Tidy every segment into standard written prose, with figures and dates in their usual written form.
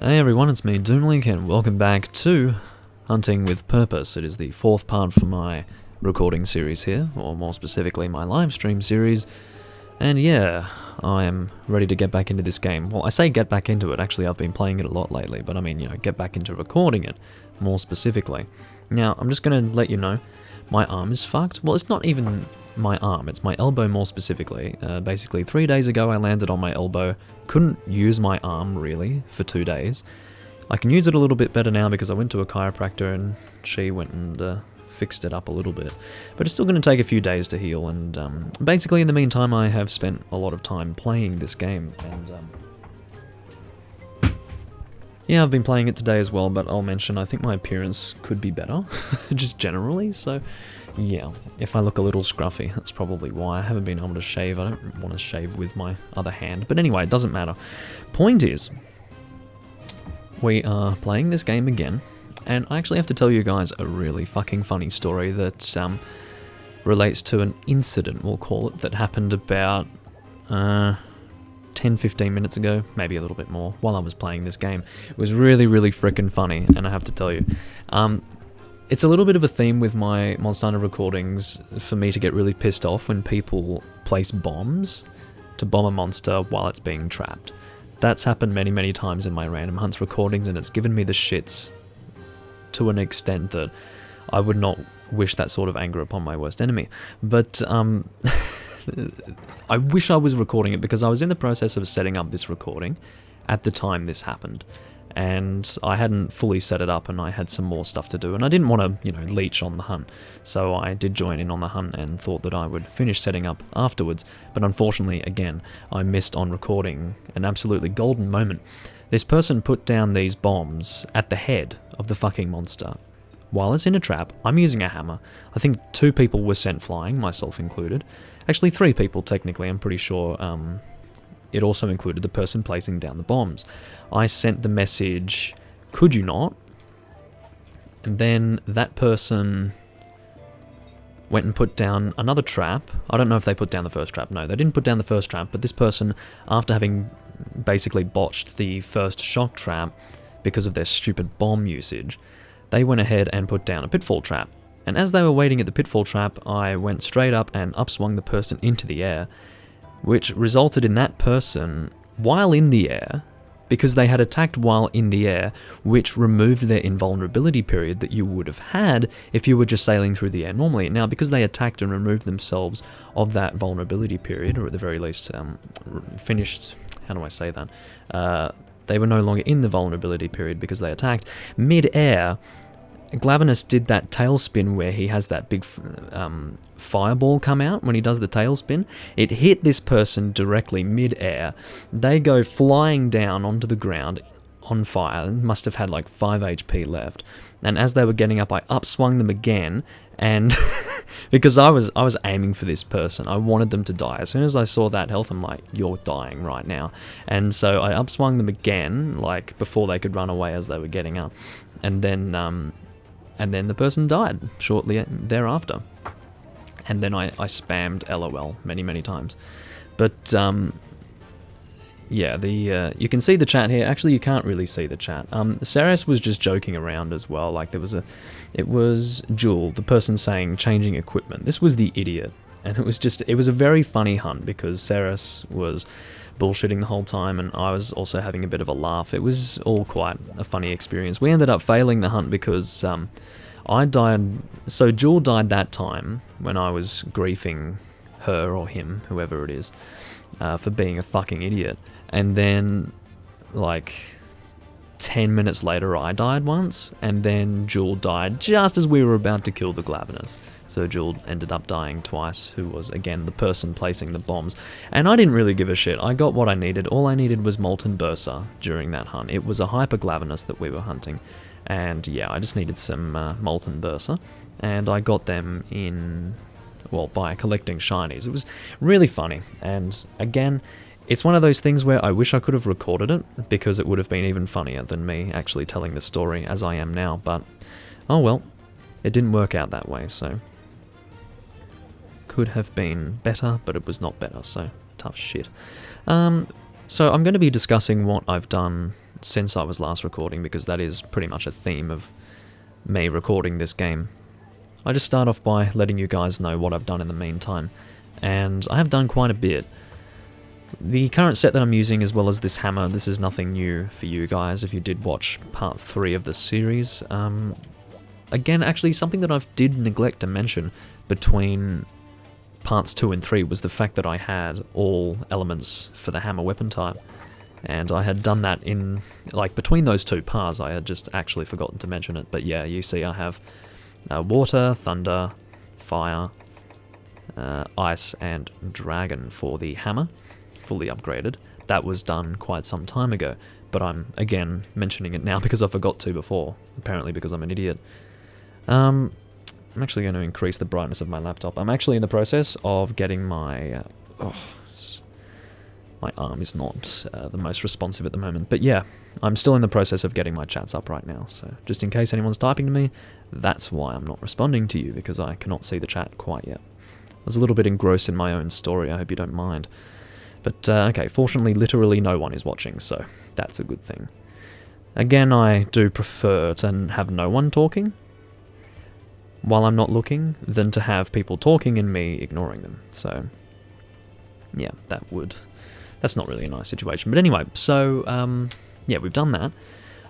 Hey everyone, it's me, Doomlink, and welcome back to Hunting with Purpose. It is the fourth part for my recording series here, or more specifically my live stream series. And yeah, I am ready to get back into this game. Well, I say get back into it, actually I've been playing it a lot lately, but I mean, get back into recording it, more specifically. Now, I'm just going to let you know, my arm is fucked. Well, it's not even my arm, it's my elbow more specifically. Basically, 3 days ago I landed on my elbow, couldn't use my arm really for 2 days. I can use it a little bit better now because I went to a chiropractor and she went and fixed it up a little bit. But it's still going to take a few days to heal, and basically in the meantime I have spent a lot of time playing this game, and yeah, I've been playing it today as well, but I'll mention I think my appearance could be better, just generally, so yeah. If I look a little scruffy, that's probably why. I haven't been able to shave. I don't want to shave with my other hand, but anyway, it doesn't matter. Point is, we are playing this game again, and I actually have to tell you guys a really fucking funny story that relates to an incident, we'll call it, that happened about 10-15 minutes ago, maybe a little bit more, while I was playing this game. It was really, really freaking funny, and I have to tell you. It's a little bit of a theme with my Monster Hunter recordings for me to get really pissed off when people place bombs to bomb a monster while it's being trapped. That's happened many, many times in my Random Hunts recordings, and it's given me the shits to an extent that I would not wish that sort of anger upon my worst enemy. But I wish I was recording it because I was in the process of setting up this recording at the time this happened, and I hadn't fully set it up and I had some more stuff to do, and I didn't want to, leech on the hunt, so I did join in on the hunt and thought that I would finish setting up afterwards, but unfortunately, again, I missed on recording an absolutely golden moment. This person put down these bombs at the head of the fucking monster. While it's in a trap, I'm using a hammer. I think 2 people were sent flying, myself included. Actually, 3 people, technically, I'm pretty sure. It also included the person placing down the bombs. I sent the message, "Could you not?" And then that person went and put down another trap. I don't know if they put down the first trap. No, they didn't put down the first trap, but this person, after having basically botched the first shock trap because of their stupid bomb usage, they went ahead and put down a pitfall trap. And as they were waiting at the pitfall trap, I went straight up and upswung the person into the air, which resulted in that person, while in the air, because they had attacked while in the air, which removed their invulnerability period that you would have had if you were just sailing through the air normally. Now, because they attacked and removed themselves of that vulnerability period, or at the very least finished, how do I say that? They were no longer in the vulnerability period because they attacked. Mid-air, Glavenus did that tailspin where he has that big fireball come out when he does the tailspin. It hit this person directly mid-air. They go flying down onto the ground on fire. Must have had like 5 HP left. And as they were getting up, I upswung them again, and because I was aiming for this person, I wanted them to die. As soon as I saw that health, I'm like, you're dying right now. And so I upswung them again, like before they could run away as they were getting up, and then the person died shortly thereafter. And then I spammed LOL many, many times. But yeah, you can see the chat here. Actually, you can't really see the chat. Saris was just joking around as well. Like it was Jewel, the person saying changing equipment. This was the idiot, and it was a very funny hunt because Saris was bullshitting the whole time, and I was also having a bit of a laugh. It was all quite a funny experience. We ended up failing the hunt because I died. So Jewel died that time when I was griefing her or him, whoever it is, for being a fucking idiot. And then, like, 10 minutes later, I died once, and then Jewel died just as we were about to kill the Glavenus. So Jewel ended up dying twice, who was, again, the person placing the bombs. And I didn't really give a shit. I got what I needed. All I needed was Molten Bursa during that hunt. It was a Hyper Glavenus that we were hunting. And yeah, I just needed some Molten Bursa. And I got them by collecting shinies. It was really funny. And again, it's one of those things where I wish I could have recorded it, because it would have been even funnier than me actually telling the story as I am now. But, oh well, it didn't work out that way, so could have been better, but it was not better, so tough shit. So I'm going to be discussing what I've done since I was last recording, because that is pretty much a theme of me recording this game. I just start off by letting you guys know what I've done in the meantime, and I have done quite a bit. The current set that I'm using, as well as this hammer, this is nothing new for you guys if you did watch part 3 of the series. Again, actually, something that I did neglect to mention between parts 2 and 3 was the fact that I had all elements for the hammer weapon type. And I had done that in, like, between those 2 parts. I had just actually forgotten to mention it. But yeah, you see I have water, thunder, fire, ice, and dragon for the hammer, fully upgraded. That was done quite some time ago, but I'm, again, mentioning it now because I forgot to before, apparently because I'm an idiot. I'm actually going to increase the brightness of my laptop. I'm actually in the process of getting my... my arm is not the most responsive at the moment, but yeah, I'm still in the process of getting my chats up right now, so just in case anyone's typing to me, that's why I'm not responding to you, because I cannot see the chat quite yet. I was a little bit engrossed in my own story, I hope you don't mind. But, okay, fortunately, literally no one is watching, so that's a good thing. Again, I do prefer to have no one talking while I'm not looking, than to have people talking and me ignoring them. So, yeah, that's not really a nice situation. But anyway, so, yeah, we've done that.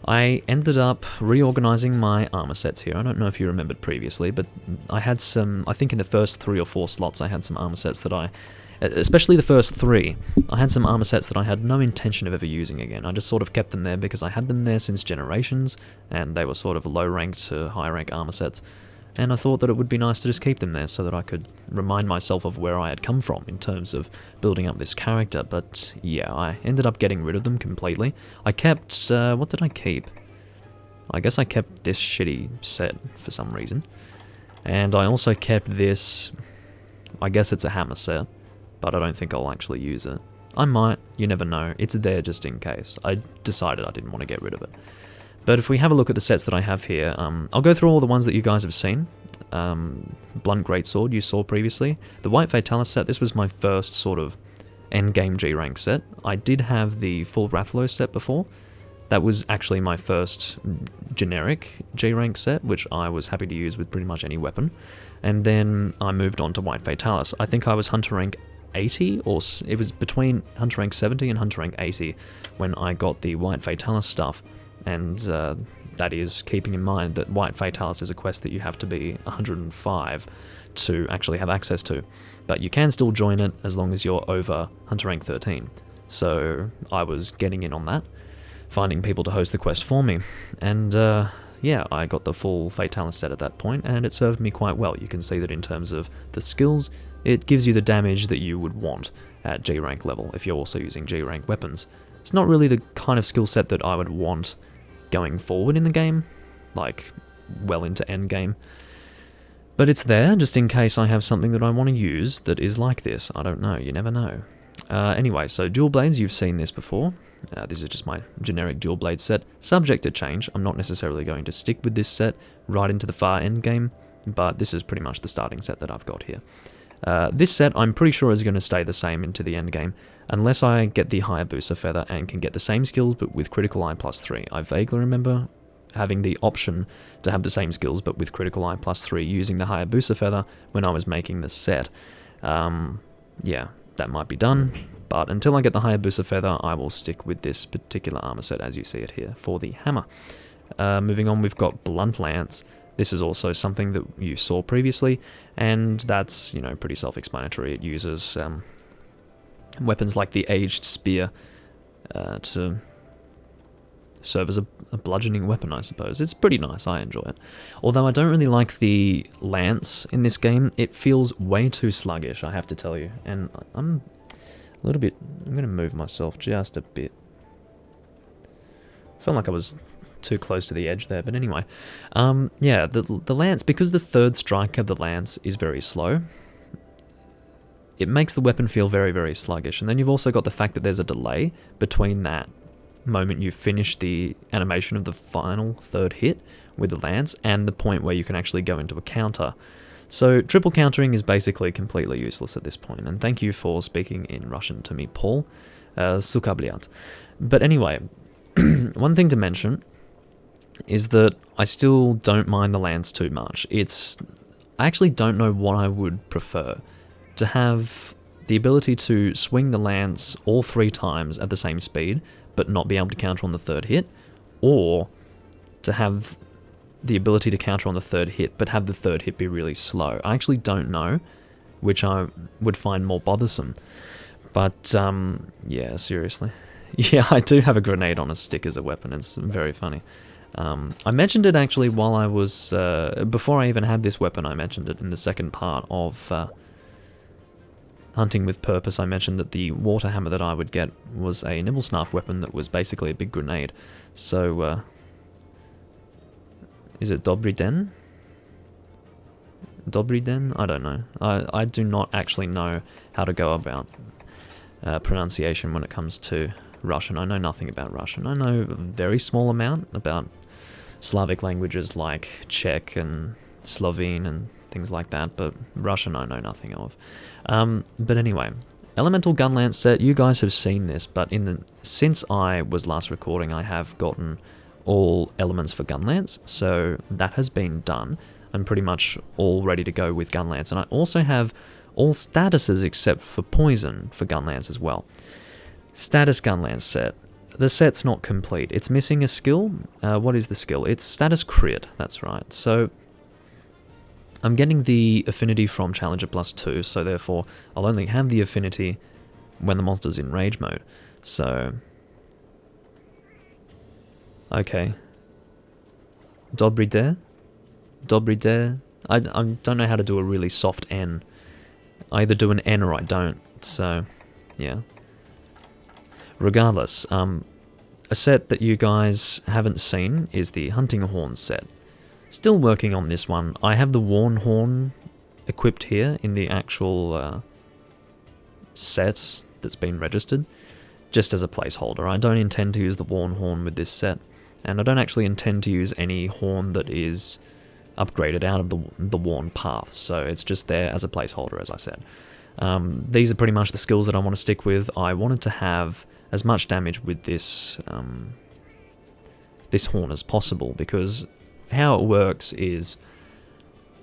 I ended up reorganizing my armor sets here. I don't know if you remembered previously, but I had some, I think in the first 3 or 4 slots, I had some armor sets that especially the first 3, I had some armor sets that I had no intention of ever using again. I just sort of kept them there because I had them there since Generations, and they were sort of low-rank to high-rank armor sets. And I thought that it would be nice to just keep them there so that I could remind myself of where I had come from in terms of building up this character. But yeah, I ended up getting rid of them completely. I kept, what did I keep? I guess I kept this shitty set for some reason. And I also kept this, I guess it's a hammer set, but I don't think I'll actually use it. I might, you never know. It's there just in case. I decided I didn't want to get rid of it. But if we have a look at the sets that I have here, I'll go through all the ones that you guys have seen. Blunt Greatsword you saw previously. The White Fatalis set, this was my first sort of endgame G-rank set. I did have the full Rathalos set before. That was actually my first generic G-rank set, which I was happy to use with pretty much any weapon. And then I moved on to White Fatalis. I think I was Hunter rank 80, or it was between Hunter rank 70 and Hunter rank 80 when I got the White Fatalis stuff. And that is keeping in mind that White Fatalis is a quest that you have to be 105 to actually have access to. But you can still join it as long as you're over Hunter rank 13. So I was getting in on that, finding people to host the quest for me. And yeah, I got the full Fatalis set at that point, and it served me quite well. You can see that in terms of the skills, it gives you the damage that you would want at G-rank level if you're also using G-rank weapons. It's not really the kind of skill set that I would want going forward in the game, like well into endgame. But it's there, just in case I have something that I want to use that is like this. I don't know, you never know. Anyway, so dual blades, you've seen this before. This is just my generic dual blade set. Subject to change, I'm not necessarily going to stick with this set right into the far end game, but this is pretty much the starting set that I've got here. This set I'm pretty sure is going to stay the same into the end game, unless I get the Hayabusa Feather and can get the same skills but with Critical Eye +3. I vaguely remember having the option to have the same skills but with Critical Eye +3 using the Hayabusa Feather when I was making the set. Yeah, that might be done, but until I get the Hayabusa Feather, I will stick with this particular armor set as you see it here for the hammer. Moving on, we've got Blunt Lance. This is also something that you saw previously, and that's, you know, pretty self-explanatory. It uses weapons like the Aged Spear to serve as a bludgeoning weapon, I suppose. It's pretty nice, I enjoy it. Although I don't really like the lance in this game. It feels way too sluggish, I have to tell you. And I'm going to move myself just a bit. I felt like I was too close to the edge there, but anyway. Yeah, the lance, because the third strike of the lance is very slow, it makes the weapon feel very, very sluggish. And then you've also got the fact that there's a delay between that moment you finish the animation of the final third hit with the lance and the point where you can actually go into a counter. So triple countering is basically completely useless at this point. And thank you for speaking in Russian to me, Paul. Sukabliat. But anyway, one thing to mention is that I still don't mind the lance too much. I actually don't know what I would prefer. To have the ability to swing the lance all 3 times at the same speed, but not be able to counter on the 3rd hit, or to have the ability to counter on the 3rd hit, but have the 3rd hit be really slow. I actually don't know which I would find more bothersome. But, yeah, seriously. Yeah, I do have a grenade on a stick as a weapon. It's very funny. I mentioned it actually while I was, before I even had this weapon, I mentioned it in the second part of Hunting with Purpose. I mentioned that the water hammer that I would get was a Nibblesnarf weapon that was basically a big grenade. So, is it Dobry Den? Dobry Den? I don't know. I do not actually know how to go about pronunciation when it comes to Russian. I know nothing about Russian. I know a very small amount about Slavic languages like Czech and Slovene and things like that, but Russian I know nothing of. But anyway, Elemental Gunlance set, you guys have seen this, but since I was last recording, I have gotten all elements for Gunlance, so that has been done. I'm pretty much all ready to go with Gunlance, and I also have all statuses except for Poison for Gunlance as well. Status Gunlance set. The set's not complete. It's missing a skill. What is the skill? It's Status Crit, that's right. So I'm getting the affinity from Challenger +2, so therefore I'll only have the affinity when the monster's in rage mode. So, okay. Dobry Der? Dobry Der? I don't know how to do a really soft N. I either do an N or I don't, so yeah. Regardless, a set that you guys haven't seen is the Hunting Horn set. Still working on this one. I have the Worn Horn equipped here in the actual set that's been registered, just as a placeholder. I don't intend to use the Worn Horn with this set, and I don't actually intend to use any horn that is upgraded out of the Worn path, so it's just there as a placeholder, as I said. These are pretty much the skills that I want to stick with. I wanted to have as much damage with this this horn as possible, because how it works is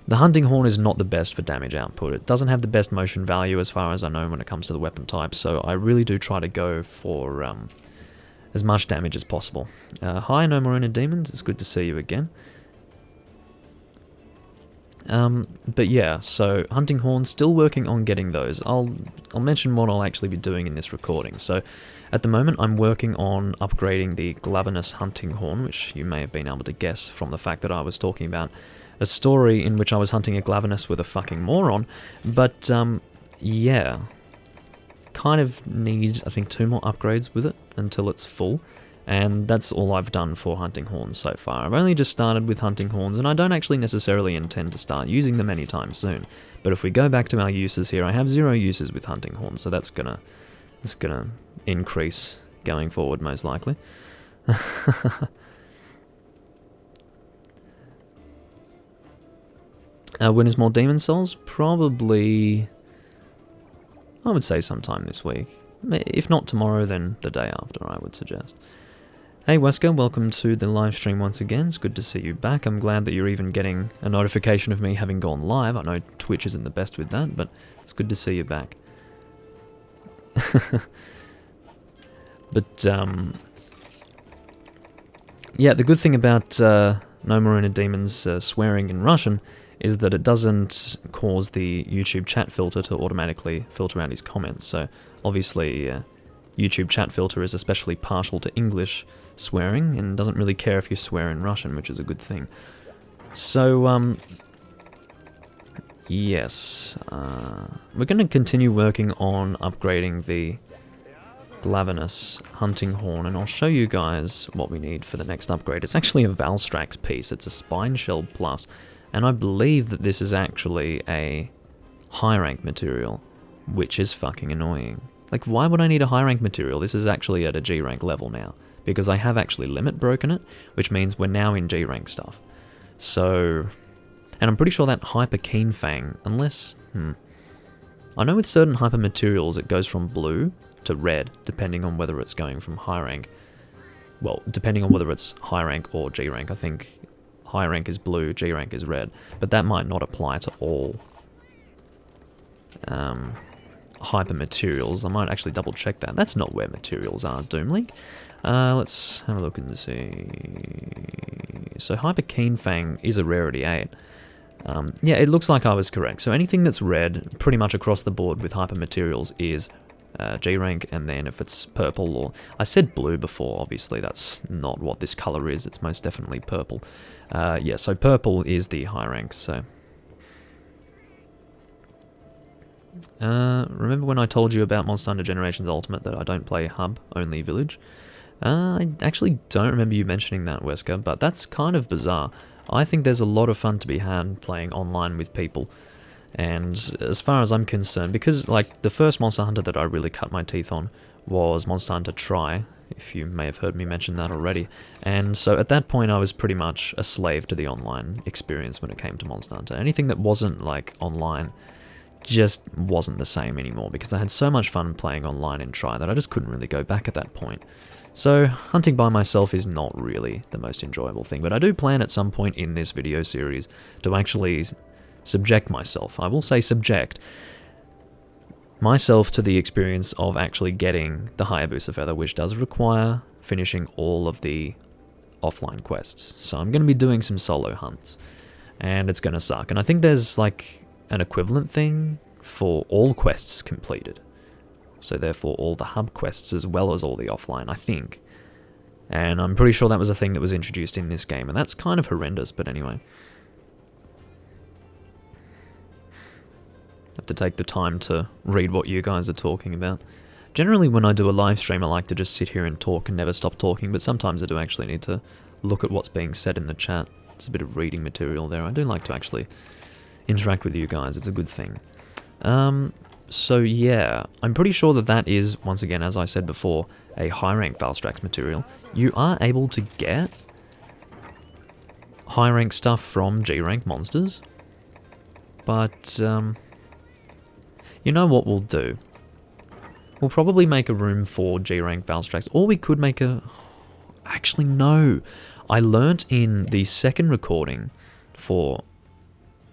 the Hunting Horn is not the best for damage output. It doesn't have the best motion value as far as I know when it comes to the weapon type, so I really do try to go for as much damage as possible. Hi, No More Inner Demons, it's good to see you again. But yeah, so Hunting Horn, still working on getting those. I'll mention what I'll actually be doing in this recording. So at the moment I'm working on upgrading the Glavenus Hunting Horn, which you may have been able to guess from the fact that I was talking about a story in which I was hunting a Glavenus with a fucking moron. But yeah, kind of need, I think, 2 more upgrades with it until it's full. And that's all I've done for Hunting Horns so far. I've only just started with Hunting Horns, and I don't actually necessarily intend to start using them anytime soon. But if we go back to our uses here, I have 0 uses with Hunting Horns, so that's gonna increase going forward, most likely. When is more Demon Souls? Probably, I would say sometime this week. If not tomorrow, then the day after, I would suggest. Hey Wesker, welcome to the live stream once again. It's good to see you back. I'm glad that you're even getting a notification of me having gone live. I know Twitch isn't the best with that, but it's good to see you back. But, yeah, the good thing about No More Inner Demons swearing in Russian is that it doesn't cause the YouTube chat filter to automatically filter out his comments. So, obviously, YouTube chat filter is especially partial to English swearing and doesn't really care if you swear in Russian, which is a good thing. So, yes, we're going to continue working on upgrading the Glavenus Hunting Horn, and I'll show you guys what we need for the next upgrade. It's actually a Valstrax piece. It's a Spine Shell Plus, and I believe that this is actually a high rank material, which is fucking annoying. Like, why would I need a high rank material? This is actually at a G rank level now, because I have actually limit broken it, which means we're now in G rank stuff. So, and I'm pretty sure that Hyper Keen Fang, unless, I know with certain hyper materials it goes from blue to red, depending on whether it's going from high rank well, depending on whether it's high rank or G rank. I think high rank is blue, G rank is red, but that might not apply to all hyper materials. I might actually double check that. That's not where materials are, Doomlink. Let's have a look and see. So Hyper Keen Fang is a rarity 8. Yeah, it looks like I was correct. So anything that's red, pretty much across the board with hyper materials, is G rank, and then if it's purple, or I said blue before, obviously that's not what this color is, it's most definitely purple. Yeah, so purple is the high rank. So remember when I told you about Monster Hunter Generations Ultimate that I don't play hub, only village? I actually don't remember you mentioning that, Wesker, but that's kind of bizarre. I think there's a lot of fun to be had playing online with people. And as far as I'm concerned, because like the first Monster Hunter that I really cut my teeth on was Monster Hunter Tri, if you may have heard me mention that already. And so at that point I was pretty much a slave to the online experience when it came to Monster Hunter. Anything that wasn't like online just wasn't the same anymore, because I had so much fun playing online in Tri that I just couldn't really go back at that point. So hunting by myself is not really the most enjoyable thing, but I do plan at some point in this video series to actually subject myself, I will say subject, myself to the experience of actually getting the Hayabusa Feather, which does require finishing all of the offline quests. So I'm going to be doing some solo hunts, and it's going to suck. And I think there's like an equivalent thing for all quests completed. So therefore all the hub quests as well as all the offline, I think. And I'm pretty sure that was a thing that was introduced in this game, and that's kind of horrendous, but anyway. Have to take the time to read what you guys are talking about. Generally when I do a live stream I like to just sit here and talk and never stop talking, but sometimes I do actually need to look at what's being said in the chat. It's a bit of reading material there. I do like to actually interact with you guys, it's a good thing. So yeah, I'm pretty sure that that is, once again, as I said before, a high rank Valstrax material. You are able to get high rank stuff from G rank monsters, but you know what we'll do? We'll probably make a room for G rank Valstrax, or we could make a... Actually no, I learnt in the second recording for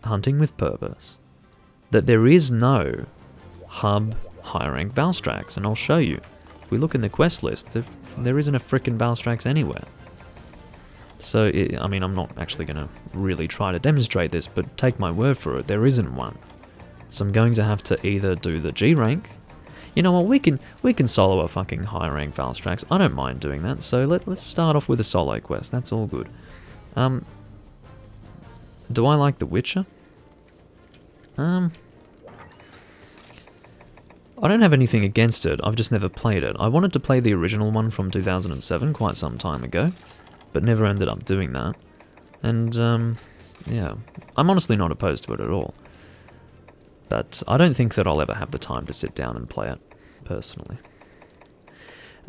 Hunting with Purpose that there is no hub high rank Valstrax, and I'll show you. If we look in the quest list, there isn't a frickin' Valstrax anywhere. So, I mean, I'm not actually going to really try to demonstrate this, but take my word for it, there isn't one. So I'm going to have to either do the G rank. You know what, we can solo a fucking high rank Valstrax. I don't mind doing that, so let's start off with a solo quest, that's all good. Do I like The Witcher? I don't have anything against it, I've just never played it. I wanted to play the original one from 2007 quite some time ago, but never ended up doing that. And, yeah, I'm honestly not opposed to it at all. But I don't think that I'll ever have the time to sit down and play it, personally.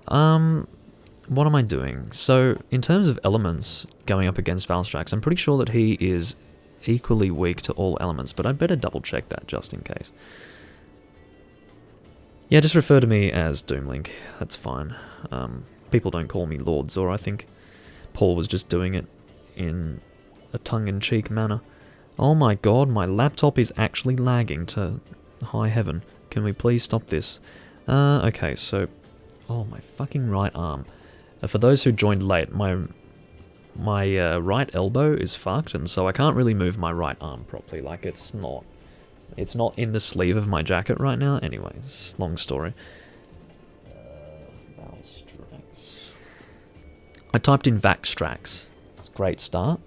What am I doing? So, in terms of elements going up against Valstrax, I'm pretty sure that he is equally weak to all elements, but I'd better double check that just in case. Yeah, just refer to me as Doomlink, that's fine. People don't call me Lord Zor, I think Paul was just doing it in a tongue-in-cheek manner. Oh my god, my laptop is actually lagging to high heaven. Can we please stop this? Okay, so... Oh, my fucking right arm. For those who joined late, my right elbow is fucked, and so I can't really move my right arm properly. Like, it's not in the sleeve of my jacket right now. Anyways, long story. Valstrax. I typed in Vaxtrax. It's a great start.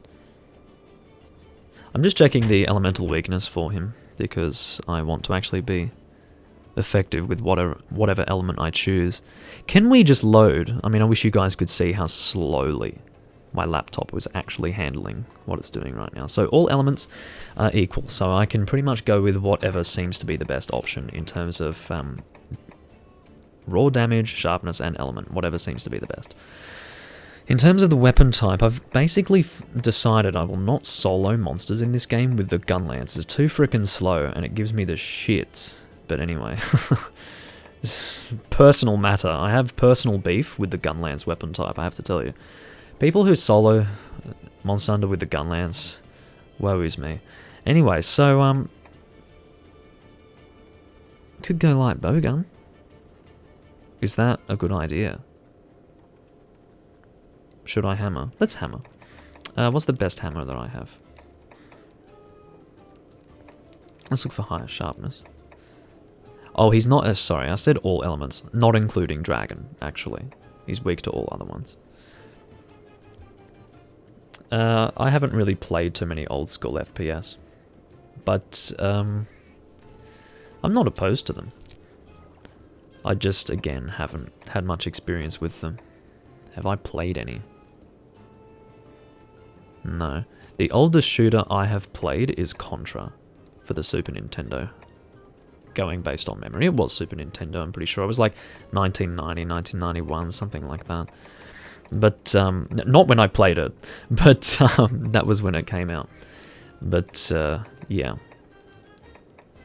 I'm just checking the elemental weakness for him, because I want to actually be effective with whatever element I choose. Can we just load? I mean, I wish you guys could see how slowly my laptop was actually handling what it's doing right now. So all elements are equal, so I can pretty much go with whatever seems to be the best option in terms of raw damage, sharpness, and element, whatever seems to be the best. In terms of the weapon type, I've basically decided I will not solo monsters in this game with the gun lance. It's too freaking slow, and it gives me the shits. But anyway, personal matter. I have personal beef with the Gunlance weapon type, I have to tell you. People who solo Monster Hunter with the Gunlance, woe is me. Anyway, so, could go light bowgun. Is that a good idea? Should I hammer? Let's hammer. What's the best hammer that I have? Let's look for higher sharpness. Oh, he's not as sorry. I said all elements, not including dragon, actually. He's weak to all other ones. I haven't really played too many old school FPS, but I'm not opposed to them. I just, again, haven't had much experience with them. Have I played any? No. The oldest shooter I have played is Contra for the Super Nintendo. Going based on memory. It was Super Nintendo, I'm pretty sure. It was like 1990, 1991, something like that. But, not when I played it, but that was when it came out. But, yeah.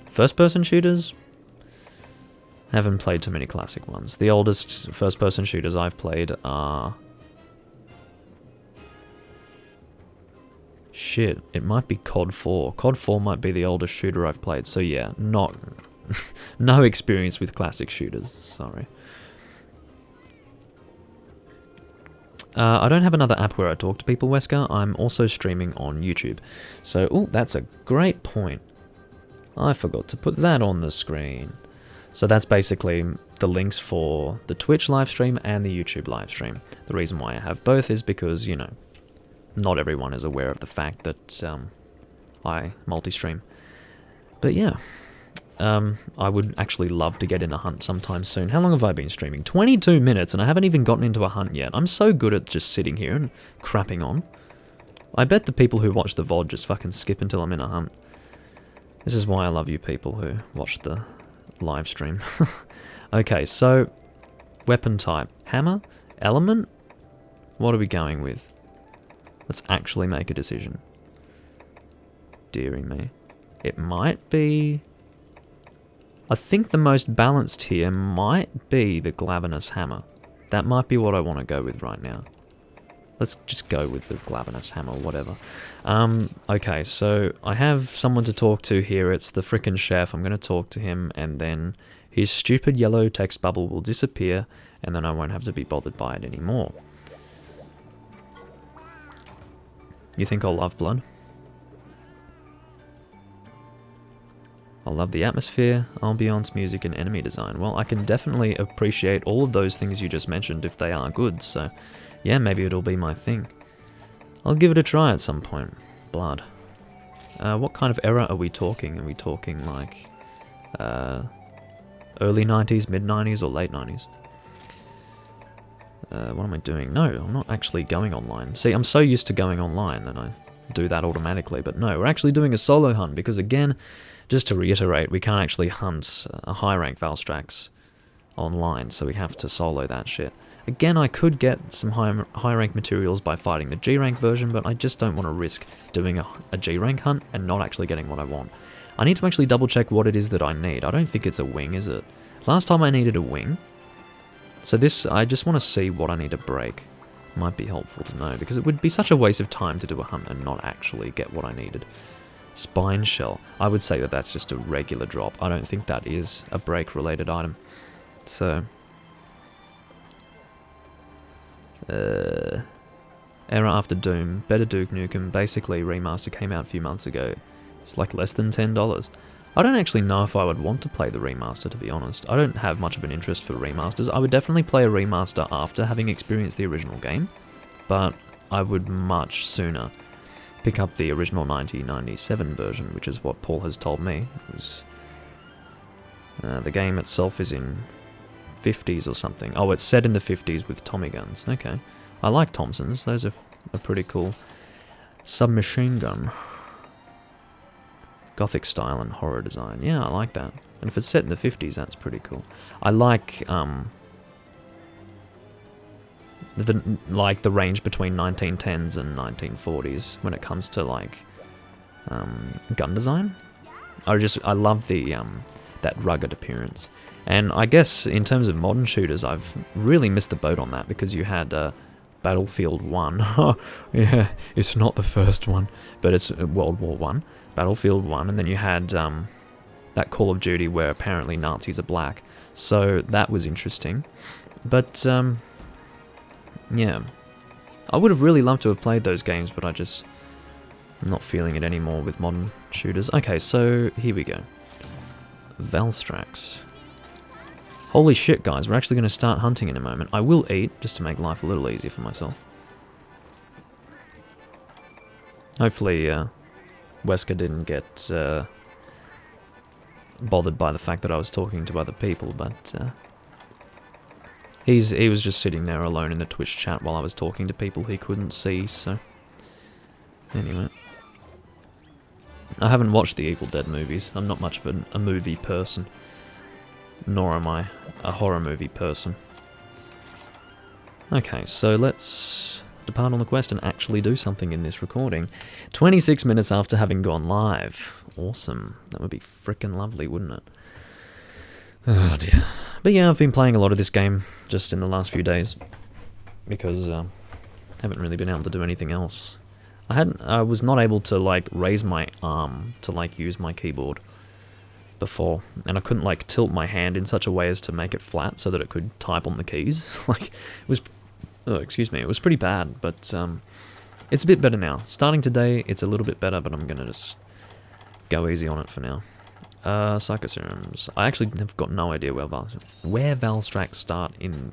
First-person shooters? Haven't played too many classic ones. The oldest first-person shooters I've played are... Shit, it might be COD 4. COD 4 might be the oldest shooter I've played, so yeah, not... no experience with classic shooters, sorry. I don't have another app where I talk to people, Wesker. I'm also streaming on YouTube. So, oh, that's a great point. I forgot to put that on the screen. So that's basically the links for the Twitch livestream and the YouTube livestream. The reason why I have both is because, you know, not everyone is aware of the fact that I multi-stream. But yeah, I would actually love to get in a hunt sometime soon. How long have I been streaming? 22 minutes, and I haven't even gotten into a hunt yet. I'm so good at just sitting here and crapping on. I bet the people who watch the VOD just fucking skip until I'm in a hunt. This is why I love you people who watch the live stream. Okay, so weapon type. Hammer? Element? What are we going with? Let's actually make a decision. Dearie me. It might be... I think the most balanced here might be the Glavenus Hammer. That might be what I want to go with right now. Let's just go with the Glavenus Hammer, whatever. Okay, so I have someone to talk to here. It's the frickin' chef. I'm going to talk to him, and then his stupid yellow text bubble will disappear, and then I won't have to be bothered by it anymore. You think I'll love blood? I'll love the atmosphere, ambience, music, and enemy design. Well, I can definitely appreciate all of those things you just mentioned if they are good, so yeah, maybe it'll be my thing. I'll give it a try at some point. Blood. What kind of era are we talking? Are we talking like early 90s, mid 90s, or late 90s? What am I doing? No, I'm not actually going online. See, I'm so used to going online that I do that automatically, but no, we're actually doing a solo hunt because, again, just to reiterate, we can't actually hunt a high rank Valstrax online, so we have to solo that shit. Again, I could get some high rank materials by fighting the G rank version, but I just don't want to risk doing a G rank hunt and not actually getting what I want. I need to actually double check what it is that I need. I don't think it's a wing, is it? Last time I needed a wing. So this, I just want to see what I need to break. Might be helpful to know, because it would be such a waste of time to do a hunt and not actually get what I needed. Spine shell. I would say that that's just a regular drop. I don't think that is a break related item. So... Era After Doom. Better Duke Nukem. Basically, remaster came out a few months ago. It's like less than $10. I don't actually know if I would want to play the remaster, to be honest. I don't have much of an interest for remasters. I would definitely play a remaster after having experienced the original game, but I would much sooner pick up the original 1997 version, which is what Paul has told me. It was, the game itself is in 50s or something. Oh, it's set in the 50s with Tommy guns. Okay. I like Thompsons. Those are pretty cool. Submachine gun. Gothic style and horror design. Yeah, I like that. And if it's set in the 50s, that's pretty cool. I like the range between 1910s and 1940s when it comes to like gun design. I love the that rugged appearance. And I guess in terms of modern shooters, I've really missed the boat on that, because you had Battlefield 1. Yeah, it's not the first one, but it's World War 1. Battlefield 1, and then you had that Call of Duty where apparently Nazis are black. So that was interesting. But, yeah. I would have really loved to have played those games, but I'm not feeling it anymore with modern shooters. Okay, so here we go. Valstrax. Holy shit, guys, we're actually going to start hunting in a moment. I will eat, just to make life a little easier for myself. Hopefully, Wesker didn't get bothered by the fact that I was talking to other people, but he was just sitting there alone in the Twitch chat while I was talking to people he couldn't see, so... Anyway. I haven't watched the Evil Dead movies. I'm not much of a movie person. Nor am I a horror movie person. Okay, so let's depart on the quest and actually do something in this recording. 26 minutes after having gone live. Awesome. That would be frickin' lovely, wouldn't it? Oh dear. But yeah, I've been playing a lot of this game just in the last few days. Because I haven't really been able to do anything else. I was not able to like raise my arm to like use my keyboard before, and I couldn't like tilt my hand in such a way as to make it flat so that it could type on the keys. Like, it was, oh, excuse me, it was pretty bad, but it's a bit better now. Starting today, it's a little bit better, but I'm gonna just go easy on it for now. Psychoserums. I actually have got no idea where Valstrax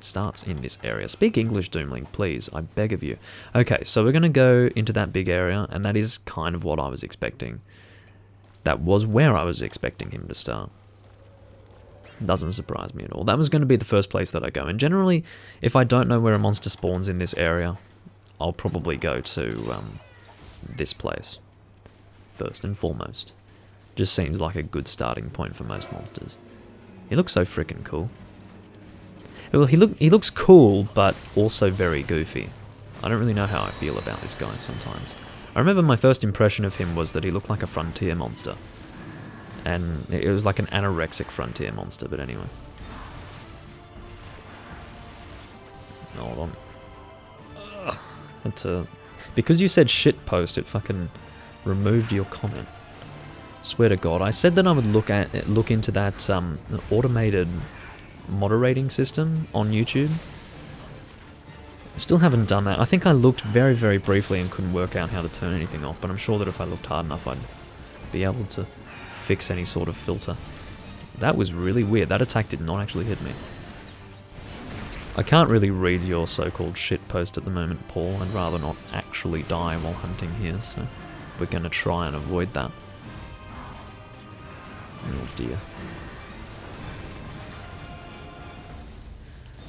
starts in this area. Speak English, Doomling, please. I beg of you. Okay, so we're gonna go into that big area, and that is kind of what I was expecting. That was where I was expecting him to start. Doesn't surprise me at all. That was going to be the first place that I go. And generally, if I don't know where a monster spawns in this area, I'll probably go to this place first and foremost. Just seems like a good starting point for most monsters. He looks so freaking cool. Well, he looks cool, but also very goofy. I don't really know how I feel about this guy sometimes. I remember my first impression of him was that he looked like a frontier monster. And it was like an anorexic frontier monster, but anyway. Hold on. Because you said shitpost, it fucking removed your comment. Swear to God, I said that I would look into that automated moderating system on YouTube. Still haven't done that. I think I looked very, very briefly and couldn't work out how to turn anything off, but I'm sure that if I looked hard enough, I'd be able to fix any sort of filter. That was really weird. That attack did not actually hit me. I can't really read your so-called shitpost at the moment, Paul. I'd rather not actually die while hunting here, so we're going to try and avoid that. Oh dear.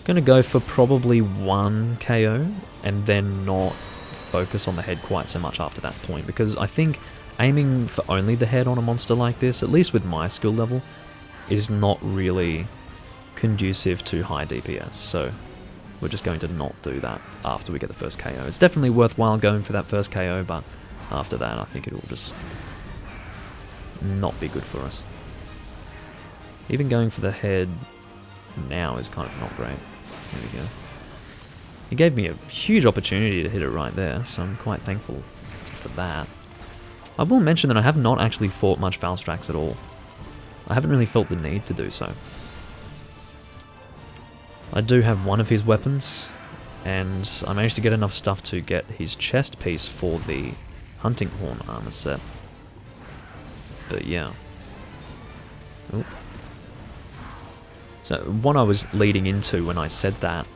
Gonna go for probably one KO and then not focus on the head quite so much after that point, because I think aiming for only the head on a monster like this, at least with my skill level, is not really conducive to high DPS, so we're just going to not do that after we get the first KO. It's definitely worthwhile going for that first KO, but after that I think it will just not be good for us. Even going for the head now is kind of not great. There we go. He gave me a huge opportunity to hit it right there, so I'm quite thankful for that. I will mention that I have not actually fought much Valstrax at all. I haven't really felt the need to do so. I do have one of his weapons, and I managed to get enough stuff to get his chest piece for the hunting horn armor set. But yeah. Oop. So what I was leading into when I said that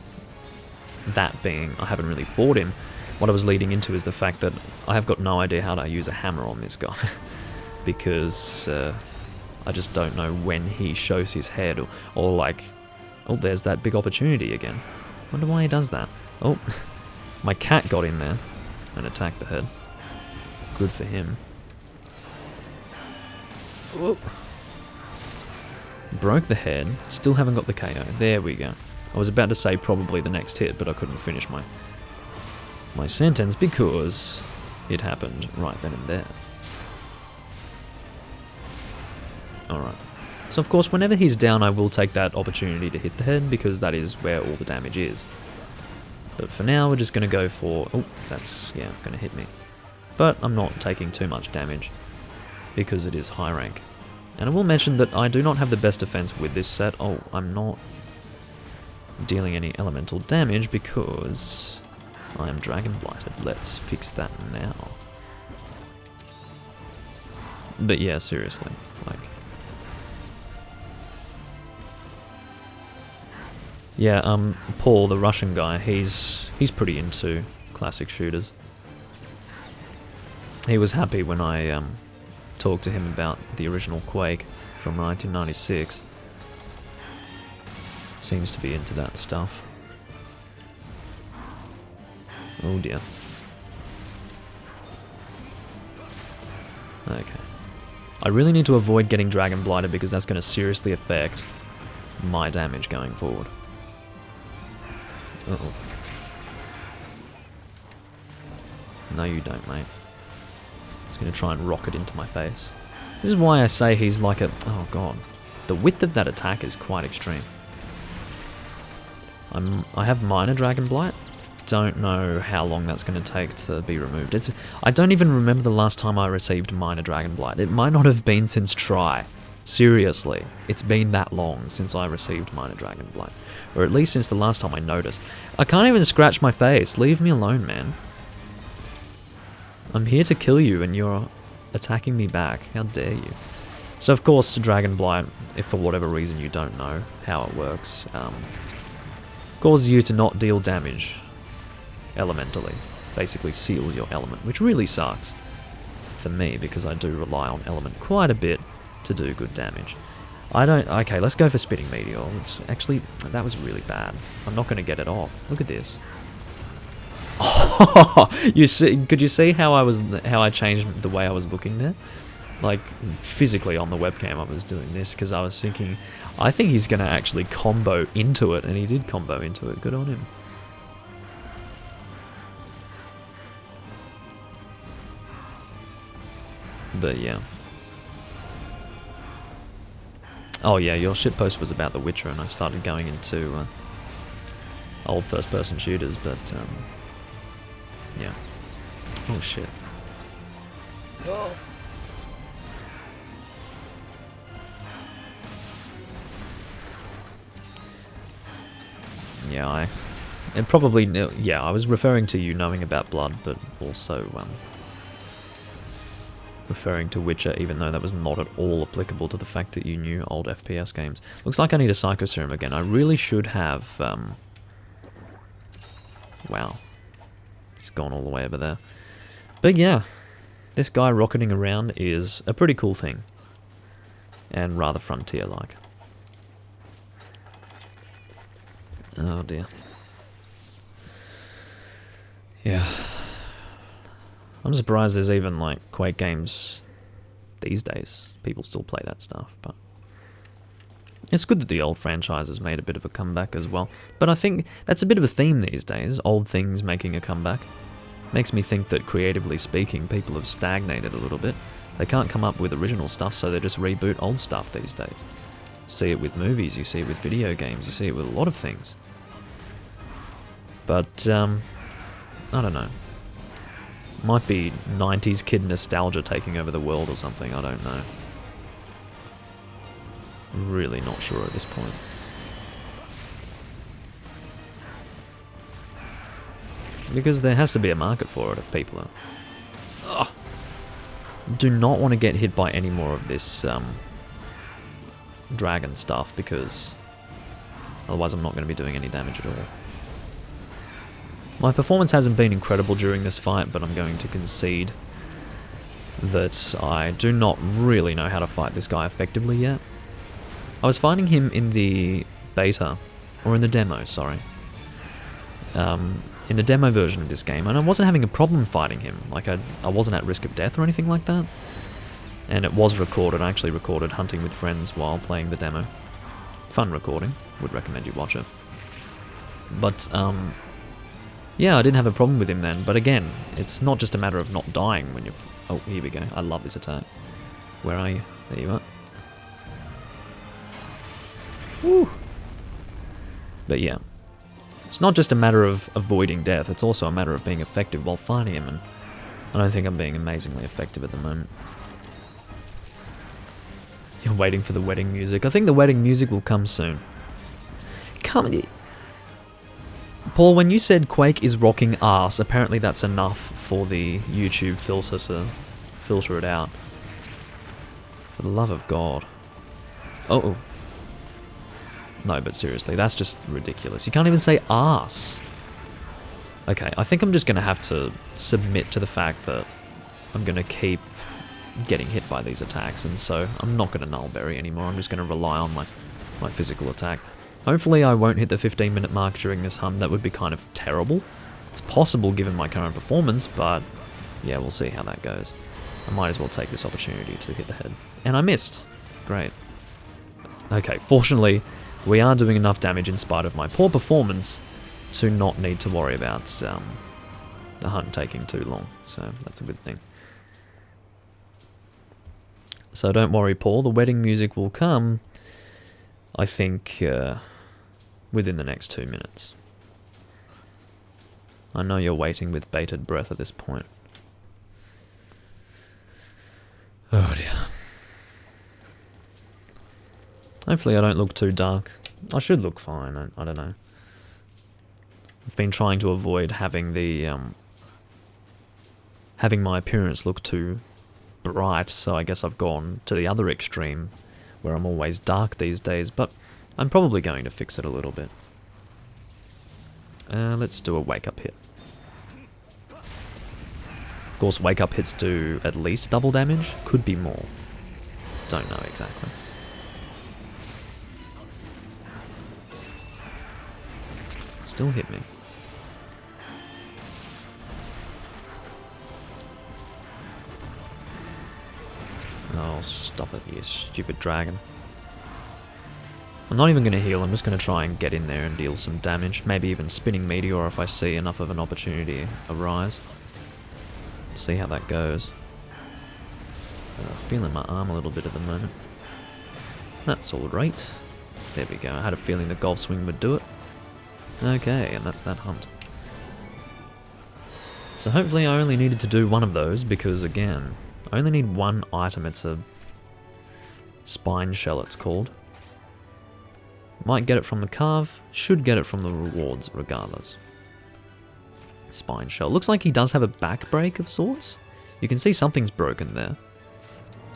being I haven't really fought him, what I was leading into is the fact that I have got no idea how to use a hammer on this guy. Because I just don't know when he shows his head, or like, oh, there's that big opportunity again. Wonder why he does that. Oh, my cat got in there and attacked the head. Good for him. Whoop. Broke the head, still haven't got the KO. There we go. I was about to say probably the next hit, but I couldn't finish my sentence because it happened right then and there. Alright. So of course, whenever he's down, I will take that opportunity to hit the head, because that is where all the damage is. But for now, we're just going to go for... Oh, that's, yeah, going to hit me. But I'm not taking too much damage, because it is high rank. And I will mention that I do not have the best defense with this set. Oh, I'm not dealing any elemental damage because I am Dragon Blighted. Let's fix that now. But yeah, seriously, like... Yeah, Paul, the Russian guy, he's pretty into classic shooters. He was happy when I talked to him about the original Quake from 1996. Seems to be into that stuff. Oh dear. Okay. I really need to avoid getting Dragon Blighted because that's going to seriously affect my damage going forward. Uh-oh. No you don't, mate. He's going to try and rocket into my face. This is why I say he's like a... Oh god. The width of that attack is quite extreme. I have Minor Dragon Blight. Don't know how long that's going to take to be removed. I don't even remember the last time I received Minor Dragon Blight. It might not have been since Try. Seriously. It's been that long since I received Minor Dragon Blight. Or at least since the last time I noticed. I can't even scratch my face. Leave me alone, man. I'm here to kill you and you're attacking me back. How dare you? So of course, Dragon Blight, if for whatever reason you don't know how it works, causes you to not deal damage elementally. Basically seals your element, which really sucks for me because I do rely on element quite a bit to do good damage. Okay, let's go for Spitting Meteor. Actually, that was really bad. I'm not going to get it off. Look at this. Oh, could you see how I changed the way I was looking there? Like, physically on the webcam I was doing this because I was thinking, I think he's going to actually combo into it, and he did combo into it. Good on him. But yeah. Oh yeah, your shitpost was about The Witcher, and I started going into old first-person shooters, but yeah. Oh shit. Oh. Yeah, I was referring to you knowing about Blood, but also referring to Witcher, even though that was not at all applicable to the fact that you knew old FPS games. Looks like I need a Psycho Serum again. I really should have... Wow. He's gone all the way over there. But yeah, this guy rocketing around is a pretty cool thing. And rather Frontier-like. Oh dear. Yeah. I'm surprised there's even like Quake games these days. People still play that stuff, but it's good that the old franchises made a bit of a comeback as well. But I think that's a bit of a theme these days, old things making a comeback. Makes me think that creatively speaking, people have stagnated a little bit. They can't come up with original stuff, so they just reboot old stuff these days. You see it with movies, you see it with video games, you see it with a lot of things. But, I don't know. Might be 90s kid nostalgia taking over the world or something, I don't know. Really not sure at this point. Because there has to be a market for it if people are... Ugh. Do not want to get hit by any more of this dragon stuff, because otherwise I'm not going to be doing any damage at all. My performance hasn't been incredible during this fight, but I'm going to concede that I do not really know how to fight this guy effectively yet. I was fighting him in the beta, or in the demo, sorry. In the demo version of this game, and I wasn't having a problem fighting him. Like, I wasn't at risk of death or anything like that. And it was recorded. I actually recorded hunting with friends while playing the demo. Fun recording. Would recommend you watch it. But, yeah, I didn't have a problem with him then, but again, it's not just a matter of not dying when you've... Oh, here we go. I love this attack. Where are you? There you are. But yeah, it's not just a matter of avoiding death, it's also a matter of being effective while fighting him, and I don't think I'm being amazingly effective at the moment. You're waiting for the wedding music. I think the wedding music will come soon. Paul, when you said Quake is rocking ass, apparently that's enough for the YouTube filter to filter it out. For the love of God. Oh. No, but seriously, that's just ridiculous. You can't even say ass. Okay, I think I'm just going to have to submit to the fact that I'm going to keep getting hit by these attacks, and so I'm not going to nullberry anymore. I'm just going to rely on my physical attack. Hopefully I won't hit the 15-minute mark during this hunt. That would be kind of terrible. It's possible given my current performance, but yeah, we'll see how that goes. I might as well take this opportunity to hit the head. And I missed. Great. Okay, fortunately, we are doing enough damage in spite of my poor performance to not need to worry about the hunt taking too long, so that's a good thing. So don't worry, Paul, the wedding music will come, I think, within the next 2 minutes. I know you're waiting with bated breath at this point. Oh dear. Hopefully I don't look too dark. I should look fine, I don't know. I've been trying to avoid having the, having my appearance look too bright, so I guess I've gone to the other extreme, where I'm always dark these days, but I'm probably going to fix it a little bit. Let's do a wake-up hit. Of course, wake-up hits do at least double damage, could be more. Don't know exactly. Still hit me. Oh, stop it, you stupid dragon. I'm not even going to heal, I'm just going to try and get in there and deal some damage. Maybe even spinning meteor if I see enough of an opportunity arise. See how that goes. Feeling my arm a little bit at the moment. That's alright. There we go, I had a feeling the golf swing would do it. Okay, and that's that hunt. So hopefully I only needed to do one of those, because again, I only need one item. It's a spine shell, it's called. Might get it from the carve, should get it from the rewards regardless. Spine shell. Looks like he does have a back break of sorts. You can see something's broken there.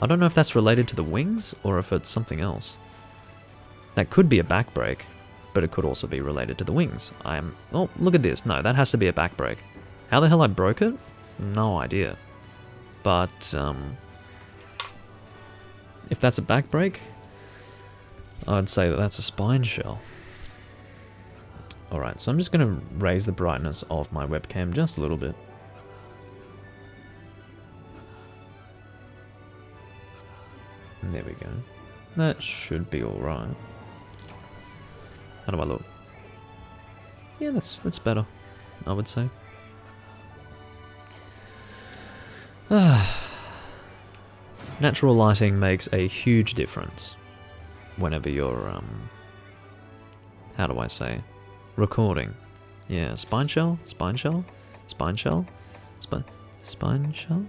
I don't know if that's related to the wings or if it's something else. That could be a back break, but it could also be related to the wings. Oh, look at this. No, that has to be a back break. How the hell I broke it? No idea. But, if that's a back break, I'd say that that's a spine shell. Alright, so I'm just going to raise the brightness of my webcam just a little bit. And there we go. That should be alright. How do I look? Yeah, that's better, I would say. Natural lighting makes a huge difference whenever you're, how do I say, recording. Yeah, spine shell, spine shell, spine shell, spine shell?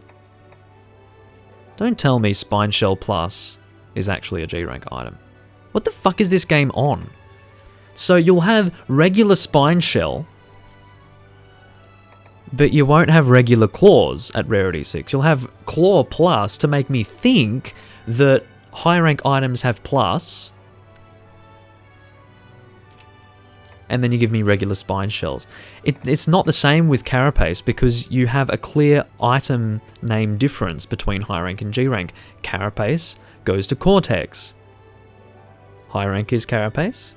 Don't tell me Spine Shell Plus is actually a G rank item. What the fuck is this game on? So you'll have regular Spine Shell, but you won't have regular claws at Rarity 6. You'll have Claw Plus to make me think that high rank items have plus, and then you give me regular Spine Shells. It's not the same with Carapace because you have a clear item name difference between high rank and G rank. Carapace goes to Cortex. High rank is Carapace,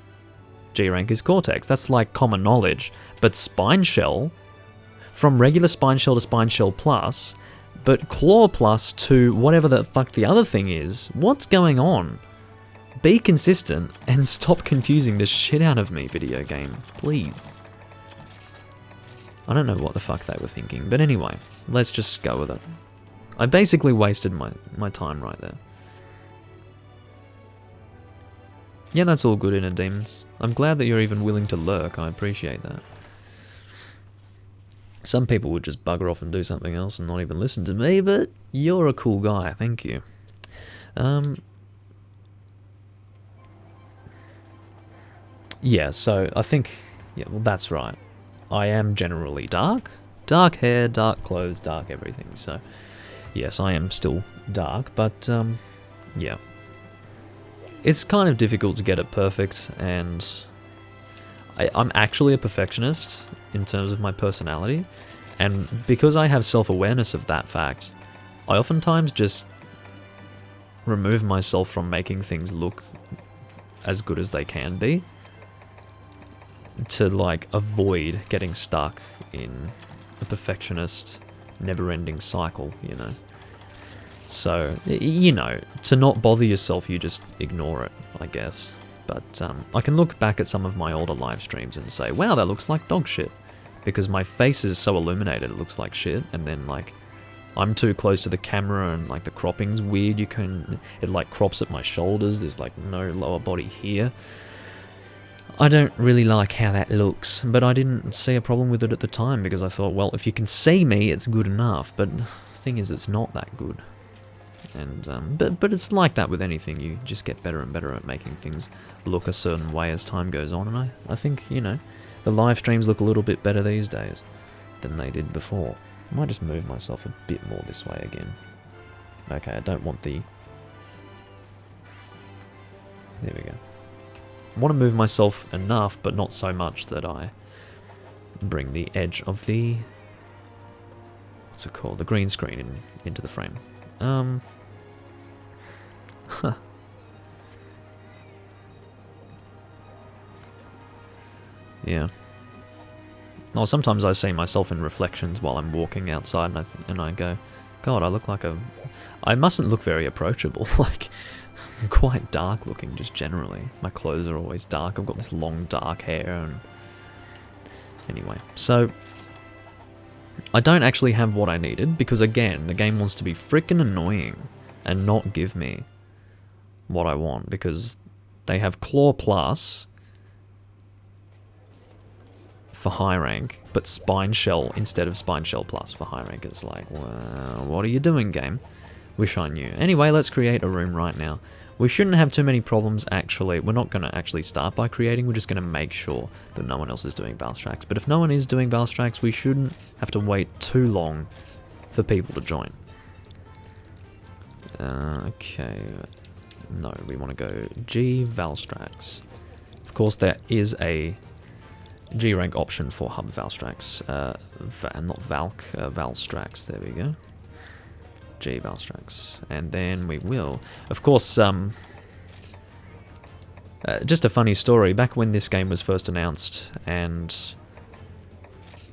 G rank is Cortex. That's like common knowledge. But Spine Shell, from regular Spine Shell to Spine Shell Plus, but Claw Plus to whatever the fuck the other thing is, what's going on? Be consistent and stop confusing the shit out of me, video game, please. I don't know what the fuck they were thinking, but anyway, let's just go with it. I basically wasted my time right there. Yeah, that's all good, Inner Demons. I'm glad that you're even willing to lurk. I appreciate that. Some people would just bugger off and do something else and not even listen to me, but you're a cool guy. Thank you. Yeah, so I think... Yeah, well, that's right. I am generally dark. Dark hair, dark clothes, dark everything. So, yes, I am still dark, but, yeah. It's kind of difficult to get it perfect, and I'm actually a perfectionist in terms of my personality, and because I have self-awareness of that fact, I oftentimes just remove myself from making things look as good as they can be to, like, avoid getting stuck in a perfectionist, never-ending cycle, you know. So, you know, to not bother yourself, you just ignore it, I guess. But I can look back at some of my older live streams and say, wow, that looks like dog shit. Because my face is so illuminated, it looks like shit. And then, like, I'm too close to the camera and, like, the cropping's weird. It, like, crops at my shoulders. There's, like, no lower body here. I don't really like how that looks, but I didn't see a problem with it at the time because I thought, well, if you can see me, it's good enough. But the thing is, it's not that good. And but it's like that with anything. You just get better and better at making things look a certain way as time goes on. And I think, you know, the live streams look a little bit better these days than they did before. I might just move myself a bit more this way again. Okay, I don't want the... There we go. I want to move myself enough, but not so much that I bring the edge of the... What's it called? The green screen into the frame. Huh. Yeah. Well, sometimes I see myself in reflections while I'm walking outside, and I go, God, I look like a... I mustn't look very approachable. Like, I'm quite dark looking, just generally. My clothes are always dark. I've got this long dark hair, and... Anyway, so... I don't actually have what I needed, because again, the game wants to be freaking annoying and not give me what I want, because they have Claw Plus for high rank, but Spine Shell instead of Spine Shell Plus for high rank. It's like, well, what are you doing, game? Wish I knew. Anyway, let's create a room right now. We shouldn't have too many problems, actually. We're not going to actually start by creating, we're just going to make sure that no one else is doing Valstrax. But if no one is doing Valstrax, we shouldn't have to wait too long for people to join. Okay. No, we want to go G Valstrax. Of course, there is a G rank option for Hub Valstrax. Not Valk, Valstrax. There we go. G Valstrax. And then we will, of course, just a funny story. Back when this game was first announced, and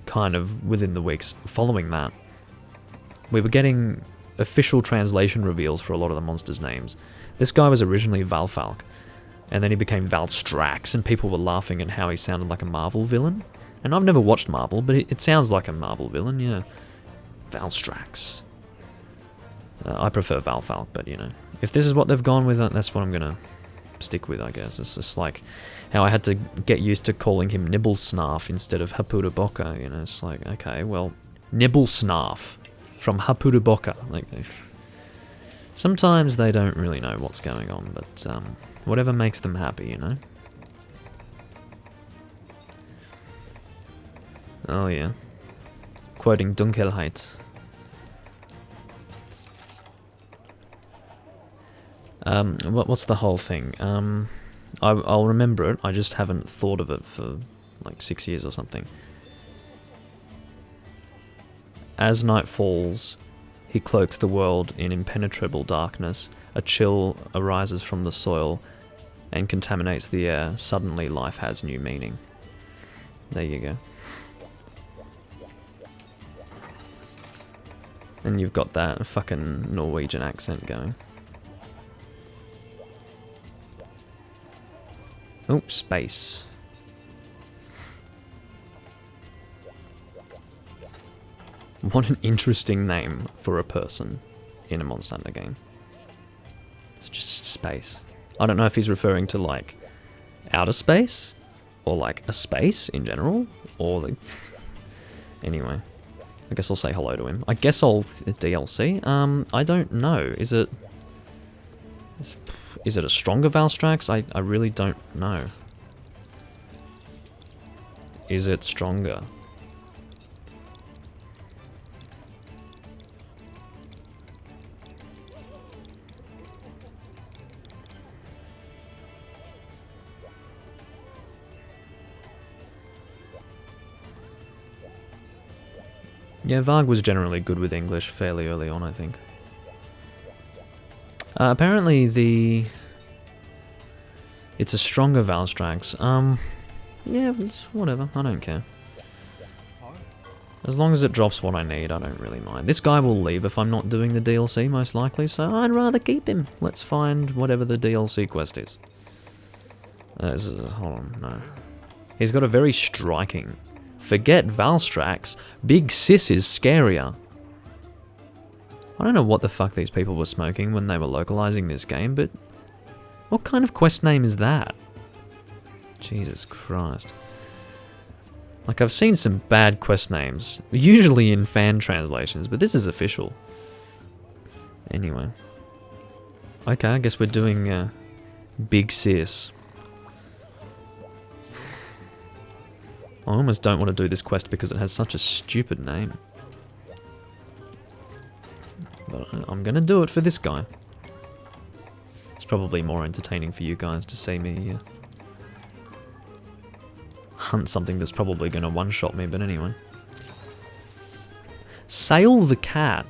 kind of within the weeks following that, we were getting official translation reveals for a lot of the monsters' names. This guy was originally Valfalk, and then he became Valstrax, and people were laughing at how he sounded like a Marvel villain. And I've never watched Marvel, but it sounds like a Marvel villain, yeah. Valstrax. I prefer Valfalk, but you know, if this is what they've gone with, that's what I'm gonna stick with, I guess. It's just like how I had to get used to calling him Nibblesnarf instead of Hapuru Boka, you know. It's like, okay, well, Nibblesnarf from Hapuru Boka. Like, sometimes they don't really know what's going on, but whatever makes them happy, you know. Oh yeah, quoting Dunkelheit. What's the whole thing? I'll remember it, I just haven't thought of it for like 6 years or something. As night falls, he cloaks the world in impenetrable darkness. A chill arises from the soil and contaminates the air. Suddenly life has new meaning. There you go. And you've got that fucking Norwegian accent going. Oh, space. What an interesting name for a person in a Monster Hunter game. It's just space. I don't know if he's referring to, like, outer space? Or like a space in general? Or like... Anyway. I guess I'll say hello to him. I guess I'll... DLC? I don't know. Is it a stronger Valstrax? I really don't know. Is it stronger? Yeah, Varg was generally good with English fairly early on, I think. Apparently it's a stronger Valstrax. Yeah, it's whatever, I don't care. As long as it drops what I need, I don't really mind. This guy will leave if I'm not doing the DLC, most likely, so I'd rather keep him. Let's find whatever the DLC quest is. Hold on, no. He's got a very striking... Forget Valstrax, Big Sis is scarier. I don't know what the fuck these people were smoking when they were localizing this game, but... What kind of quest name is that? Jesus Christ. Like, I've seen some bad quest names, usually in fan translations, but this is official. Anyway. Okay, I guess we're doing Big Sis. I almost don't want to do this quest because it has such a stupid name. But I'm gonna do it for this guy. It's probably more entertaining for you guys to see me hunt something that's probably gonna one-shot me, but anyway. Sail the cat.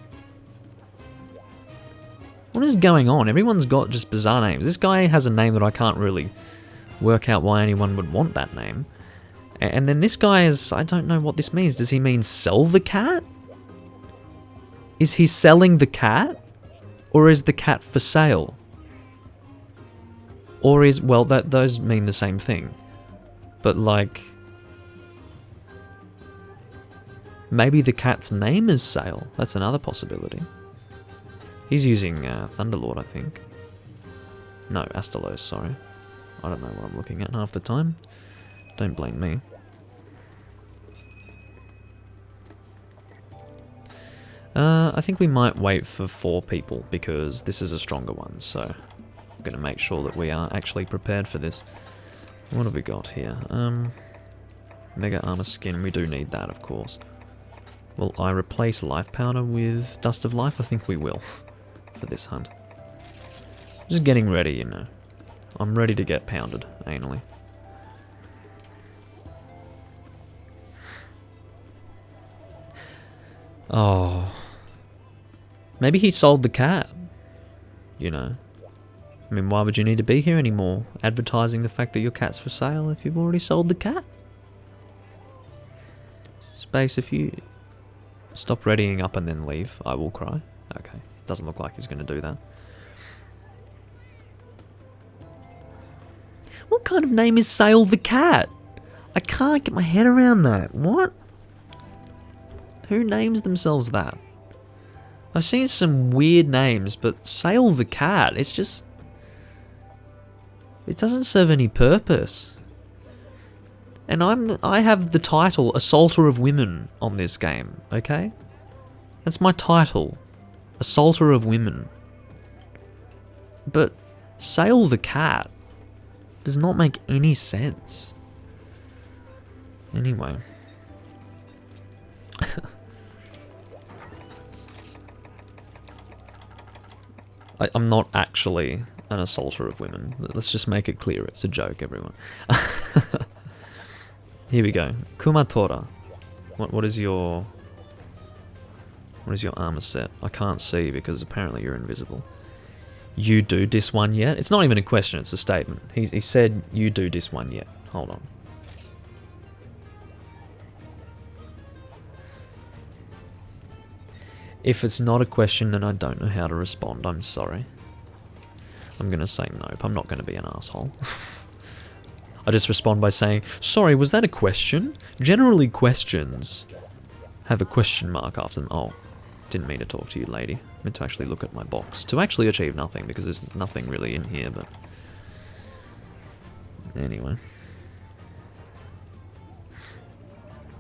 What is going on? Everyone's got just bizarre names. This guy has a name that I can't really work out why anyone would want that name. And then this guy is... I don't know what this means. Does he mean sell the cat? Is he selling the cat? Or is the cat for sale? Or is... Well, those mean the same thing. But like... Maybe the cat's name is Sale. That's another possibility. He's using Thunderlord, I think. No, Astalos, sorry. I don't know what I'm looking at half the time. Don't blame me. I think we might wait for 4 people because this is a stronger one, so I'm going to make sure that we are actually prepared for this. What have we got here? Mega Armor Skin, we do need that, of course. Will I replace Life Powder with Dust of Life? I think we will for this hunt. Just getting ready, you know. I'm ready to get pounded anally. Oh. Maybe he sold the cat. You know. I mean, why would you need to be here anymore? Advertising the fact that your cat's for sale if you've already sold the cat? Space, if you stop readying up and then leave, I will cry. Okay. Doesn't look like he's going to do that. What kind of name is Sale the Cat? I can't get my head around that. What? Who names themselves that? I've seen some weird names, but Sale the Cat, it's just... It doesn't serve any purpose. And I have the title Assaulter of Women on this game, okay? That's my title. Assaulter of Women. But Sale the Cat does not make any sense. Anyway. I'm not actually an assaulter of women. Let's just make it clear. It's a joke, everyone. Here we go. Kumatora. What is your armor set? I can't see because apparently you're invisible. You do dis one yet? It's not even a question, it's a statement. He said you do dis one yet. Hold on. If it's not a question, then I don't know how to respond. I'm sorry. I'm going to say nope. I'm not going to be an asshole. I just respond by saying, sorry, was that a question? Generally, questions have a question mark after them. Oh, didn't mean to talk to you, lady. I meant to actually look at my box. To actually achieve nothing, because there's nothing really in here, but... Anyway.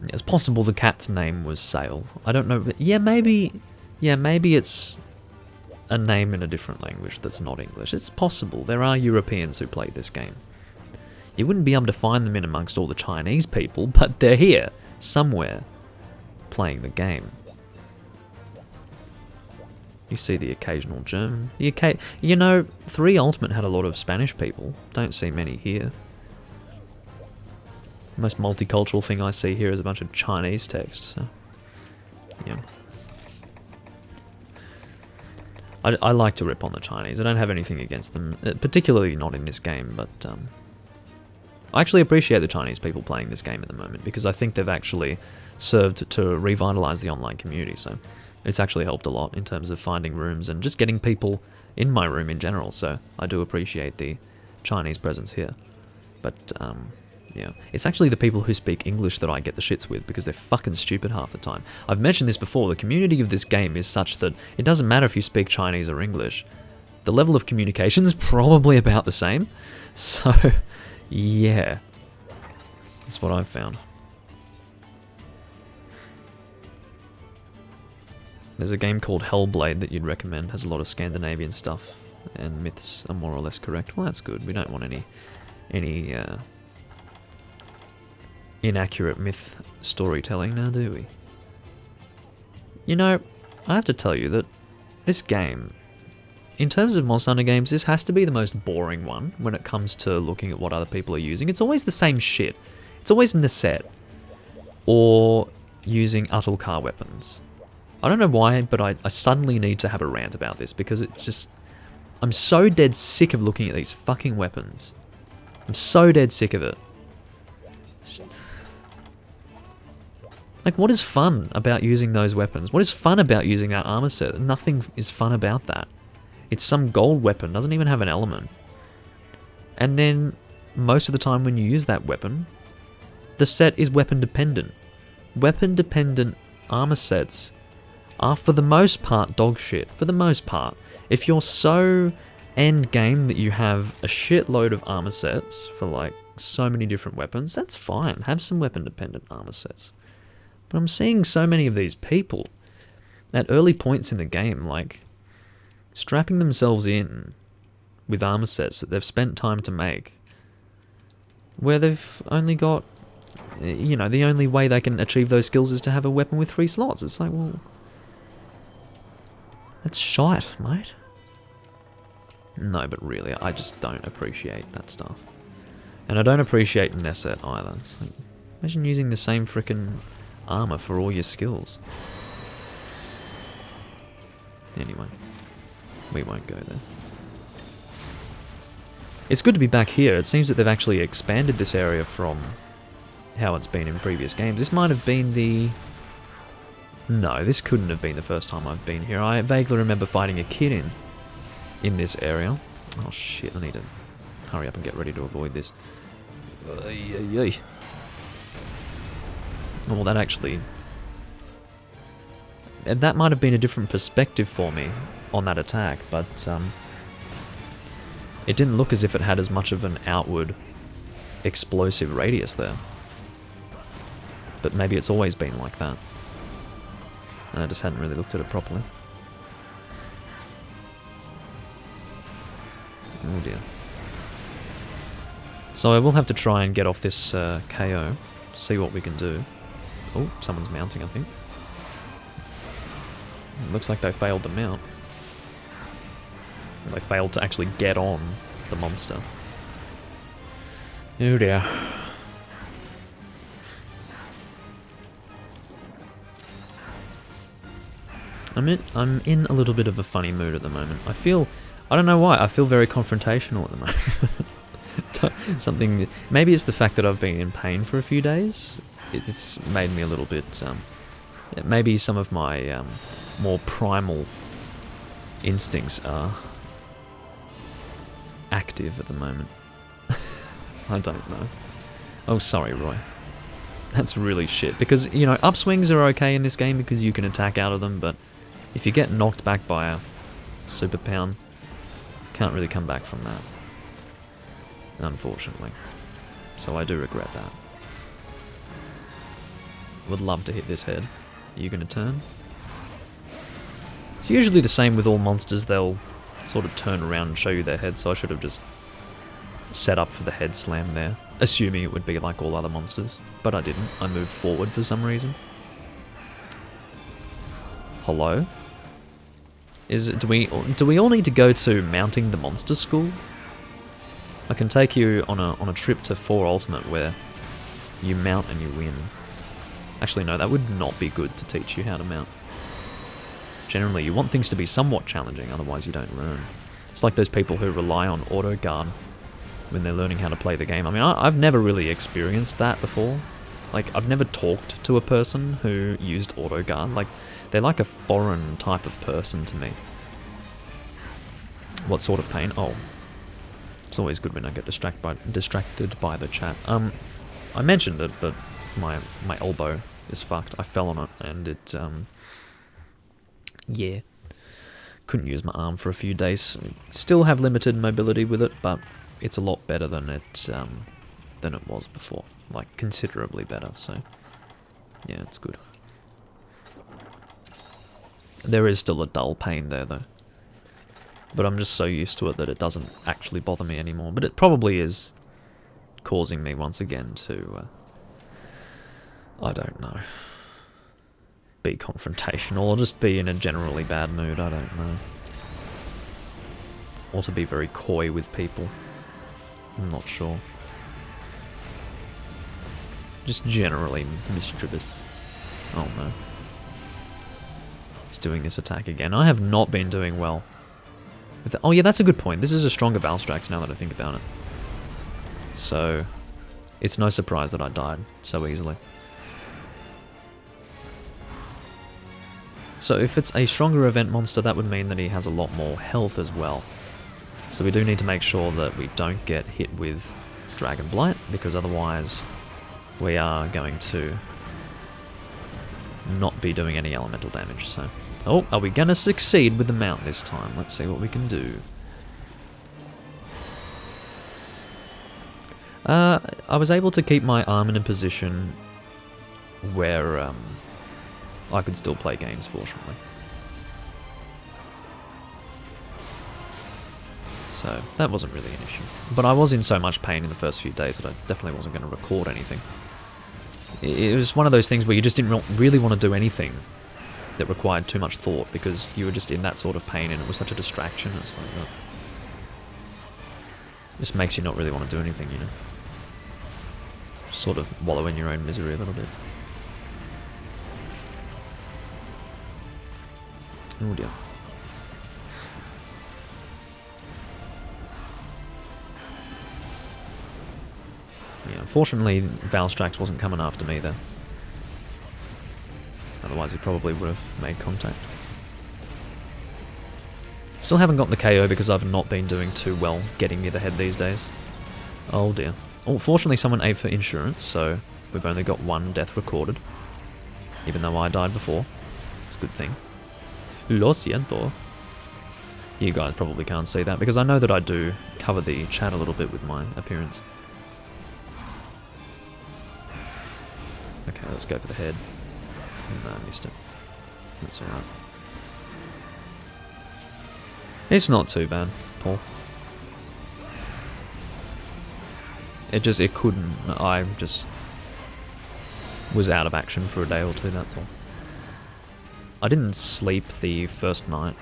It's possible the cat's name was Sail. I don't know. Yeah, maybe it's a name in a different language that's not English. It's possible. There are Europeans who play this game. You wouldn't be able to find them in amongst all the Chinese people, but they're here, somewhere, playing the game. You see the occasional German. You know, 3 Ultimate had a lot of Spanish people. Don't see many here. The most multicultural thing I see here is a bunch of Chinese text. So, yeah. I like to rip on the Chinese. I don't have anything against them, particularly not in this game, but I actually appreciate the Chinese people playing this game at the moment because I think they've actually served to revitalize the online community, so it's actually helped a lot in terms of finding rooms and just getting people in my room in general, so I do appreciate the Chinese presence here. But, yeah, it's actually the people who speak English that I get the shits with because they're fucking stupid half the time. I've mentioned this before, the community of this game is such that it doesn't matter if you speak Chinese or English. The level of communication is probably about the same, so yeah, that's what I've found. There's a game called Hellblade that you'd recommend, has a lot of Scandinavian stuff, and myths are more or less correct. Well, that's good, we don't want any inaccurate myth storytelling now, do we? You know, I have to tell you that this game, in terms of Monster Hunter games, this has to be the most boring one when it comes to looking at what other people are using. It's always the same shit. It's always Neset, or using Utul-Kar weapons. I don't know why, but I suddenly need to have a rant about this, because it just... I'm so dead sick of looking at these fucking weapons. I'm so dead sick of it. Like, what is fun about using those weapons? What is fun about using that armor set? Nothing is fun about that. It's some gold weapon, doesn't even have an element. And then, most of the time when you use that weapon, the set is weapon dependent. Weapon dependent armor sets are for the most part dog shit. For the most part. If you're so end game that you have a shitload of armor sets for like so many different weapons, that's fine. Have some weapon dependent armor sets. But I'm seeing so many of these people at early points in the game, like, strapping themselves in with armor sets that they've spent time to make, where they've only got, you know, the only way they can achieve those skills is to have a weapon with 3 slots. It's like, well, that's shite, mate. No, but really, I just don't appreciate that stuff. And I don't appreciate Neset either. It's like, imagine using the same frickin' armor for all your skills. Anyway, we won't go there. It's good to be back here. It seems that they've actually expanded this area from how it's been in previous games. This might have been the... No, this couldn't have been the first time I've been here. I vaguely remember fighting a kid in this area. Oh shit, I need to hurry up and get ready to avoid this. Well, that actually... That might have been a different perspective for me on that attack, but it didn't look as if it had as much of an outward explosive radius there. But maybe it's always been like that. And I just hadn't really looked at it properly. Oh dear. So I will have to try and get off this KO, see what we can do. Oh, someone's mounting, I think. Looks like they failed the mount. They failed to actually get on the monster. Oh dear. I'm in a little bit of a funny mood at the moment. I don't know why, I feel very confrontational at the moment. Something, maybe it's the fact that I've been in pain for a few days. It's made me a little bit, maybe some of my more primal instincts are active at the moment. I don't know. Oh, sorry, Roy. That's really shit. Because, you know, upswings are okay in this game because you can attack out of them, but if you get knocked back by a super pound, can't really come back from that. Unfortunately. So I do regret that. Would love to hit this head. Are you going to turn? It's usually the same with all monsters. They'll sort of turn around and show you their head, so I should have just set up for the head slam there, assuming it would be like all other monsters. But I didn't. I moved forward for some reason. Hello? Do we all need to go to mounting the monster school? I can take you on a trip to 4 Ultimate where you mount and you win. Actually, no, that would not be good to teach you how to mount. Generally, you want things to be somewhat challenging, otherwise you don't learn. It's like those people who rely on auto guard when they're learning how to play the game. I mean, I've never really experienced that before. Like, I've never talked to a person who used auto guard. Like, they're like a foreign type of person to me. What sort of pain? Oh. It's always good when I get distracted by the chat. I mentioned it, but my elbow is fucked. I fell on it, and it, yeah. Couldn't use my arm for a few days. Still have limited mobility with it, but it's a lot better than it was before. Like, considerably better, so yeah, it's good. There is still a dull pain there, though. But I'm just so used to it that it doesn't actually bother me anymore. But it probably is causing me once again to, I don't know, be confrontational or just be in a generally bad mood, I don't know. Or to be very coy with people. I'm not sure. Just generally mischievous. Oh no. He's doing this attack again. I have not been doing well. Oh yeah, that's a good point. This is a stronger Valstrax now that I think about it. So, it's no surprise that I died so easily. So if it's a stronger event monster, that would mean that he has a lot more health as well. So we do need to make sure that we don't get hit with Dragon Blight, because otherwise we are going to not be doing any elemental damage. So, oh, are we going to succeed with the mount this time? Let's see what we can do. I was able to keep my arm in a position where I could still play games, fortunately. So that wasn't really an issue. But I was in so much pain in the first few days that I definitely wasn't going to record anything. It was one of those things where you just didn't really want to do anything that required too much thought, because you were just in that sort of pain and it was such a distraction. It's like that. Just makes you not really want to do anything, you know. Sort of wallow in your own misery a little bit. Oh dear. Yeah, unfortunately, Valstrax wasn't coming after me then. Otherwise, he probably would have made contact. Still haven't got the KO because I've not been doing too well getting near the head these days. Oh dear. Oh, fortunately, someone ate for insurance, so we've only got 1 death recorded. Even though I died before. It's a good thing. Lo siento. You guys probably can't see that, because I know that I do cover the chat a little bit with my appearance. Okay, let's go for the head. No, I missed it. That's alright. It's not too bad, Paul. It couldn't. I just was out of action for a day or two, that's all. I didn't sleep the first night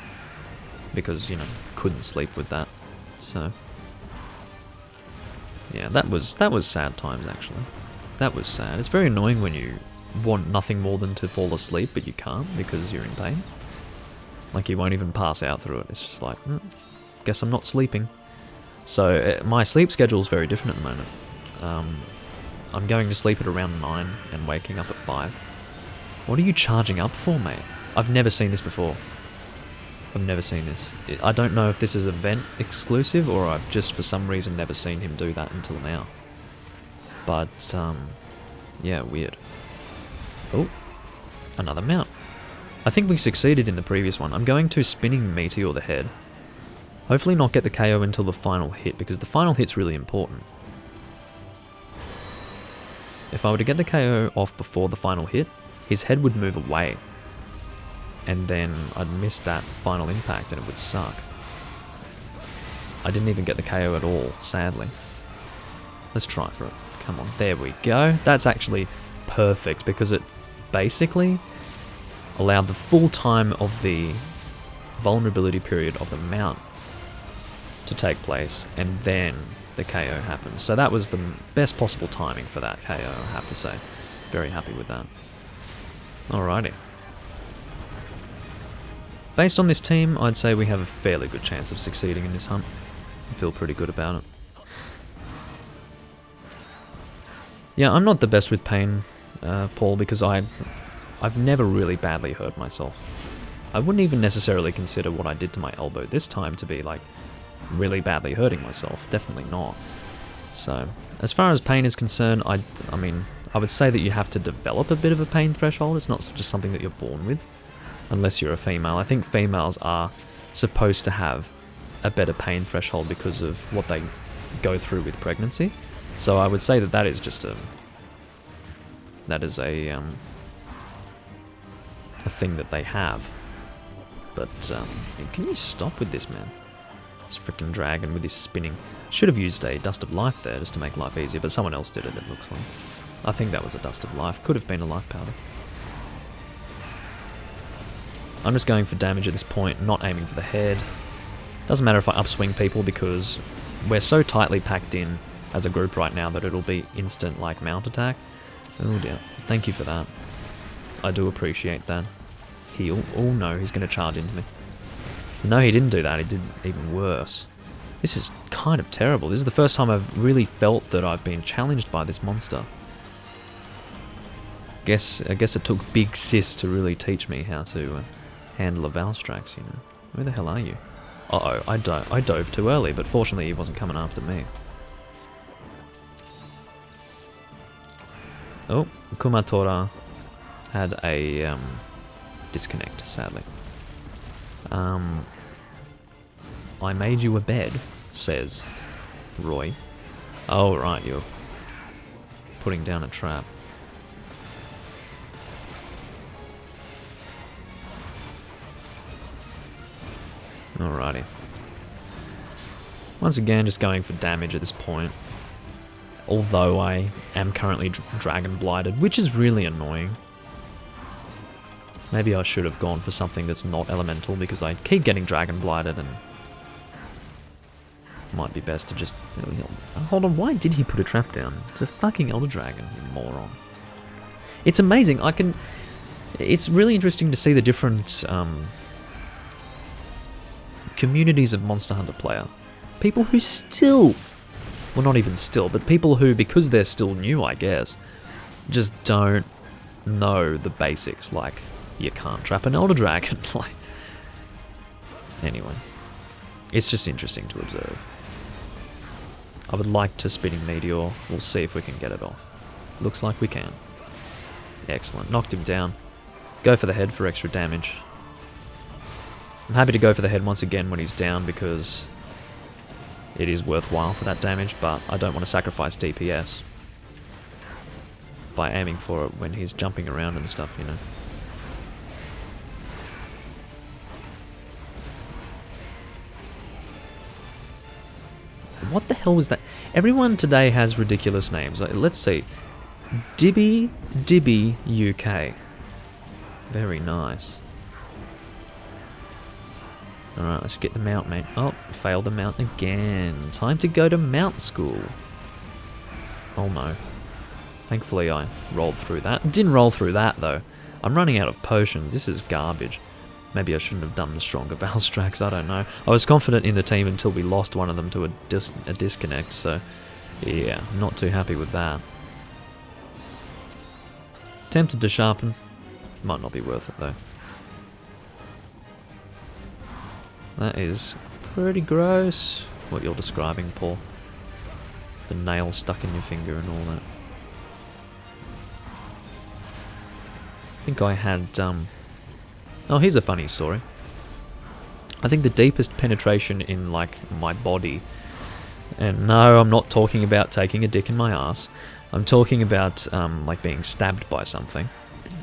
because, you know, couldn't sleep with that. So yeah, that was sad times, actually. That was sad. It's very annoying when you want nothing more than to fall asleep, but you can't because you're in pain. Like, you won't even pass out through it. It's just like, guess I'm not sleeping. So my sleep schedule is very different at the moment. I'm going to sleep at around 9 and waking up at 5. What are you charging up for, mate? I've never seen this before. I've never seen this. I don't know if this is event exclusive or I've just for some reason never seen him do that until now. But, yeah, weird. Oh, another mount. I think we succeeded in the previous one. I'm going to Spinning Meteor the head. Hopefully not get the KO until the final hit, because the final hit's really important. If I were to get the KO off before the final hit, his head would move away. And then I'd miss that final impact and it would suck. I didn't even get the KO at all, sadly. Let's try for it. Come on, there we go. That's actually perfect because it basically allowed the full time of the vulnerability period of the mount to take place, and then the KO happens. So that was the best possible timing for that KO, I have to say. Very happy with that. Alrighty. Based on this team, I'd say we have a fairly good chance of succeeding in this hunt. I feel pretty good about it. Yeah, I'm not the best with pain, Paul, because I've never really badly hurt myself. I wouldn't even necessarily consider what I did to my elbow this time to be like really badly hurting myself. Definitely not. So, as far as pain is concerned, I mean, I would say that you have to develop a bit of a pain threshold. It's not just something that you're born with, unless you're a female. I think females are supposed to have a better pain threshold because of what they go through with pregnancy. So I would say that is just a thing that they have. But can you stop with this, man? This freaking dragon with his spinning. Should have used a Dust of Life there just to make life easier, but someone else did it, it looks like. I think that was a Dust of Life. Could have been a life powder. I'm just going for damage at this point, not aiming for the head. Doesn't matter if I upswing people because we're so tightly packed in as a group right now that it'll be instant like mount attack. Oh dear. Thank you for that. I do appreciate that. Heal. Oh no, he's going to charge into me. No, he didn't do that. He did even worse. This is kind of terrible. This is the first time I've really felt that I've been challenged by this monster. I guess it took Big Sis to really teach me how to handle a Valstrax, you know. Where the hell are you? Uh-oh, I dove too early, but fortunately he wasn't coming after me. Oh, Kumatora had a disconnect, sadly. I made you a bed, says Roy. Oh, right, you're putting down a trap. Alrighty. Once again, just going for damage at this point. Although I am currently dragon blighted, which is really annoying. Maybe I should have gone for something that's not elemental because I keep getting dragon blighted and might be best to just... Hold on, why did he put a trap down? It's a fucking Elder Dragon, you moron. It's amazing, it's really interesting to see the different communities of Monster Hunter player. People who still... Well, not even still, but people who, because they're still new, I guess, just don't know the basics, like, you can't trap an Elder Dragon. Like, anyway, it's just interesting to observe. I would like to Spinning Meteor. We'll see if we can get it off. Looks like we can. Excellent. Knocked him down. Go for the head for extra damage. I'm happy to go for the head once again when he's down because it is worthwhile for that damage, but I don't want to sacrifice DPS by aiming for it when he's jumping around and stuff, you know. What the hell was that? Everyone today has ridiculous names. Let's see. Dibby UK. Very nice. Alright, let's get the mount, mate. Oh, failed the mount again. Time to go to mount school. Oh no. Thankfully I rolled through that. Didn't roll through that though. I'm running out of potions. This is garbage. Maybe I shouldn't have done the stronger Valstrax, I don't know. I was confident in the team until we lost one of them to a disconnect, so yeah, not too happy with that. Tempted to sharpen. Might not be worth it though. That is pretty gross, what you're describing, Paul. The nail stuck in your finger and all that. I think I had, oh, here's a funny story. I think the deepest penetration in, like, my body And no, I'm not talking about taking a dick in my ass. I'm talking about like being stabbed by something.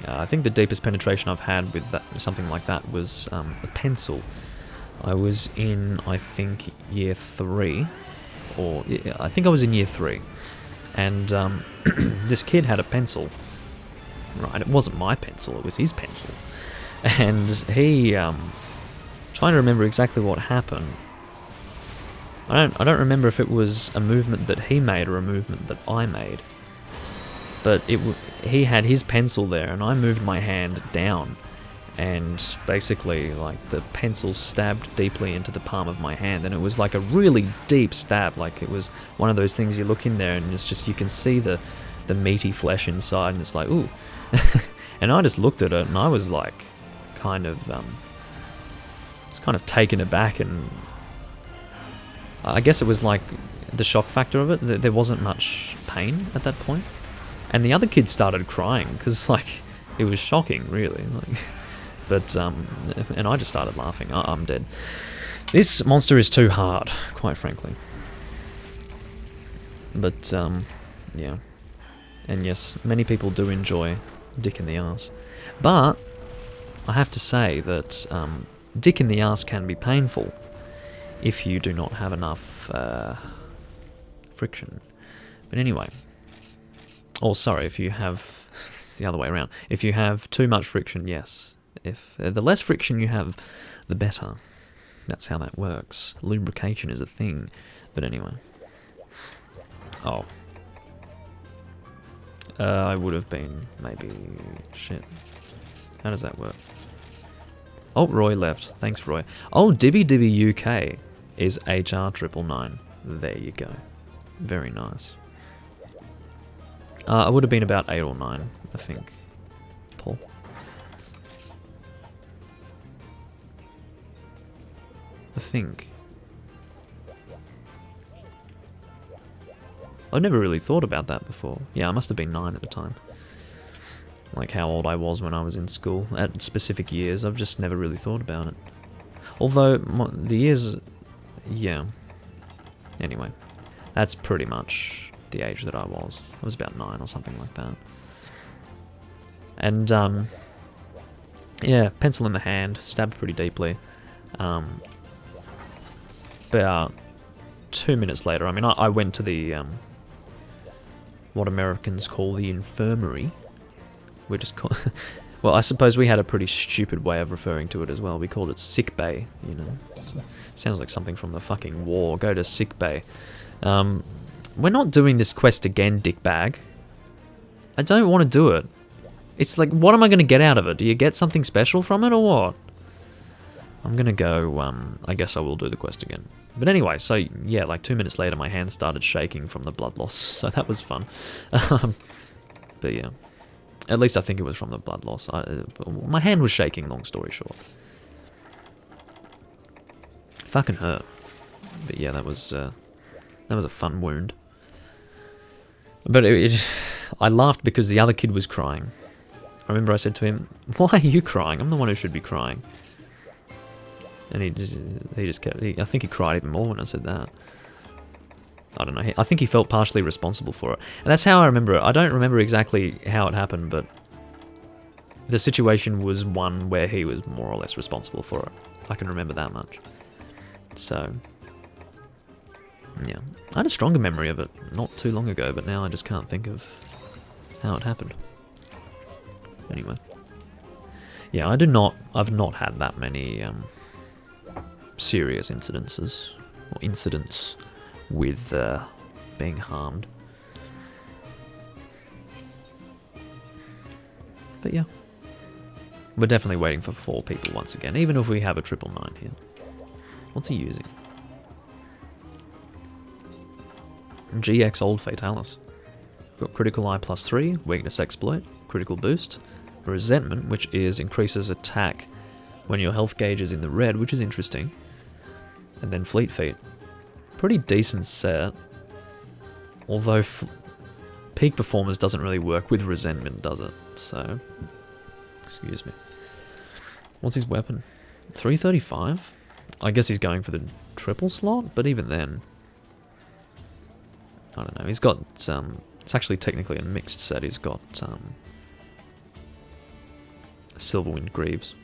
I think the deepest penetration I've had with something like that was a pencil. I was in, I think, year 3, or I think I was in year 3, and this kid had a pencil. Right, it wasn't my pencil, it was his pencil. And he, trying to remember exactly what happened. I don't remember if it was a movement that he made or a movement that I made. But he had his pencil there, and I moved my hand down, and basically, like, the pencil stabbed deeply into the palm of my hand, and it was like a really deep stab. Like, it was one of those things you look in there, and it's just, you can see the meaty flesh inside, and it's like, ooh. And I just looked at it, and I was like, kind of taken aback, and I guess it was like the shock factor of it. There wasn't much pain at that point. And the other kids started crying because, like, it was shocking, really. Like, but and I just started laughing. I'm dead. This monster is too hard, quite frankly. But yeah, and yes, many people do enjoy dick in the arse. But I have to say that dick in the arse can be painful if you do not have enough friction. But anyway. Oh, sorry, if you have... It's the other way around. If you have too much friction, yes. If the less friction you have, the better. That's how that works. Lubrication is a thing. But anyway. Oh. I would have been, maybe... Shit. How does that work? Oh, Roy left. Thanks, Roy. Oh, Dibby Dibby UK is HR999. There you go. Very nice. I would have been about 8 or 9, I think. Paul. I think. I've never really thought about that before. Yeah, I must have been 9 at the time. Like how old I was when I was in school at specific years. I've just never really thought about it. Although, the years... Yeah. Anyway. That's pretty much the age that I was. I was about 9 or something like that. And, yeah, pencil in the hand, stabbed pretty deeply. About 2 minutes later, I mean, I went to the, what Americans call the infirmary. We're just call well, I suppose we had a pretty stupid way of referring to it as well. We called it sick bay, you know. Sounds like something from the fucking war. Go to sick bay. We're not doing this quest again, dickbag. I don't want to do it. It's like, what am I going to get out of it? Do you get something special from it or what? I'm going to go, I guess I will do the quest again. But anyway, so yeah, like 2 minutes later my hand started shaking from the blood loss, so that was fun. But yeah, at least I think it was from the blood loss. My hand was shaking, long story short. Fucking hurt. But yeah, that was a fun wound. But I laughed because the other kid was crying. I remember I said to him, "Why are you crying? I'm the one who should be crying." And he just kept... I think he cried even more when I said that. I don't know. I think he felt partially responsible for it. And that's how I remember it. I don't remember exactly how it happened, but the situation was one where he was more or less responsible for it. I can remember that much. So... yeah, I had a stronger memory of it not too long ago, but now I just can't think of how it happened. Anyway. Yeah, I've not had that many serious incidents with being harmed. But yeah. We're definitely waiting for 4 people once again, even if we have a 999 here. What's he using? GX Old Fatalis. Got Critical Eye +3, Weakness Exploit, Critical Boost, Resentment, which increases attack when your health gauge is in the red, which is interesting, and then Fleet Feet. Pretty decent set, although Peak Performance doesn't really work with Resentment, does it? So, excuse me. What's his weapon? 335? I guess he's going for the triple slot, but even then... I don't know. He's got it's actually technically a mixed set. He's got Silverwind Greaves.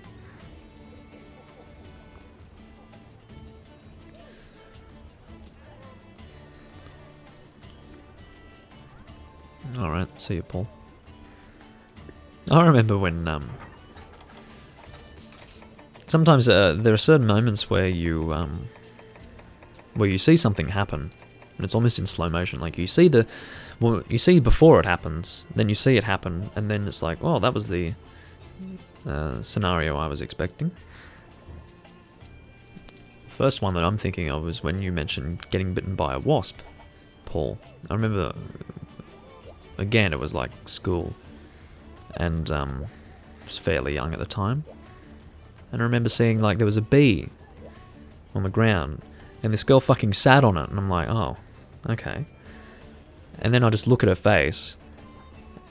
Alright, see you, Paul. I remember when sometimes there are certain moments where you see something happen, and it's almost in slow motion. Like you see you see before it happens, then you see it happen, and then it's like, oh, that was the scenario I was expecting. First one that I'm thinking of was when you mentioned getting bitten by a wasp, Paul. I remember, again, it was like school, and I was fairly young at the time. And I remember seeing, like, there was a bee on the ground, and this girl fucking sat on it, and I'm like, oh, okay. And then I just look at her face,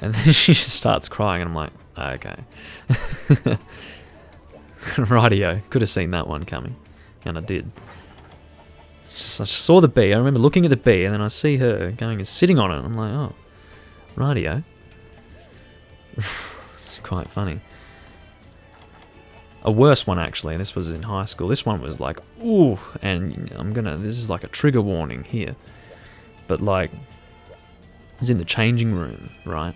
and then she just starts crying, and I'm like, okay. Rightio, could have seen that one coming, and I did. I saw the bee, I remember looking at the bee, and then I see her going and sitting on it, and I'm like, oh, rightio. It's quite funny. A worse one, actually. This was in high school. This one was like, ooh, and this is like a trigger warning here. But like, I was in the changing room, right?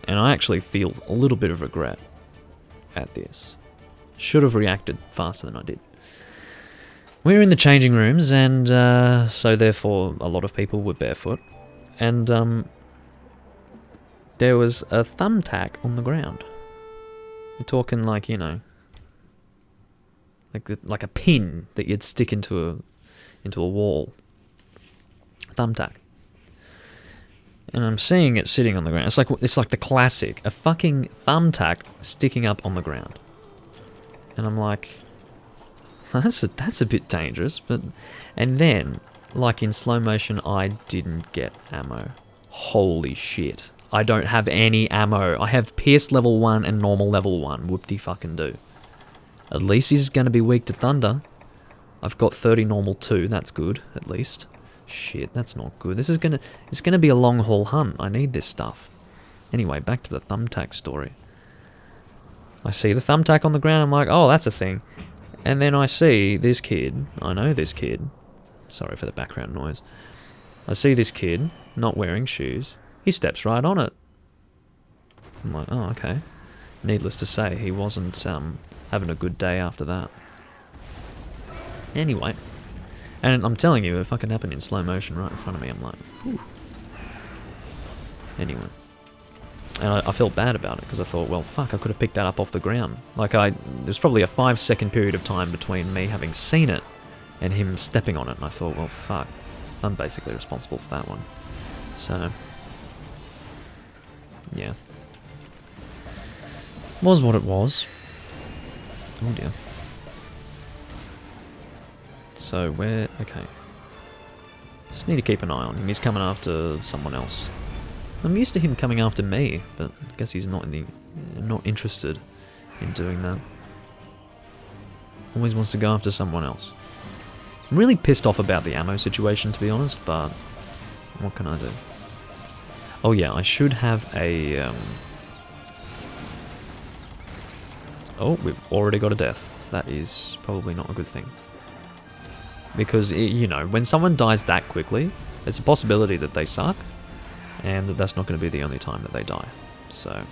And I actually feel a little bit of regret at this. Should have reacted faster than I did. We were in the changing rooms, and so therefore a lot of people were barefoot. And there was a thumbtack on the ground. You're talking like, you know, like a pin that you'd stick into a wall. Thumbtack. And I'm seeing it sitting on the ground. It's like the classic, a fucking thumbtack sticking up on the ground. And I'm like, that's a bit dangerous, but and then, like in slow motion, I didn't get ammo. Holy shit. I don't have any ammo. I have Pierce level 1 and normal level 1. Whoop-de-fucking-do. At least he's going to be weak to thunder. I've got 30 normal 2. That's good, at least. Shit, that's not good. It's gonna be a long-haul hunt. I need this stuff. Anyway, back to the thumbtack story. I see the thumbtack on the ground. I'm like, oh, that's a thing. And then I see this kid. I know this kid. Sorry for the background noise. I see this kid not wearing shoes. He steps right on it. I'm like, oh, okay. Needless to say, he wasn't having a good day after that. Anyway. And I'm telling you, it fucking happened in slow motion right in front of me. I'm like, whew. Anyway. And I felt bad about it, because I thought, well, fuck, I could have picked that up off the ground. Like, there's probably a 5-second period of time between me having seen it and him stepping on it. And I thought, well, fuck. I'm basically responsible for that one. So... yeah. Was what it was. Oh dear. So where... okay. Just need to keep an eye on him. He's coming after someone else. I'm used to him coming after me, but I guess he's not interested in doing that. Always wants to go after someone else. I'm really pissed off about the ammo situation, to be honest, but what can I do? Oh yeah, I should have a... oh, we've already got a death. That is probably not a good thing. Because, you know, when someone dies that quickly, there's a possibility that they suck, and that's not going to be the only time that they die. So...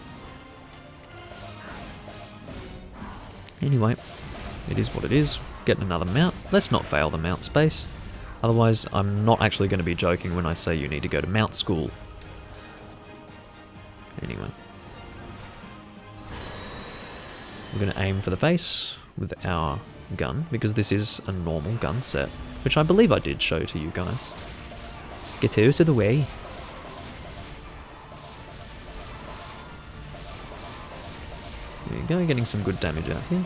anyway, it is what it is. Getting another mount. Let's not fail the mount space. Otherwise, I'm not actually going to be joking when I say you need to go to mount school. Anyway. So we're going to aim for the face with our gun, because this is a normal gun set, which I believe I did show to you guys. Get out of the way. There you go, getting some good damage out here.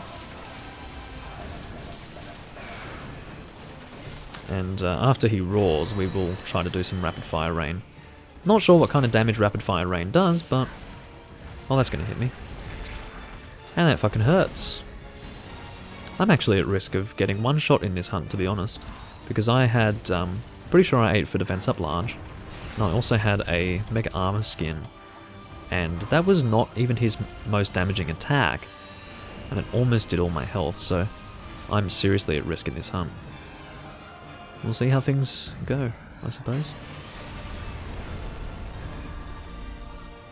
And after he roars, we will try to do some rapid fire rain. Not sure what kind of damage rapid fire rain does, but... well, that's going to hit me. And that fucking hurts. I'm actually at risk of getting one shot in this hunt, to be honest. Because I had Pretty sure I ate for defense up large. And I also had a Mega Armor skin. And that was not even his most damaging attack. And it almost did all my health, so I'm seriously at risk in this hunt. We'll see how things go, I suppose.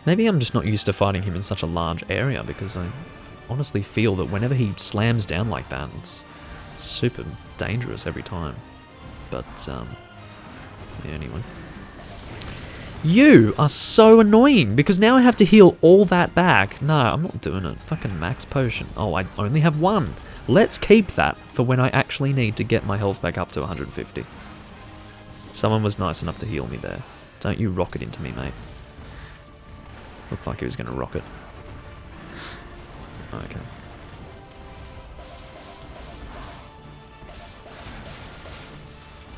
Maybe I'm just not used to fighting him in such a large area, because I honestly feel that whenever he slams down like that, it's super dangerous every time. But, yeah, anyway. You are so annoying, because now I have to heal all that back. No, I'm not doing it. Fucking max potion. Oh, I only have one. Let's keep that for when I actually need to get my health back up to 150. Someone was nice enough to heal me there. Don't you rocket into me, mate. Looked like he was going to rocket. Okay.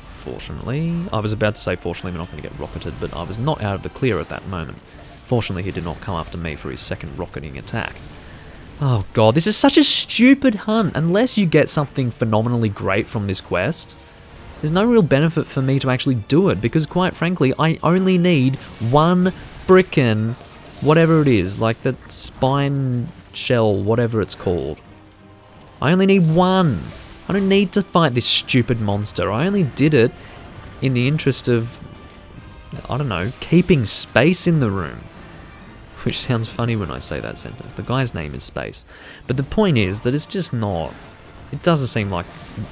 Fortunately, I was about to say fortunately we're not going to get rocketed, but I was not out of the clear at that moment. Fortunately, he did not come after me for his second rocketing attack. Oh god, this is such a stupid hunt. Unless you get something phenomenally great from this quest, there's no real benefit for me to actually do it, because quite frankly, I only need one frickin' whatever it is, like the spine shell, whatever it's called. I only need one. I don't need to fight this stupid monster. I only did it in the interest of, I don't know, keeping space in the room. Which sounds funny when I say that sentence. The guy's name is Space. But the point is that it's just not, it doesn't seem like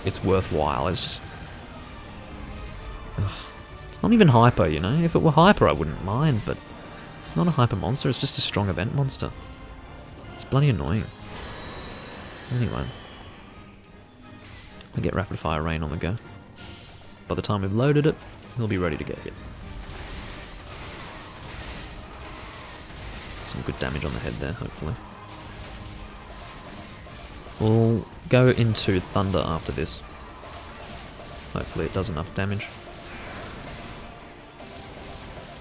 it's worthwhile. It's just, ugh, it's not even hyper, you know? If it were hyper I wouldn't mind, but it's not a hyper monster, it's just a strong event monster. It's bloody annoying. Anyway. I get Rapid Fire Rain on the go. By the time we've loaded it, he'll be ready to get hit. Some good damage on the head there, hopefully. We'll go into Thunder after this. Hopefully it does enough damage.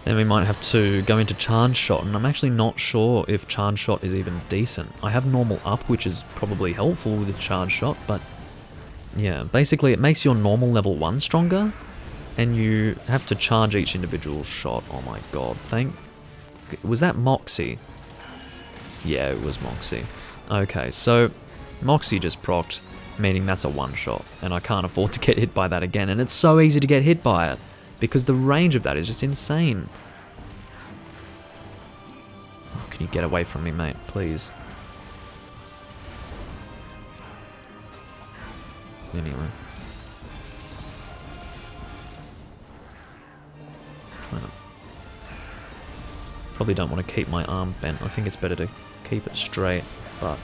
Then we might have to go into Charge Shot, and I'm actually not sure if Charge Shot is even decent. I have normal up, which is probably helpful with Charge Shot, but yeah, basically it makes your normal level 1 stronger, and you have to charge each individual shot. Oh my god, was that Moxie? Yeah, it was Moxie. Okay, so Moxie just procced, meaning that's a one-shot, and I can't afford to get hit by that again, and it's so easy to get hit by it, because the range of that is just insane. Oh, can you get away from me, mate, please? Anyway. Probably don't want to keep my arm bent. I think it's better to keep it straight, but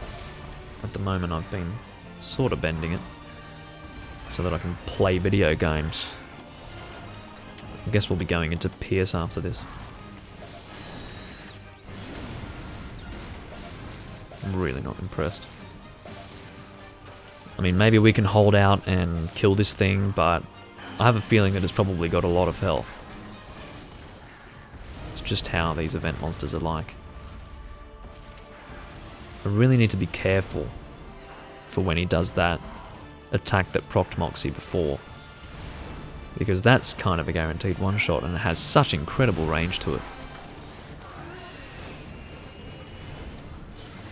at the moment I've been sort of bending it so that I can play video games. I guess we'll be going into Pierce after this. I'm really not impressed. I mean, maybe we can hold out and kill this thing, but I have a feeling that it's probably got a lot of health. It's just how these event monsters are like. I really need to be careful for when he does that attack that procced Moxie before, because that's kind of a guaranteed one-shot, and it has such incredible range to it.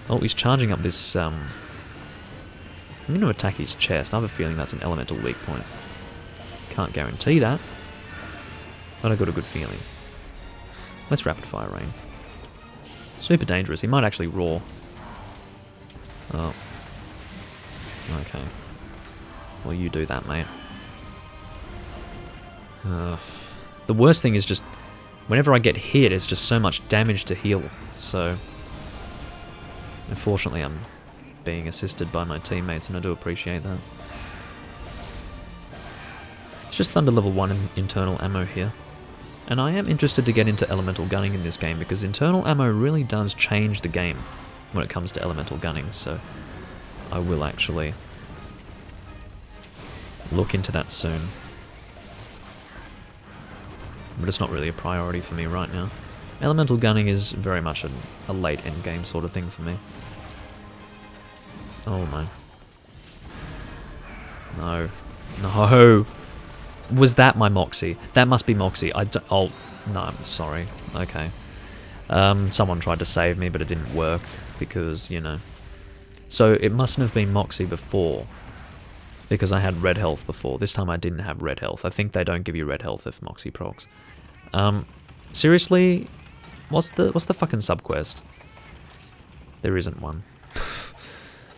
Oh, he's charging up this, I'm going to attack his chest. I have a feeling that's an elemental weak point. Can't guarantee that, but I got a good feeling. Let's Rapid Fire Rain. Super dangerous. He might actually roar. Oh. Okay. Well, you do that, mate. The worst thing is just, whenever I get hit, it's just so much damage to heal. So, unfortunately, I'm being assisted by my teammates, and I do appreciate that. It's just Thunder level 1 internal ammo here. And I am interested to get into elemental gunning in this game, because internal ammo really does change the game when it comes to elemental gunning, so I will actually look into that soon. But it's not really a priority for me right now. Elemental gunning is very much a late endgame sort of thing for me. Oh no. No. No! Was that my Moxie? That must be Moxie. Oh, no, I'm sorry. Okay. Someone tried to save me, but it didn't work because, you know. So it mustn't have been Moxie before because I had red health before. This time I didn't have red health. I think they don't give you red health if Moxie procs. Seriously, what's the fucking subquest? There isn't one.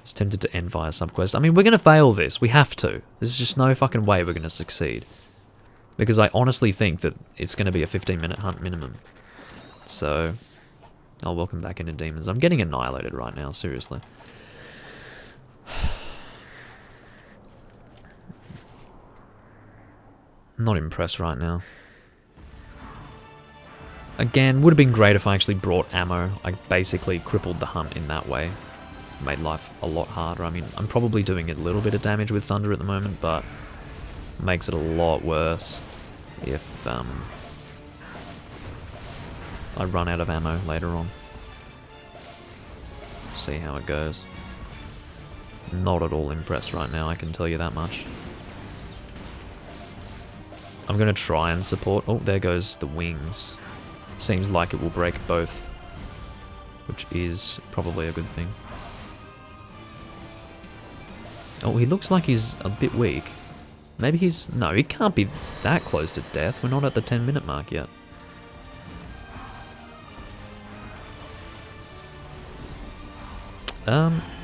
Just tempted to end via subquest. I mean, we're gonna fail this. We have to. There's just no fucking way we're gonna succeed. Because I honestly think that it's gonna be a 15-minute hunt minimum. So, I'll welcome back into Demons. I'm getting annihilated right now, seriously. I'm not impressed right now. Again, would have been great if I actually brought ammo. I basically crippled the hunt in that way. Made life a lot harder. I mean, I'm probably doing a little bit of damage with Thunder at the moment, but makes it a lot worse if I run out of ammo later on. See how it goes. Not at all impressed right now, I can tell you that much. I'm going to try and support... Oh, there goes the wings. Seems like it will break both, which is probably a good thing. Oh, he looks like he's a bit weak. Maybe he's... No, he can't be that close to death. We're not at the 10-minute mark yet.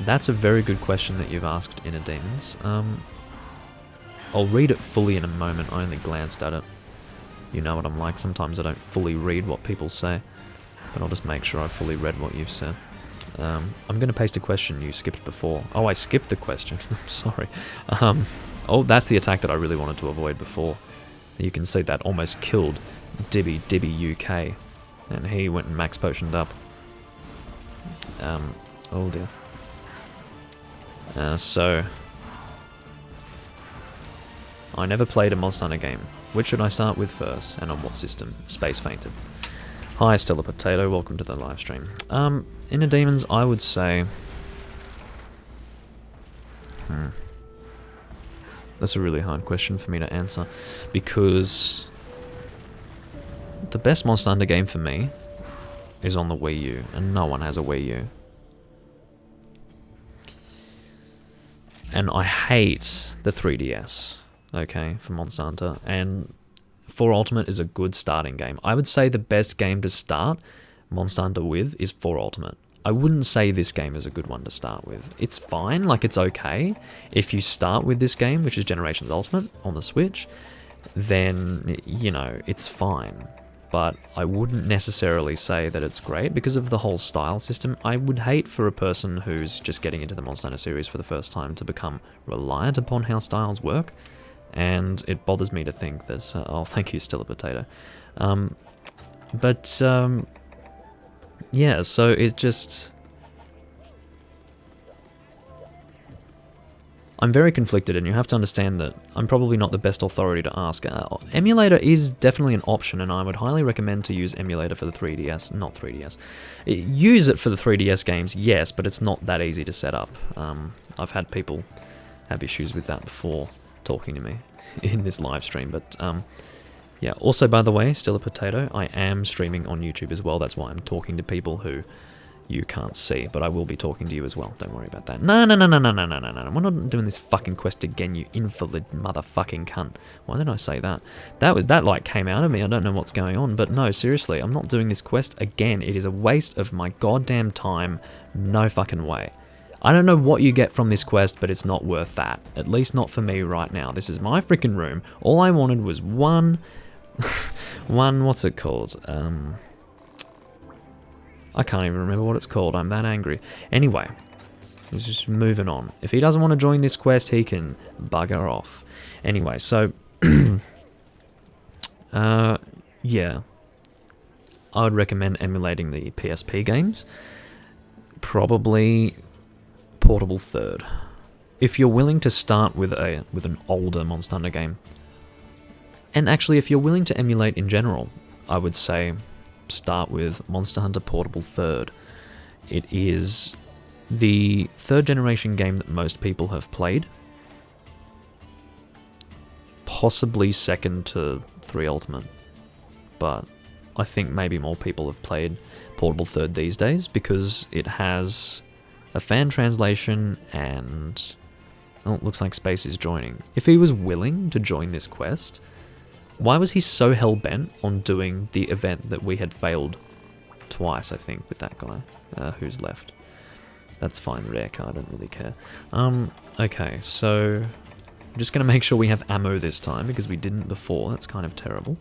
That's a very good question that you've asked, Inner Demons. I'll read it fully in a moment. I only glanced at it. You know what I'm like. Sometimes I don't fully read what people say, but I'll just make sure I fully read what you've said. I'm going to paste a question you skipped before. Oh, I skipped the question. Sorry. Oh, that's the attack that I really wanted to avoid before. You can see that almost killed Dibby UK, and he went and max potioned up. Oh dear. So, I never played a Monster Hunter game. Which should I start with first, and on what system? Space Fainted. Hi, Stellar Potato, welcome to the live stream. Inner Demons, I would say... That's a really hard question for me to answer, because the best Monster Hunter game for me is on the Wii U, and no one has a Wii U. And I hate the 3DS, okay, for Monster Hunter, and 4 Ultimate is a good starting game. I would say the best game to start Monster Hunter with is 4 Ultimate. I wouldn't say this game is a good one to start with. It's fine, like it's okay. If you start with this game, which is Generations Ultimate on the Switch, then, you know, it's fine. But I wouldn't necessarily say that it's great because of the whole style system. I would hate for a person who's just getting into the Monster Hunter series for the first time to become reliant upon how styles work. And it bothers me to think that... oh, thank you, Still a Potato. Yeah, so it just... I'm very conflicted, and you have to understand that I'm probably not the best authority to ask. Emulator is definitely an option, and I would highly recommend to use Emulator for the 3DS, not 3DS. Use it for the 3DS games, yes, but it's not that easy to set up. I've had people have issues with that before talking to me in this live stream, but yeah. Also, by the way, Still a Potato, I am streaming on YouTube as well. That's why I'm talking to people who you can't see, but I will be talking to you as well. Don't worry about that. No. We're not doing this fucking quest again, you invalid motherfucking cunt. Why did I say that? That like came out of me. I don't know what's going on, but no, seriously, I'm not doing this quest again. It is a waste of my goddamn time. No fucking way. I don't know what you get from this quest, but it's not worth that. At least not for me right now. This is my freaking room. All I wanted was one, what's it called? I can't even remember what it's called. I'm that angry. Anyway, let's just moving on. If he doesn't want to join this quest, he can bugger off. Anyway, so... yeah. I would recommend emulating the PSP games. Probably Portable Third. If you're willing to start with an older Monster Hunter game, and actually if you're willing to emulate in general, I would say start with Monster Hunter Portable Third. It is the 3rd generation game that most people have played. possibly second to 3 Ultimate, but I think maybe more people have played Portable Third these days because it has a fan translation and... oh, it looks like Space is joining. If he was willing to join this quest, why was he so hell-bent on doing the event that we had failed twice, I think, with that guy who's left? That's fine, rare card, I don't really care. Okay, so I'm just going to make sure we have ammo this time because we didn't before. That's kind of terrible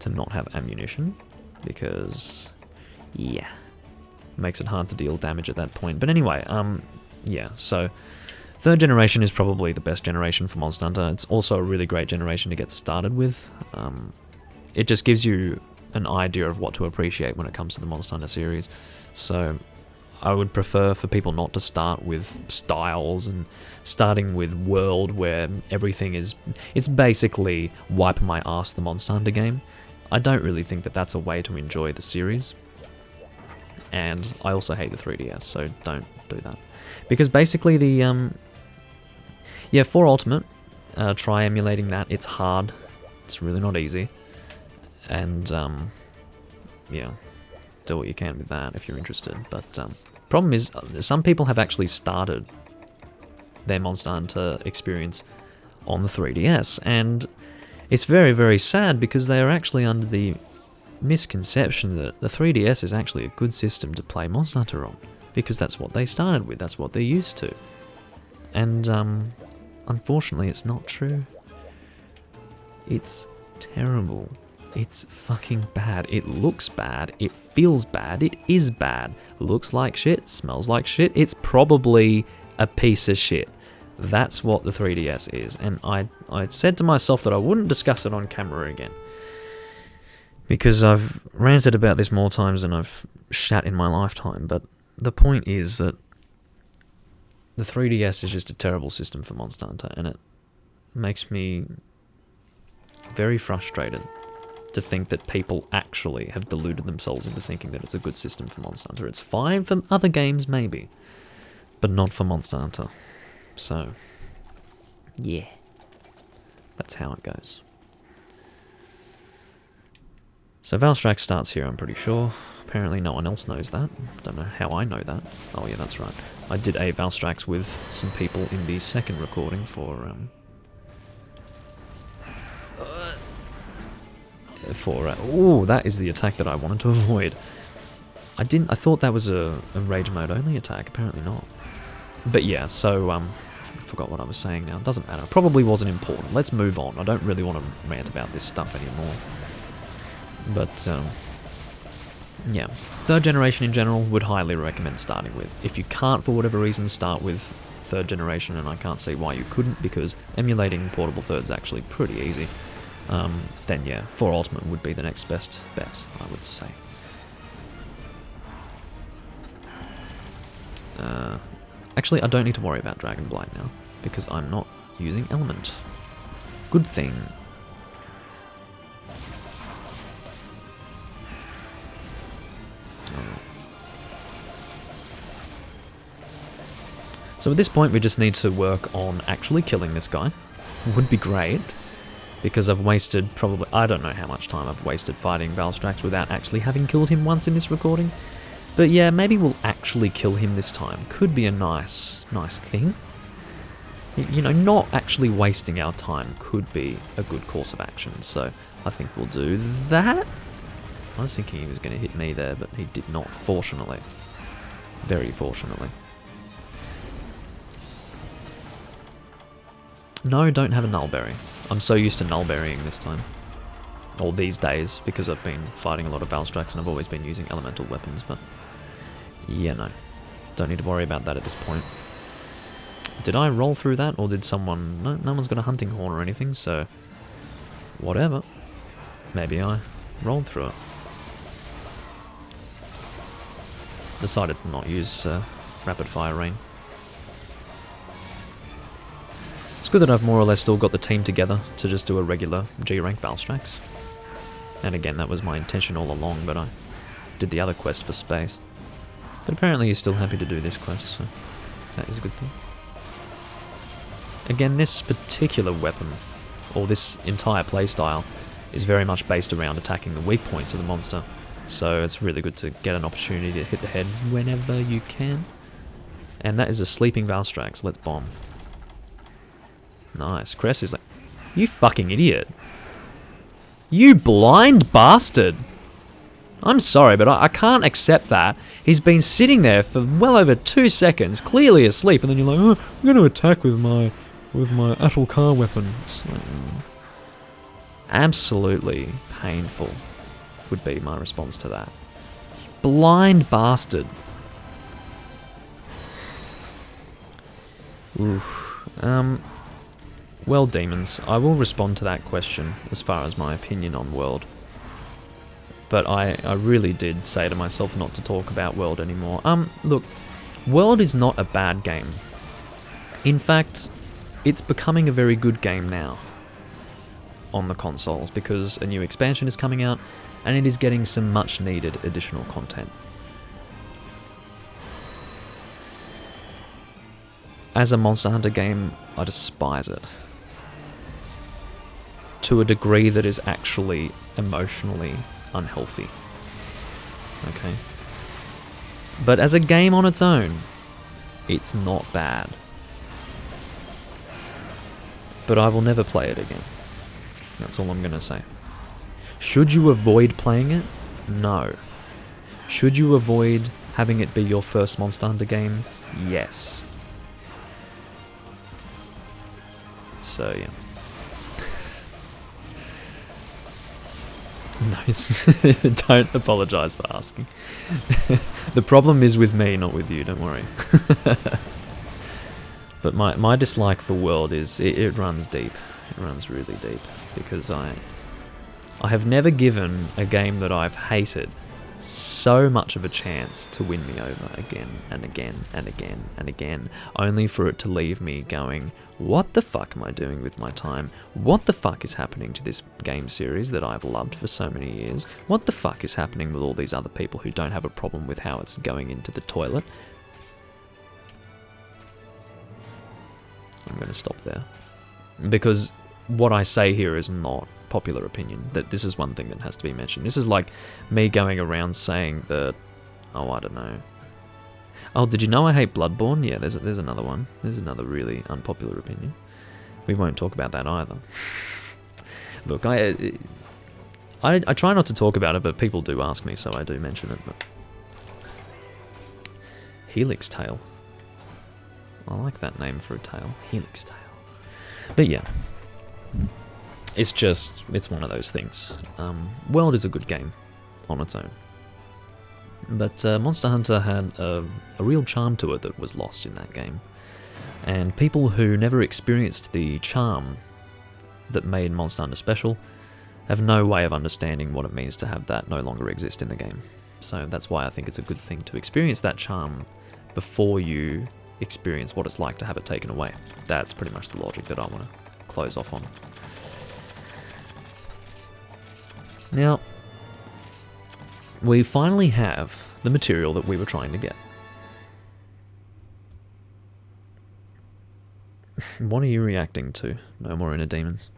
to not have ammunition because, yeah, makes it hard to deal damage at that point. But anyway, yeah, so 3rd generation is probably the best generation for Monster Hunter. It's also a really great generation to get started with. It just gives you an idea of what to appreciate when it comes to the Monster Hunter series. So I would prefer for people not to start with styles and starting with world where everything is... it's basically wipe my ass the Monster Hunter game. I don't really think that that's a way to enjoy the series. And I also hate the 3DS, so don't do that. Because basically the... yeah, for Ultimate, try emulating that. It's hard. It's really not easy. And, yeah, do what you can with that if you're interested. But, problem is, some people have actually started their Monster Hunter experience on the 3DS. And it's very, very sad because they are actually under the misconception that the 3DS is actually a good system to play Monster Hunter on. Because that's what they started with, that's what they're used to. And, unfortunately, it's not true. It's terrible. It's fucking bad. It looks bad. It feels bad. It is bad. Looks like shit. Smells like shit. It's probably a piece of shit. That's what the 3DS is. And I said to myself that I wouldn't discuss it on camera again. Because I've ranted about this more times than I've shat in my lifetime. But the point is that the 3DS is just a terrible system for Monster Hunter, and it makes me very frustrated to think that people actually have deluded themselves into thinking that it's a good system for Monster Hunter. It's fine for other games, maybe, but not for Monster Hunter. So, yeah, that's how it goes. So Valstrax starts here, I'm pretty sure. Apparently no one else knows that. Don't know how I know that. Oh yeah, that's right. I did a Valstrax with some people in the second recording for oh, that is the attack that I wanted to avoid. I thought that was a rage mode only attack, apparently not. But yeah, so I forgot what I was saying now. It doesn't matter. Probably wasn't important. Let's move on. I don't really want to rant about this stuff anymore. But yeah, 3rd generation in general would highly recommend starting with. If you can't for whatever reason start with 3rd generation, and I can't see why you couldn't because emulating Portable 3rd is actually pretty easy, then yeah, 4 Ultimate would be the next best bet, I would say. Actually, I don't need to worry about Dragon Blight now because I'm not using Element. Good thing. So at this point we just need to work on actually killing this guy. Would be great, because I've wasted probably, I don't know how much time I've wasted fighting Valstrax without actually having killed him once in this recording. But yeah, maybe we'll actually kill him this time. Could be a nice thing. You know, not actually wasting our time could be a good course of action, so I think we'll do that. I was thinking he was going to hit me there, but he did not, fortunately. Very fortunately. No, don't have a Nullberry. I'm so used to Nullberrying this time. Or these days, because I've been fighting a lot of Valstrax and I've always been using elemental weapons, but... yeah, no. Don't need to worry about that at this point. Did I roll through that, or did someone... No one's got a hunting horn or anything, so... whatever. Maybe I rolled through it. Decided to not use Rapid Fire Rain. It's good that I've more or less still got the team together to just do a regular G-rank Valstrax. And again, that was my intention all along, but I did the other quest for space. But apparently he's still happy to do this quest, so that is a good thing. Again, this particular weapon or this entire playstyle, is very much based around attacking the weak points of the monster. So it's really good to get an opportunity to hit the head whenever you can. And that is a sleeping Valstrax. Let's bomb. Nice. Cress is like, you fucking idiot. You blind bastard. I'm sorry, but I can't accept that. He's been sitting there for well over 2 seconds, clearly asleep, and then you're like, oh, I'm going to attack with my Atul-Kar weapon. Like, absolutely painful would be my response to that. Blind bastard. Oof. Well, demons, I will respond to that question as far as my opinion on World. But I really did say to myself not to talk about World anymore. Look, World is not a bad game. In fact, it's becoming a very good game now on the consoles because a new expansion is coming out and it is getting some much needed additional content. As a Monster Hunter game, I despise it. To a degree that is actually emotionally unhealthy. Okay. But as a game on its own, it's not bad. But I will never play it again. That's all I'm gonna say. Should you avoid playing it? No. Should you avoid having it be your first Monster Hunter game? Yes. So, yeah. No, don't apologise for asking. The problem is with me, not with you, don't worry. But my dislike for World is, it runs deep. It runs really deep. Because I have never given a game that I've hated so much of a chance to win me over again and again and again and again, only for it to leave me going, what the fuck am I doing with my time? What the fuck is happening to this game series that I've loved for so many years? What the fuck is happening with all these other people who don't have a problem with how it's going into the toilet? I'm going to stop there. Because what I say here is not popular opinion. That this is one thing that has to be mentioned. This is like me going around saying that, oh, I don't know. Oh, did you know I hate Bloodborne? Yeah, there's another one. There's another really unpopular opinion. We won't talk about that either. Look, I try not to talk about it, but people do ask me, so I do mention it. But Helix Tail. I like that name for a tail. Helix Tail. But yeah. It's one of those things. World is a good game on its own. But Monster Hunter had a real charm to it that was lost in that game. And people who never experienced the charm that made Monster Hunter special have no way of understanding what it means to have that no longer exist in the game. So that's why I think it's a good thing to experience that charm before you experience what it's like to have it taken away. That's pretty much the logic that I want to close off on. Now, we finally have the material that we were trying to get. What are you reacting to? No more inner demons.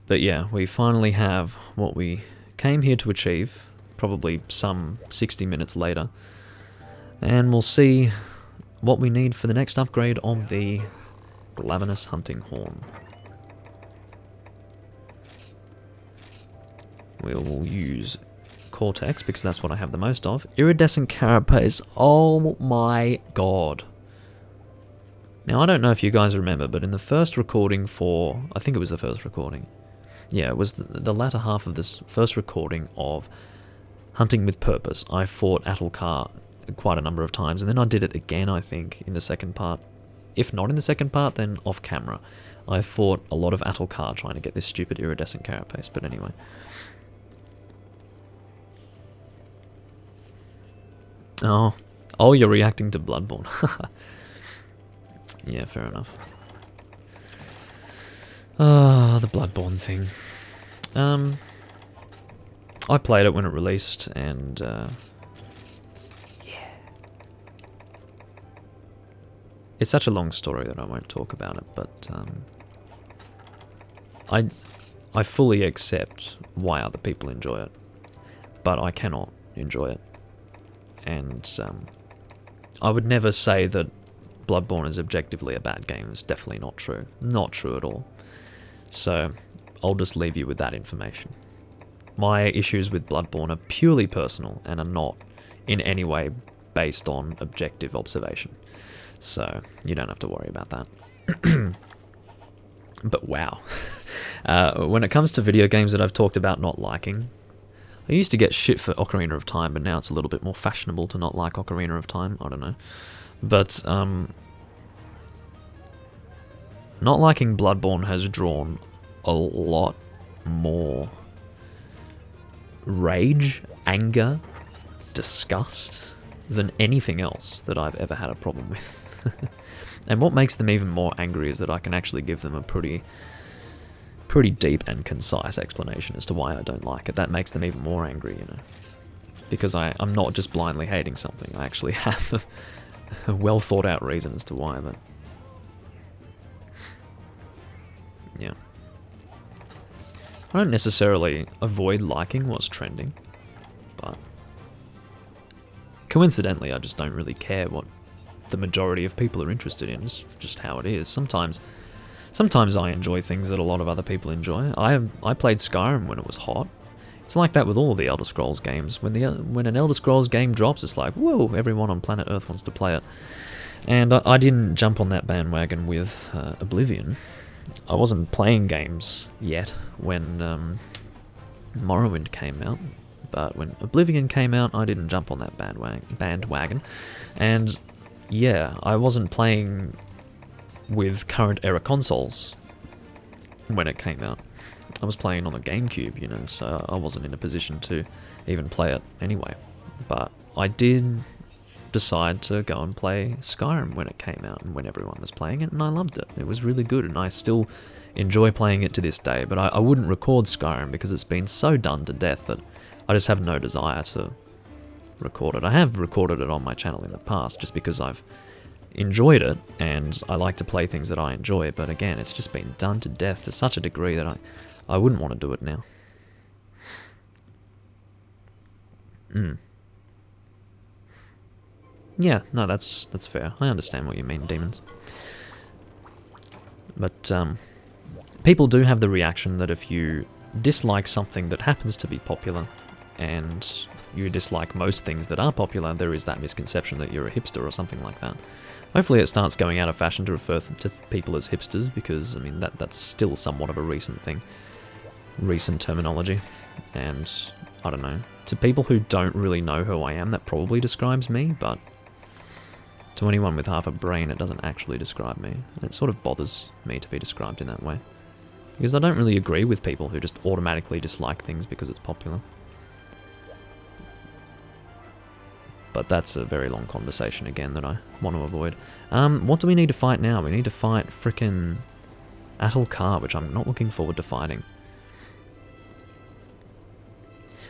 But yeah, we finally have what we came here to achieve, probably some 60 minutes later. And we'll see what we need for the next upgrade of the Glavenus Hunting Horn. We'll use Cortex, because that's what I have the most of. Iridescent Carapace, oh my god. Now, I don't know if you guys remember, but in the first recording for... I think it was the first recording. Yeah, it was the latter half of this first recording of Hunting with Purpose. I fought Atul-Kar quite a number of times, and then I did it again, I think, in the second part. If not in the second part, then off camera. I fought a lot of Atul-Kar trying to get this stupid iridescent carapace, but anyway. Oh, you're reacting to Bloodborne. Yeah, fair enough. Ah, the Bloodborne thing. I played it when it released, and It's such a long story that I won't talk about it, but I fully accept why other people enjoy it, but I cannot enjoy it. And I would never say that Bloodborne is objectively a bad game. It's definitely not true. Not true at all. So I'll just leave you with that information. My issues with Bloodborne are purely personal and are not in any way based on objective observation. So you don't have to worry about that. But wow. When it comes to video games that I've talked about not liking, I used to get shit for Ocarina of Time, but now it's a little bit more fashionable to not like Ocarina of Time. I don't know. But not liking Bloodborne has drawn a lot more rage, anger, disgust than anything else that I've ever had a problem with. And what makes them even more angry is that I can actually give them a pretty deep and concise explanation as to why I don't like it. That makes them even more angry, you know. Because I'm not just blindly hating something. I actually have a well thought out reason as to why, but yeah. I don't necessarily avoid liking what's trending, but coincidentally I just don't really care what the majority of people are interested in. It's just how it is. Sometimes I enjoy things that a lot of other people enjoy. I played Skyrim when it was hot. It's like that with all the Elder Scrolls games. When an Elder Scrolls game drops, it's like, whoa, everyone on planet Earth wants to play it. And I didn't jump on that bandwagon with Oblivion. I wasn't playing games yet when Morrowind came out, but when Oblivion came out, I didn't jump on that bandwagon. And yeah, I wasn't playing with current era consoles when it came out. I was playing on the GameCube, you know, so I wasn't in a position to even play it anyway. But I did decide to go and play Skyrim when it came out and when everyone was playing it, and I loved it. It was really good, and I still enjoy playing it to this day, but I wouldn't record Skyrim because it's been so done to death that I just have no desire to record it. I have recorded it on my channel in the past just because I've enjoyed it and I like to play things that I enjoy, but again, it's just been done to death to such a degree that I wouldn't want to do it now. Yeah, no, that's fair. I understand what you mean, Demons. But people do have the reaction that if you dislike something that happens to be popular and you dislike most things that are popular, there is that misconception that you're a hipster or something like that. Hopefully it starts going out of fashion to refer to people as hipsters, because I mean that's still somewhat of a recent thing, recent terminology, and I don't know, to people who don't really know who I am, that probably describes me, but to anyone with half a brain, it doesn't actually describe me. And it sort of bothers me to be described in that way, because I don't really agree with people who just automatically dislike things because it's popular. But that's a very long conversation again that I want to avoid. What do we need to fight now? We need to fight frickin' Atul-Kar, which I'm not looking forward to fighting.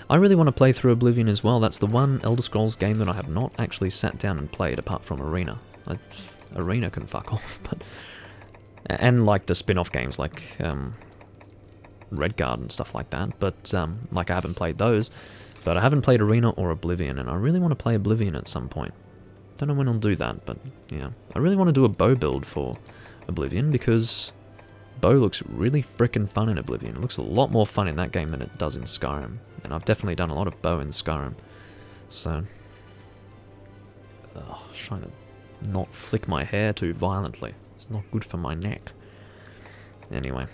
I really want to play through Oblivion as well. That's the one Elder Scrolls game that I have not actually sat down and played apart from Arena. Arena can fuck off, but... And like the spin-off games like Redguard and stuff like that, but like I haven't played those. But I haven't played Arena or Oblivion, and I really want to play Oblivion at some point. Don't know when I'll do that, but yeah. I really want to do a bow build for Oblivion, because bow looks really frickin' fun in Oblivion. It looks a lot more fun in that game than it does in Skyrim. And I've definitely done a lot of bow in Skyrim. So... trying to not flick my hair too violently. It's not good for my neck. Anyway.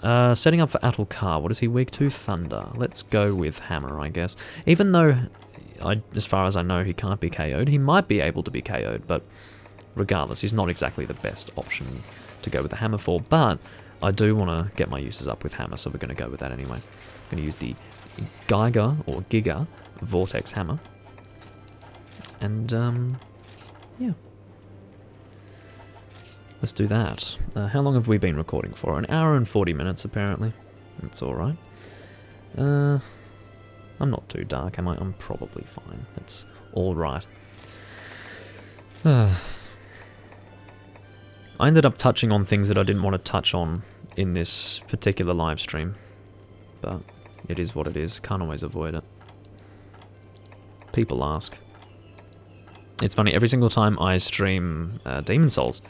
Setting up for Atul-Kar. What is he weak to? Thunder. Let's go with Hammer, I guess. Even though, as far as I know, he can't be KO'd. He might be able to be KO'd, but regardless, he's not exactly the best option to go with the Hammer for. But I do want to get my uses up with Hammer, so we're going to go with that anyway. I'm going to use the Giga Vortex Hammer. And, yeah. Let's do that. How long have we been recording for? An hour and 40 minutes, apparently. That's alright. I'm not too dark, am I? I'm probably fine. It's alright. I ended up touching on things that I didn't want to touch on in this particular live stream, but it is what it is. Can't always avoid it. People ask. It's funny, every single time I stream Demon's Souls,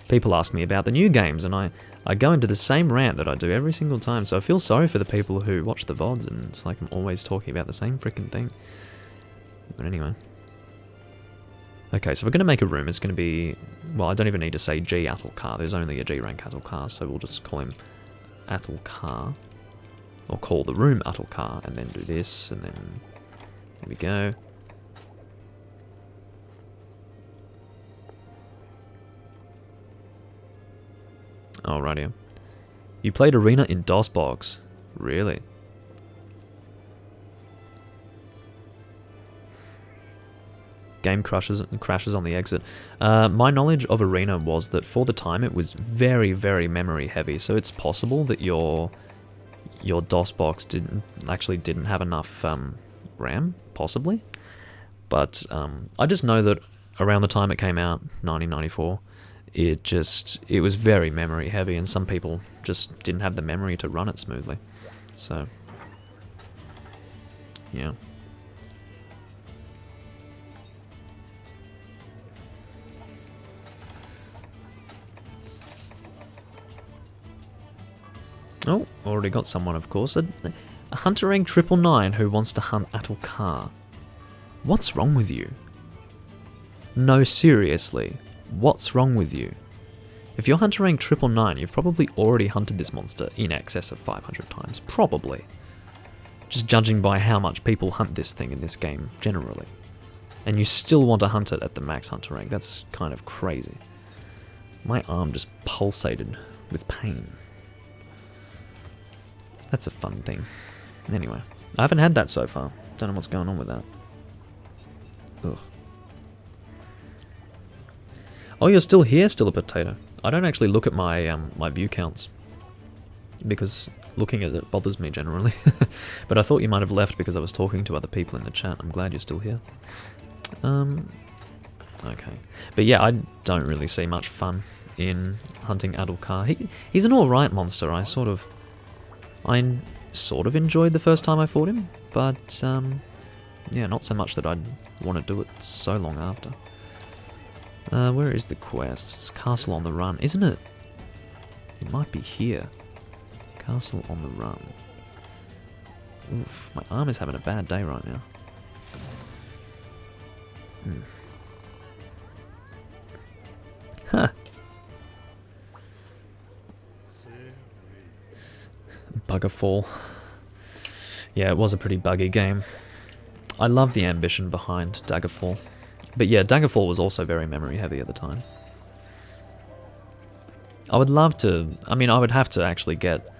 people ask me about the new games, and I go into the same rant that I do every single time, so I feel sorry for the people who watch the VODs, and it's like I'm always talking about the same freaking thing. But anyway. Okay, so we're going to make a room. It's going to be... Well, I don't even need to say G Atlkar. There's only a G rank Atlkar, so we'll just call him Atlkar. Or call the room Atlkar, and then do this, and then... Here we go. Alrighty. You played Arena in DOSBox. Really? Game crashes on the exit. My knowledge of Arena was that for the time it was very, very memory heavy, so it's possible that your DOSBox didn't have enough RAM, possibly. But I just know that around the time it came out, 1994, it was very memory heavy, and some people just didn't have the memory to run it smoothly. So, yeah. Oh, already got someone, of course. A Hunter Rank 999 who wants to hunt Atlkar. What's wrong with you? No, seriously. What's wrong with you? If you're Hunter Rank 999, you've probably already hunted this monster in excess of 500 times. Probably. Just judging by how much people hunt this thing in this game, generally. And you still want to hunt it at the max Hunter Rank. That's kind of crazy. My arm just pulsated with pain. That's a fun thing. Anyway, I haven't had that so far. Don't know what's going on with that. Ugh. Oh, you're still here, still a potato. I don't actually look at my my view counts because looking at it bothers me generally. But I thought you might have left because I was talking to other people in the chat. I'm glad you're still here. Okay. But yeah, I don't really see much fun in hunting Atlkar. He's an alright monster. I sort of enjoyed the first time I fought him, but yeah, not so much that I'd want to do it so long after. Where is the quest? It's Castle on the Run, isn't it? It might be here. Castle on the Run. Oof, my arm is having a bad day right now. Huh. Buggerfall. Yeah, it was a pretty buggy game. I love the ambition behind Daggerfall. But yeah, Daggerfall was also very memory heavy at the time. I would love to... I mean, I would have to actually get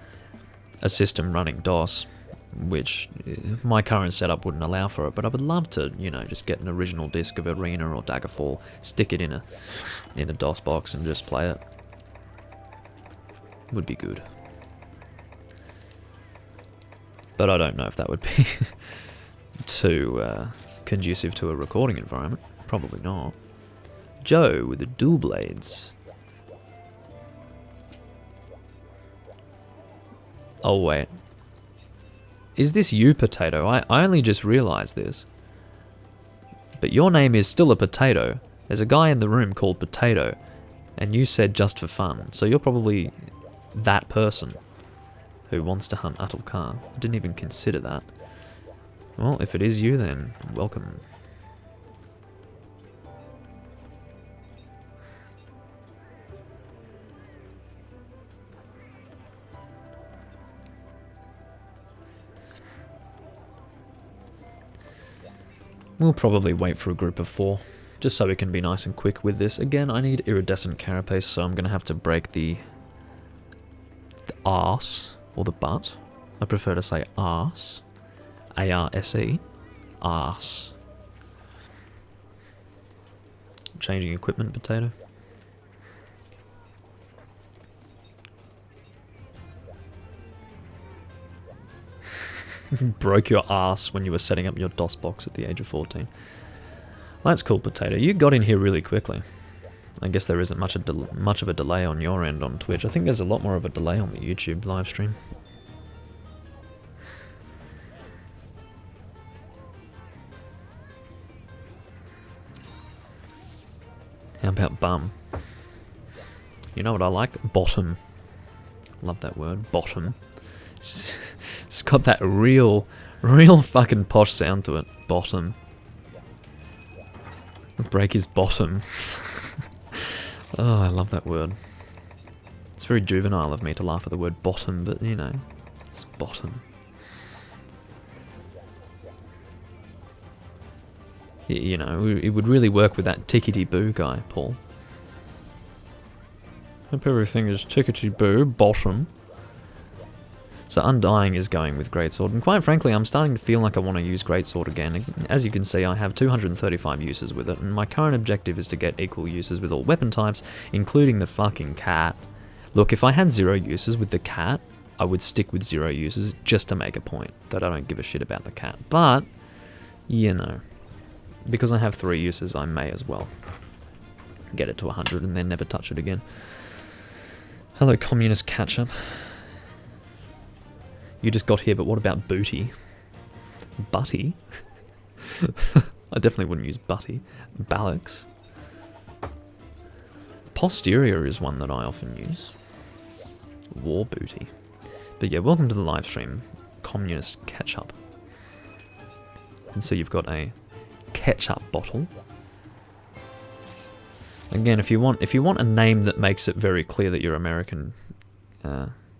a system running DOS, which my current setup wouldn't allow for it, but I would love to, you know, just get an original disc of Arena or Daggerfall, stick it in a DOS box and just play it. Would be good. But I don't know if that would be too conducive to a recording environment. Probably not. Joe with the dual blades. Oh wait. Is this you, Potato? I only just realized this. But your name is still a Potato. There's a guy in the room called Potato. And you said just for fun. So you're probably that person who wants to hunt Atlkar. I didn't even consider that. Well, if it is you, then welcome. We'll probably wait for a group of 4, just so we can be nice and quick with this. Again, I need iridescent carapace, so I'm going to have to break the arse, or the butt. I prefer to say arse. A-R-S-E. Arse. Changing equipment, Potato. You broke your ass when you were setting up your DOS box at the age of 14. Well, that's cool, Potato. You got in here really quickly. I guess there isn't much of a delay on your end on Twitch. I think there's a lot more of a delay on the YouTube live stream. How about bum? You know what I like? Bottom. Love that word, bottom. It's got that real fucking posh sound to it. Bottom. Break his bottom. Oh, I love that word. It's very juvenile of me to laugh at the word bottom, but you know, it's bottom. You know, it would really work with that tickety-boo guy, Paul. Hope everything is tickety-boo, bottom. So Undying is going with Greatsword, and quite frankly, I'm starting to feel like I want to use Greatsword again. As you can see, I have 235 uses with it, and my current objective is to get equal uses with all weapon types, including the fucking cat. Look, if I had 0 uses with the cat, I would stick with 0 uses just to make a point that I don't give a shit about the cat. But, you know, because I have 3 uses, I may as well get it to 100 and then never touch it again. Hello, communist catch-up. You just got here, but what about booty? Butty? I definitely wouldn't use butty. Ballocks. Posterior is one that I often use. War booty. But yeah, welcome to the live stream. Communist ketchup. And so you've got a ketchup bottle. Again, if you want a name that makes it very clear that you're American,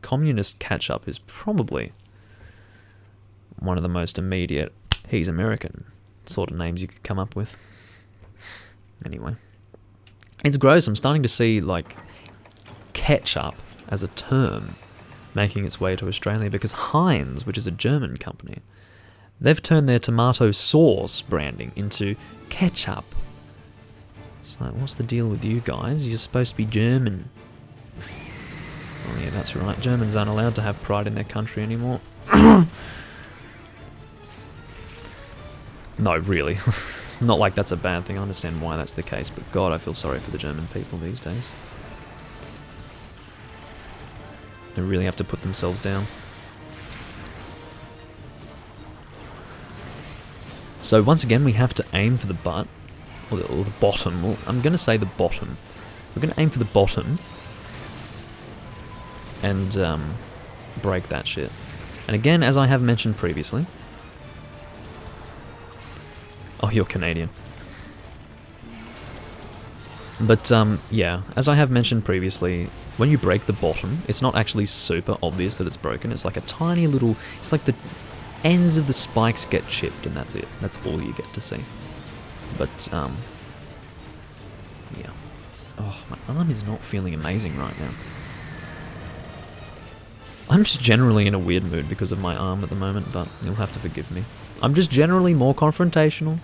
Communist Ketchup is probably one of the most immediate, he's American sort of names you could come up with. Anyway. It's gross, I'm starting to see, like, ketchup as a term making its way to Australia because Heinz, which is a German company, they've turned their tomato sauce branding into ketchup. It's like, what's the deal with you guys? You're supposed to be German. Oh yeah, that's right. Germans aren't allowed to have pride in their country anymore. No, really. It's not like that's a bad thing. I understand why that's the case, but God, I feel sorry for the German people these days. They really have to put themselves down. So once again, we have to aim for the butt, or the bottom. Well, I'm going to say the bottom. We're going to aim for the bottom and break that shit. And again, as I have mentioned previously... Oh, you're Canadian. But, yeah, as I have mentioned previously, when you break the bottom, it's not actually super obvious that it's broken. It's like a tiny little... It's like the ends of the spikes get chipped, and that's it. That's all you get to see. But, yeah. Oh, my arm is not feeling amazing right now. I'm just generally in a weird mood because of my arm at the moment, but you'll have to forgive me. I'm just generally more confrontational,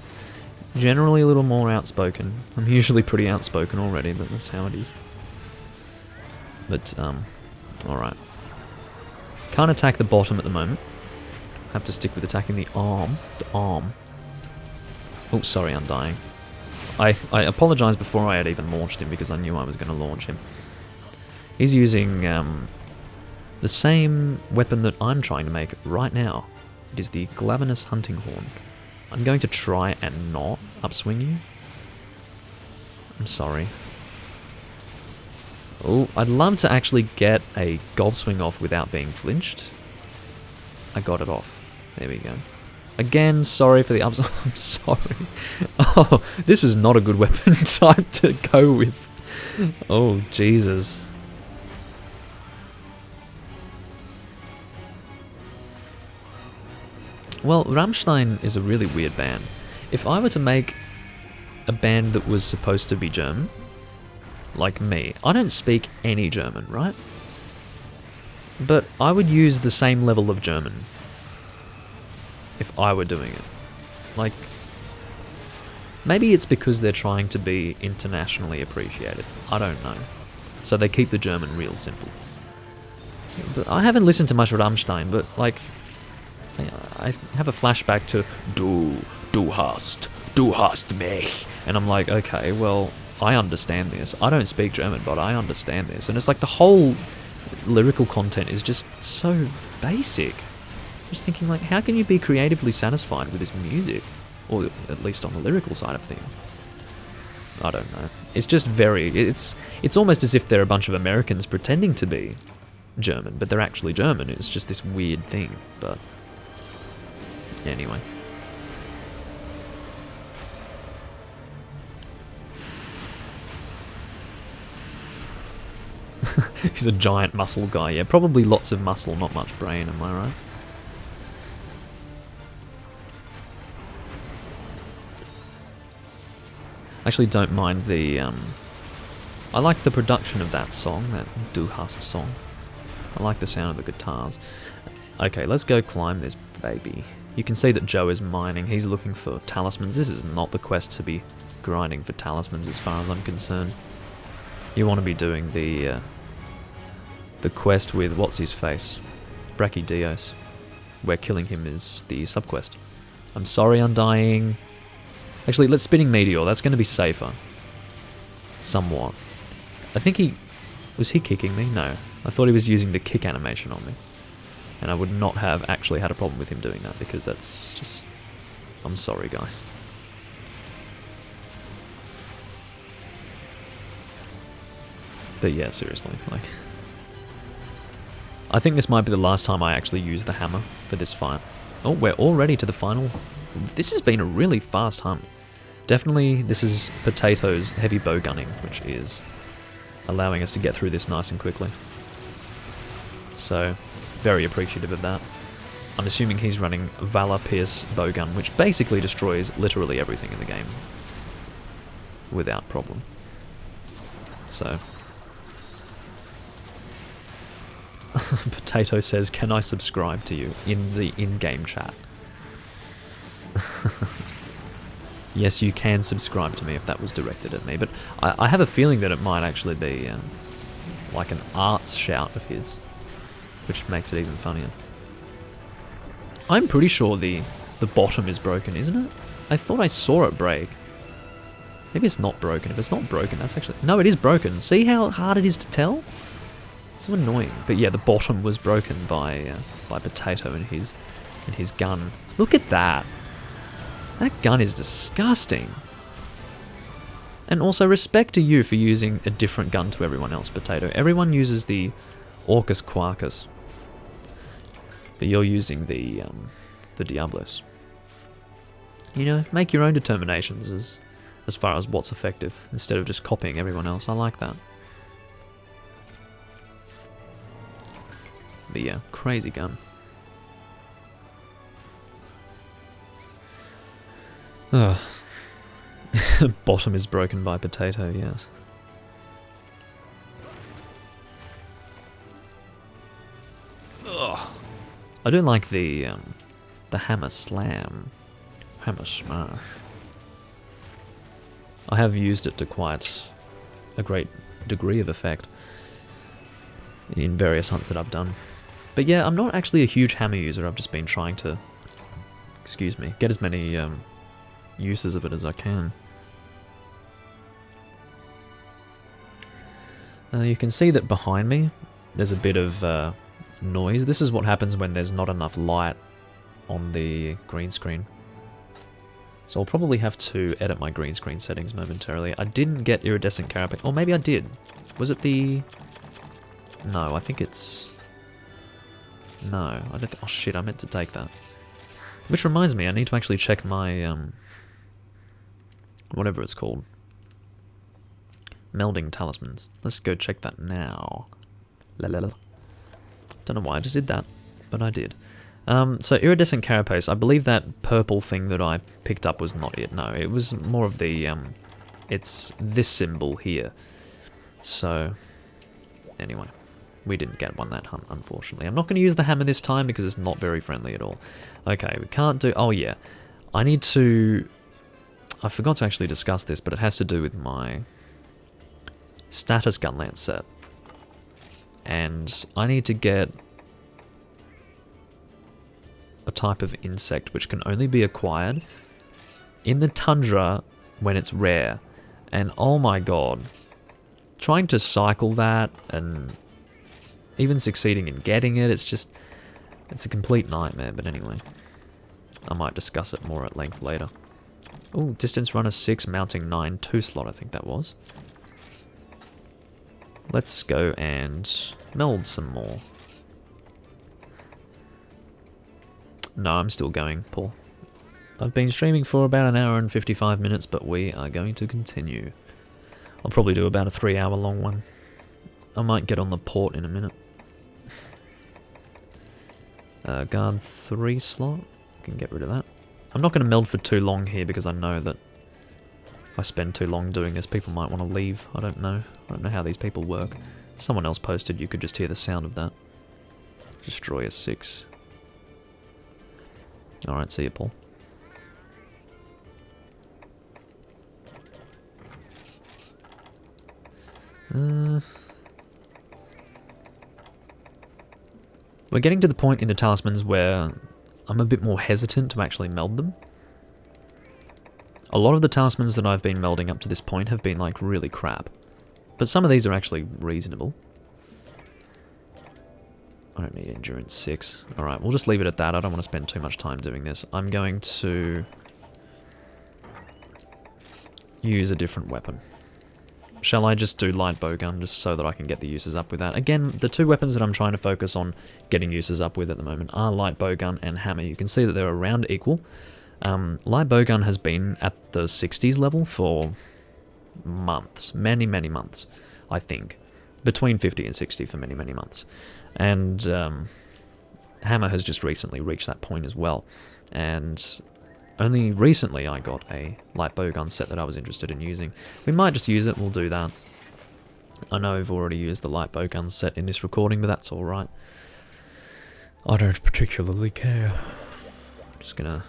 generally a little more outspoken. I'm usually pretty outspoken already, but that's how it is. But, alright. Can't attack the bottom at the moment. Have to stick with attacking the arm. The arm. Oh, sorry, Undying. I apologised before I had even launched him because I knew I was going to launch him. He's using the same weapon that I'm trying to make right now. It is the Glavenus Hunting Horn. I'm going to try and not upswing you. I'm sorry. Oh, I'd love to actually get a golf swing off without being flinched. I got it off. There we go. Again, sorry for the ups. I'm sorry. Oh, this was not a good weapon type to go with. Oh, Jesus. Well, Rammstein is a really weird band. If I were to make a band that was supposed to be German, like me, I don't speak any German, right? But I would use the same level of German if I were doing it. Like, maybe it's because they're trying to be internationally appreciated. I don't know. So they keep the German real simple. But I haven't listened to much Rammstein, but like, I have a flashback to Du hast mich, and I'm like, okay, well, I understand this. I don't speak German, but I understand this. And it's like the whole lyrical content is just so basic. Just thinking like, how can you be creatively satisfied with this music? Or at least on the lyrical side of things. I don't know. It's just very, it's almost as if they're a bunch of Americans pretending to be German, but they're actually German. It's just this weird thing, but anyway. He's a giant muscle guy, yeah. Probably lots of muscle, not much brain, am I right? Actually don't mind the, I like the production of that song, that Du Hast song. I like the sound of the guitars. Okay, let's go climb this baby. You can see that Joe is mining, he's looking for talismans. This is not the quest to be grinding for talismans as far as I'm concerned. You want to be doing the quest with what's-his-face, Brachydios, where killing him is the subquest. I'm sorry, Undying. Actually, let's Spinning Meteor, that's going to be safer. Somewhat. I think he... Was he kicking me? No. I thought he was using the kick animation on me. And I would not have actually had a problem with him doing that, because that's just... I'm sorry, guys. But yeah, seriously, like... I think this might be the last time I actually use the hammer for this fight. Oh, we're already to the final. This has been a really fast hunt. Definitely, this is Potato's heavy bow gunning, which is allowing us to get through this nice and quickly. So, very appreciative of that. I'm assuming he's running Valor Pierce bowgun, which basically destroys literally everything in the game. Without problem. So... Potato says, can I subscribe to you in the in-game chat? Yes, you can subscribe to me if that was directed at me, but I have a feeling that it might actually be like an arts shout of his, which makes it even funnier. I'm pretty sure the bottom is broken, isn't it? I thought I saw it break. Maybe it's not broken. If it's not broken, that's actually... No, it is broken. See how hard it is to tell? It's so annoying. But yeah, the bottom was broken by Potato and his gun. Look at that. That gun is disgusting. And also respect to you for using a different gun to everyone else, Potato. Everyone uses the Orcus Quarkus. But you're using the Diablos. You know, make your own determinations as far as what's effective, instead of just copying everyone else. I like that. But yeah, crazy gun. Ugh. Bottom is broken by Potato, yes. Ugh. I do like the hammer slam. Hammer smash. I have used it to quite a great degree of effect in various hunts that I've done. But yeah, I'm not actually a huge hammer user. I've just been trying to, excuse me, get as many uses of it as I can. You can see that behind me, there's a bit of noise. This is what happens when there's not enough light on the green screen. So I'll probably have to edit my green screen settings momentarily. I didn't get Iridescent Carapace. Or maybe I did. Was it the... No, I think it's... No, I don't... Oh shit, I meant to take that. Which reminds me, I need to actually check my... whatever it's called. Melding Talismans. Let's go check that now. La la la. Don't know why I just did that, but I did. So Iridescent Carapace, I believe that purple thing that I picked up was not it. No, it was more of the, it's this symbol here. So, anyway, we didn't get one that hunt, unfortunately. I'm not going to use the hammer this time because it's not very friendly at all. Okay, we can't do, oh yeah, I need to, I forgot to actually discuss this, but it has to do with my status gunlance set. And I need to get a type of insect which can only be acquired in the tundra when it's rare, And oh my god, trying to cycle that and even succeeding in getting it, it's a complete nightmare. But anyway, I might discuss it more at length later. Oh, distance runner 6, mounting 9, 2 slot I think that was. Let's go and meld some more. No, I'm still going, Paul. I've been streaming for about an hour and 55 minutes, but we are going to continue. I'll probably do about a 3-hour long one. I might get on the port in a minute. Guard 3 slot. Can get rid of that. I'm not going to meld for too long here because I know that if I spend too long doing this, people might want to leave. I don't know. I don't know how these people work. Someone else posted you could just hear the sound of that. Destroyer 6. Alright, see you, Paul. We're getting to the point in the talismans where I'm a bit more hesitant to actually meld them. A lot of the talismans that I've been melding up to this point have been like really crap. But some of these are actually reasonable. I don't need endurance 6. Alright, we'll just leave it at that. I don't want to spend too much time doing this. I'm going to use a different weapon. Shall I just do light bowgun just so that I can get the uses up with that? Again, the two weapons that I'm trying to focus on getting uses up with at the moment are light bowgun and hammer. You can see that they're around equal. Light bowgun has been at the 60s level for months. Many, many months, I think. Between 50 and 60 for many, many months. And hammer has just recently reached that point as well. And only recently I got a light bowgun set that I was interested in using. We might just use it, we'll do that. I know I've already used the light bowgun set in this recording, but that's alright. I don't particularly care. I'm just gonna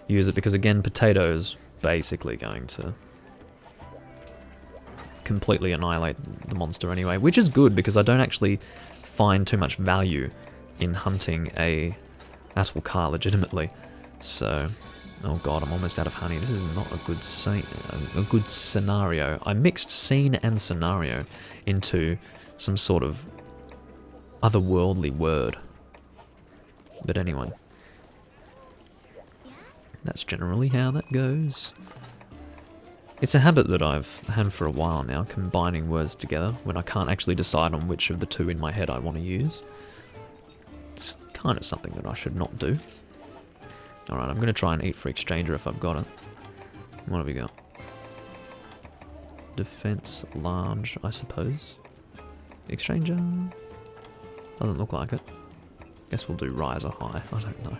use it because, again, potato's basically going to completely annihilate the monster anyway, which is good because I don't actually find too much value in hunting a Atulkar legitimately. So, oh god, I'm almost out of honey. This is not a good scenario. I mixed scene and scenario into some sort of otherworldly word. But anyway, that's generally how that goes. It's a habit that I've had for a while now, combining words together when I can't actually decide on which of the two in my head I want to use. It's kind of something that I should not do. Alright, I'm going to try and eat for exchanger if I've got it. What have we got? Defense large, I suppose. Exchanger? Doesn't look like it. Guess we'll do rise or high, I don't know.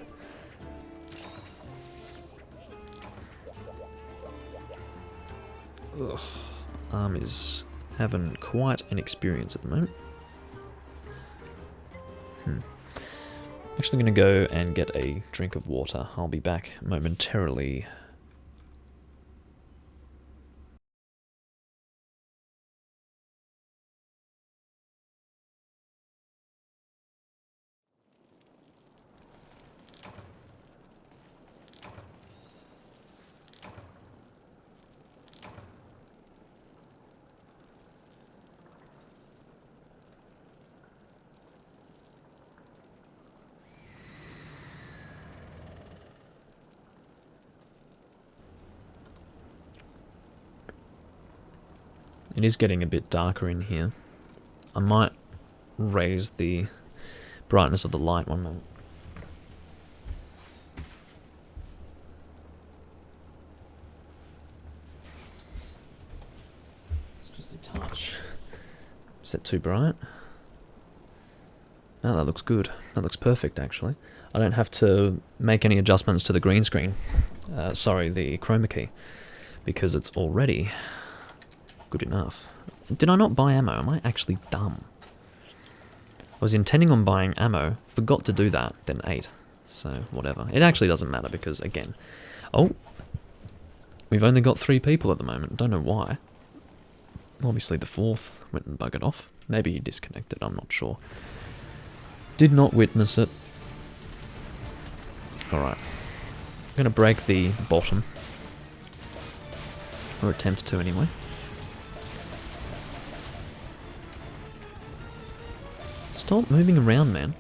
Ugh. Arm is having quite an experience at the moment. Actually going to go and get a drink of water. I'll be back momentarily. It is getting a bit darker in here. I might raise the brightness of the light one moment. Just a touch. Is that too bright? No, that looks good. That looks perfect, actually. I don't have to make any adjustments to the green screen. Sorry, the chroma key. Because it's already good enough. Did I not buy ammo? Am I actually dumb? I was intending on buying ammo, forgot to do that, then ate. So, whatever. It actually doesn't matter because, again... Oh! We've only got 3 people at the moment. Don't know why. Obviously the 4th went and buggered off. Maybe he disconnected, I'm not sure. Did not witness it. Alright. I'm going to break the bottom. Or attempt to, anyway. Stop moving around, man.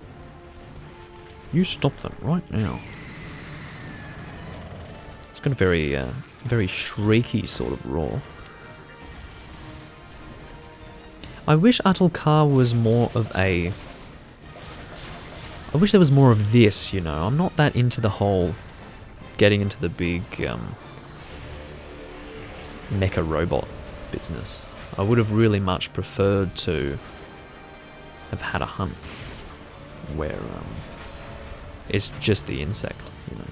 You stop them right now. It's got a very, very shrieky sort of roar. I wish Atulkar was more of a... I wish there was more of this, you know. I'm not that into the whole getting into the big mecha robot business. I would have really much preferred to have had a hunt where it's just the insect, you know.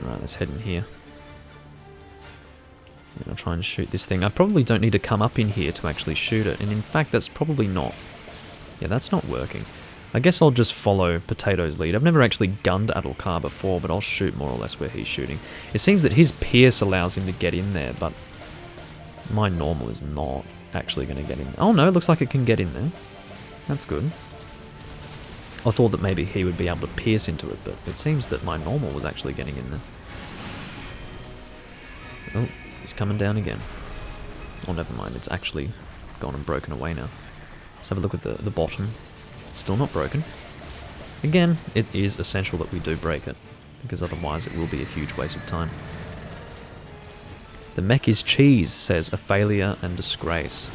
Right, let's head in here. I'm gonna try and shoot this thing. I probably don't need to come up in here to actually shoot it, and in fact that's probably not... Yeah, that's not working. I guess I'll just follow Potato's lead. I've never actually gunned Atulkar before, but I'll shoot more or less where he's shooting. It seems that his pierce allows him to get in there, but my normal is not actually going to get in there. Oh no, it looks like it can get in there. That's good. I thought that maybe he would be able to pierce into it, but it seems that my normal was actually getting in there. Oh, he's coming down again. Oh, never mind, it's actually gone and broken away now. Let's have a look at the bottom. Still not broken. Again, it is essential that we do break it, because otherwise it will be a huge waste of time. The mech is cheese, says a failure and disgrace.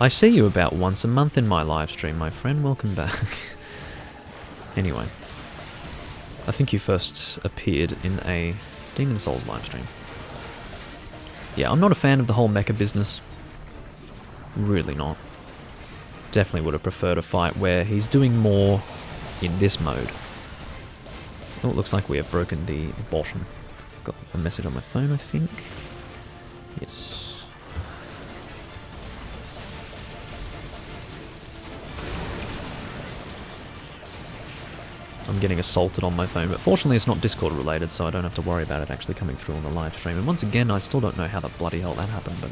I see you about once a month in my live stream, my friend. Welcome back. Anyway, I think you first appeared in a Demon Souls live stream. Yeah, I'm not a fan of the whole mecha business. Really not. Definitely would have preferred a fight where he's doing more in this mode. Oh, it looks like we have broken the bottom. Got a message on my phone, I think. Yes. I'm getting assaulted on my phone, but fortunately it's not Discord related, so I don't have to worry about it actually coming through on the live stream. And once again, I still don't know how the bloody hell that happened, but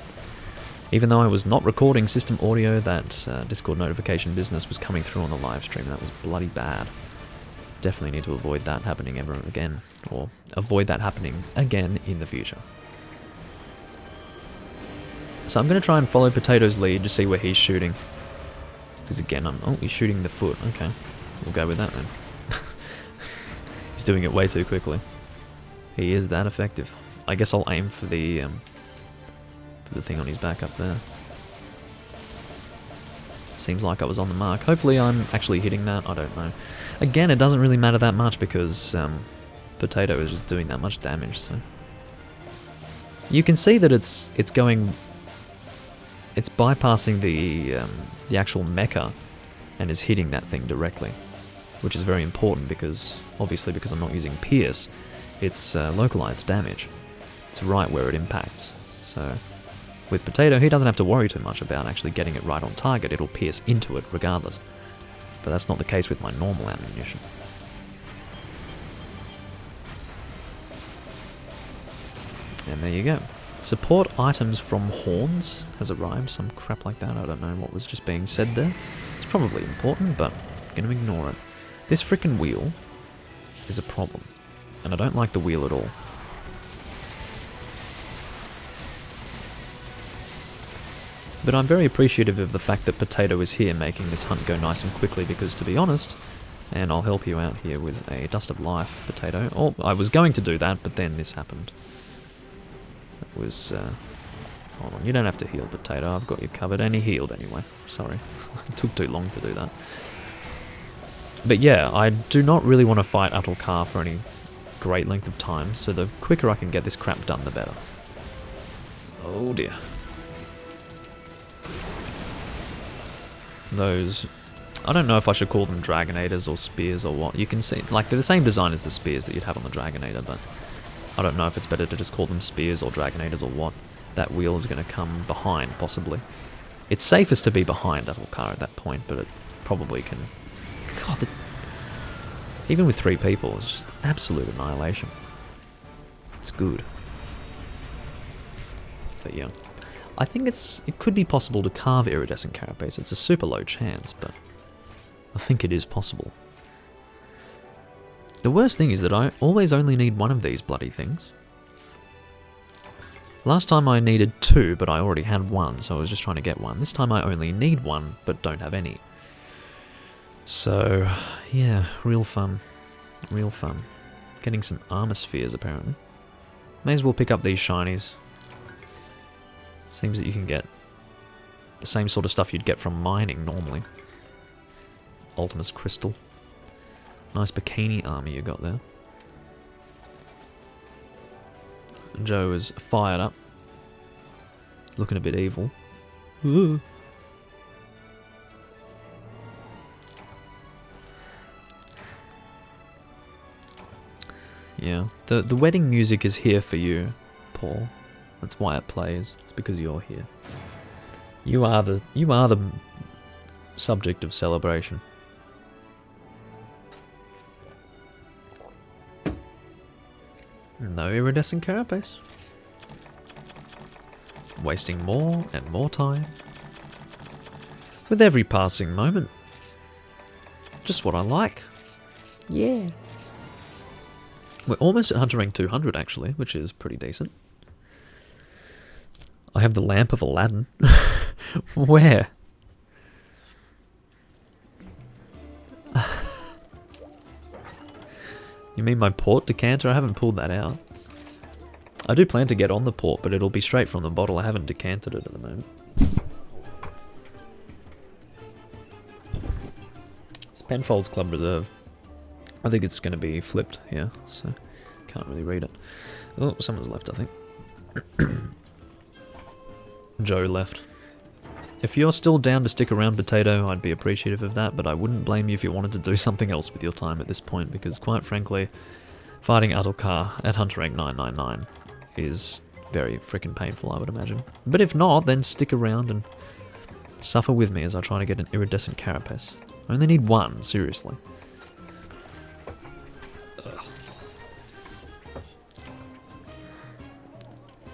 even though I was not recording system audio, that Discord notification business was coming through on the live stream. That was bloody bad. Definitely need to avoid that happening ever again, or avoid that happening again in the future. So I'm going to try and follow Potato's lead to see where he's shooting. Because again, oh, he's shooting the foot. Okay, we'll go with that then. He's doing it way too quickly. He is that effective. I guess I'll aim for the thing on his back up there. Seems like I was on the mark. Hopefully I'm actually hitting that. I don't know. Again, it doesn't really matter that much because Potato is just doing that much damage. So you can see that it's bypassing the actual mecha and is hitting that thing directly, which is very important because obviously because I'm not using pierce, it's localized damage. It's right where it impacts. So with Potato, he doesn't have to worry too much about actually getting it right on target. It'll pierce into it regardless. But that's not the case with my normal ammunition. And there you go. Support items from Horns has arrived. Some crap like that. I don't know what was just being said there. It's probably important, but I'm going to ignore it. This frickin' wheel is a problem. And I don't like the wheel at all. But I'm very appreciative of the fact that Potato is here making this hunt go nice and quickly because, to be honest, and I'll help you out here with a Dust of Life, Potato. Oh, I was going to do that, but then this happened. It was... hold on, you don't have to heal, Potato. I've got you covered. And he healed anyway. Sorry. It took too long to do that. But yeah, I do not really want to fight Atulkar for any great length of time, so the quicker I can get this crap done, the better. Oh dear. Those... I don't know if I should call them Dragonators or Spears or what. You can see, like, they're the same design as the Spears that you'd have on the Dragonator, but I don't know if it's better to just call them Spears or Dragonators or what. That wheel is going to come behind, possibly. It's safest to be behind Atulkar at that point, but it probably can... God, even with 3 people, it's just absolute annihilation. It's good. But yeah. I think it could be possible to carve iridescent carapace. It's a super low chance, but I think it is possible. The worst thing is that I always only need one of these bloody things. Last time I needed 2, but I already had 1, so I was just trying to get 1. This time I only need 1, but don't have any. So, yeah, real fun. Real fun. Getting some armor spheres, apparently. May as well pick up these shinies. Seems that you can get the same sort of stuff you'd get from mining normally. Ultimus Crystal. Nice bikini armor you got there. Joe is fired up. Looking a bit evil. Ooh. Yeah, the wedding music is here for you, Paul. That's why it plays. It's because you're here. You are the subject of celebration. No iridescent carapace. Wasting more and more time. With every passing moment. Just what I like. Yeah. We're almost at Hunter Rank 200 actually, which is pretty decent. I have the Lamp of Aladdin. Where? You mean my port decanter? I haven't pulled that out. I do plan to get on the port, but it'll be straight from the bottle. I haven't decanted it at the moment. It's Penfolds Club Reserve. I think it's going to be flipped here, so can't really read it. Oh, someone's left, I think. Joe left. If you're still down to stick around, Potato, I'd be appreciative of that, but I wouldn't blame you if you wanted to do something else with your time at this point, because quite frankly, fighting Adulkar at Hunter Rank 999 is very freaking painful, I would imagine. But if not, then stick around and suffer with me as I try to get an iridescent carapace. I only need 1, seriously.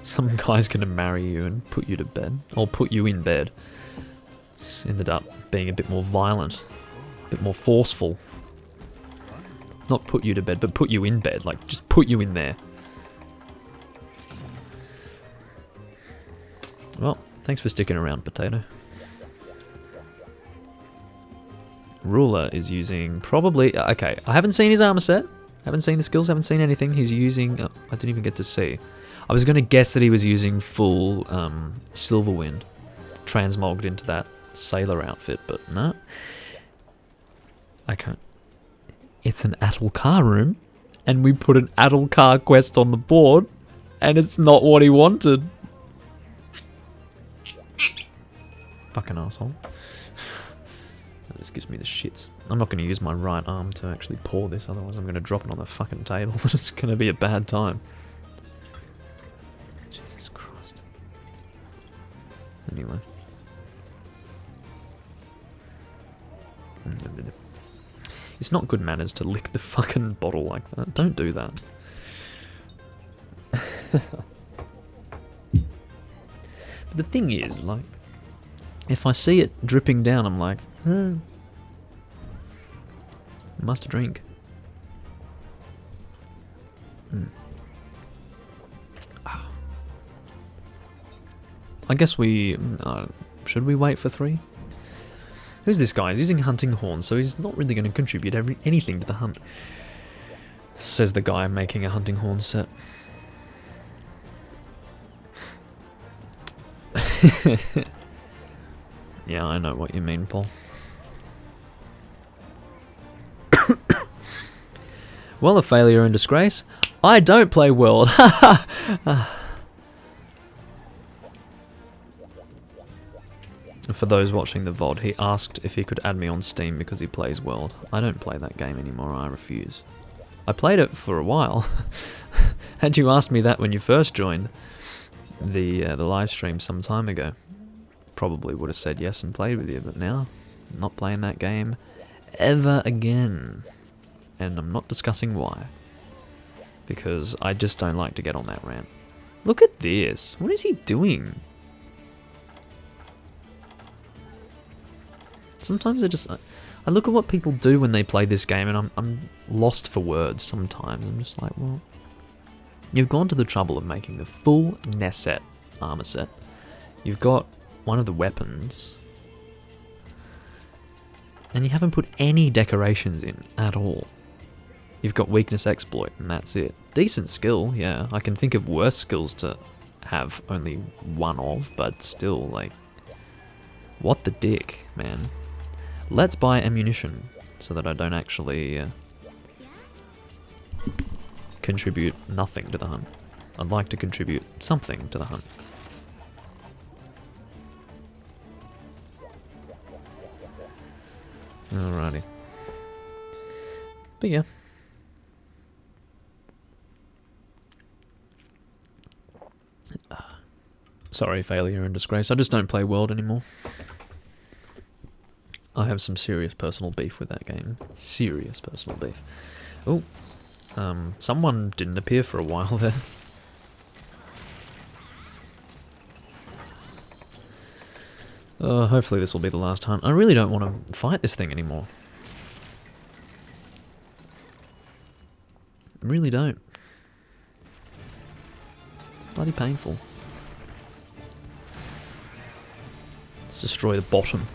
Some guy's gonna marry you and put you to bed. Or put you in bed. It's ended up being a bit more violent. A bit more forceful. Not put you to bed, but put you in bed. Like, just put you in there. Well, thanks for sticking around, Potato. Ruler is using probably... Okay, I haven't seen his armor set. Haven't seen the skills, haven't seen anything. He's using... I didn't even get to see. I was going to guess that he was using full Silverwind, transmogged into that sailor outfit, but no. I can't. It's an Adulkar room, and we put an Adulkar quest on the board, and it's not what he wanted. Fucking asshole. That just gives me the shits. I'm not going to use my right arm to actually pour this, otherwise I'm going to drop it on the fucking table. It's going to be a bad time. Jesus Christ. Anyway. It's not good manners to lick the fucking bottle like that. Don't do that. But the thing is, like, if I see it dripping down, I'm like, must drink. I guess we... should we wait for 3? Who's this guy? He's using hunting horns, so he's not really going to contribute anything to the hunt. Says the guy making a hunting horn set. Yeah, I know what you mean, Paul. Well, a failure and disgrace. I don't play World. For those watching the VOD, he asked if he could add me on Steam because he plays World. I don't play that game anymore, I refuse. I played it for a while. Had you asked me that when you first joined the live stream some time ago, probably would have said yes and played with you, but now, I'm not playing that game ever again. And I'm not discussing why. Because I just don't like to get on that rant. Look at this. What is he doing? Sometimes I look at what people do when they play this game and I'm lost for words sometimes. I'm just like, well, You've gone to the trouble of making the full Neset armor set. You've got one of the weapons. And you haven't put any decorations in at all. You've got weakness exploit and that's it. Decent skill, yeah. I can think of worse skills to have only one of, but still, like... What the dick, man. Let's buy ammunition so that I don't actually contribute nothing to the hunt. I'd like to contribute something to the hunt. Alrighty. But yeah. Sorry, failure and disgrace. I just don't play World anymore. I have some serious personal beef with that game. Serious personal beef. Oh, someone didn't appear for a while there. Hopefully this will be the last hunt. I really don't want to fight this thing anymore. I really don't. It's bloody painful. Let's destroy the bottom.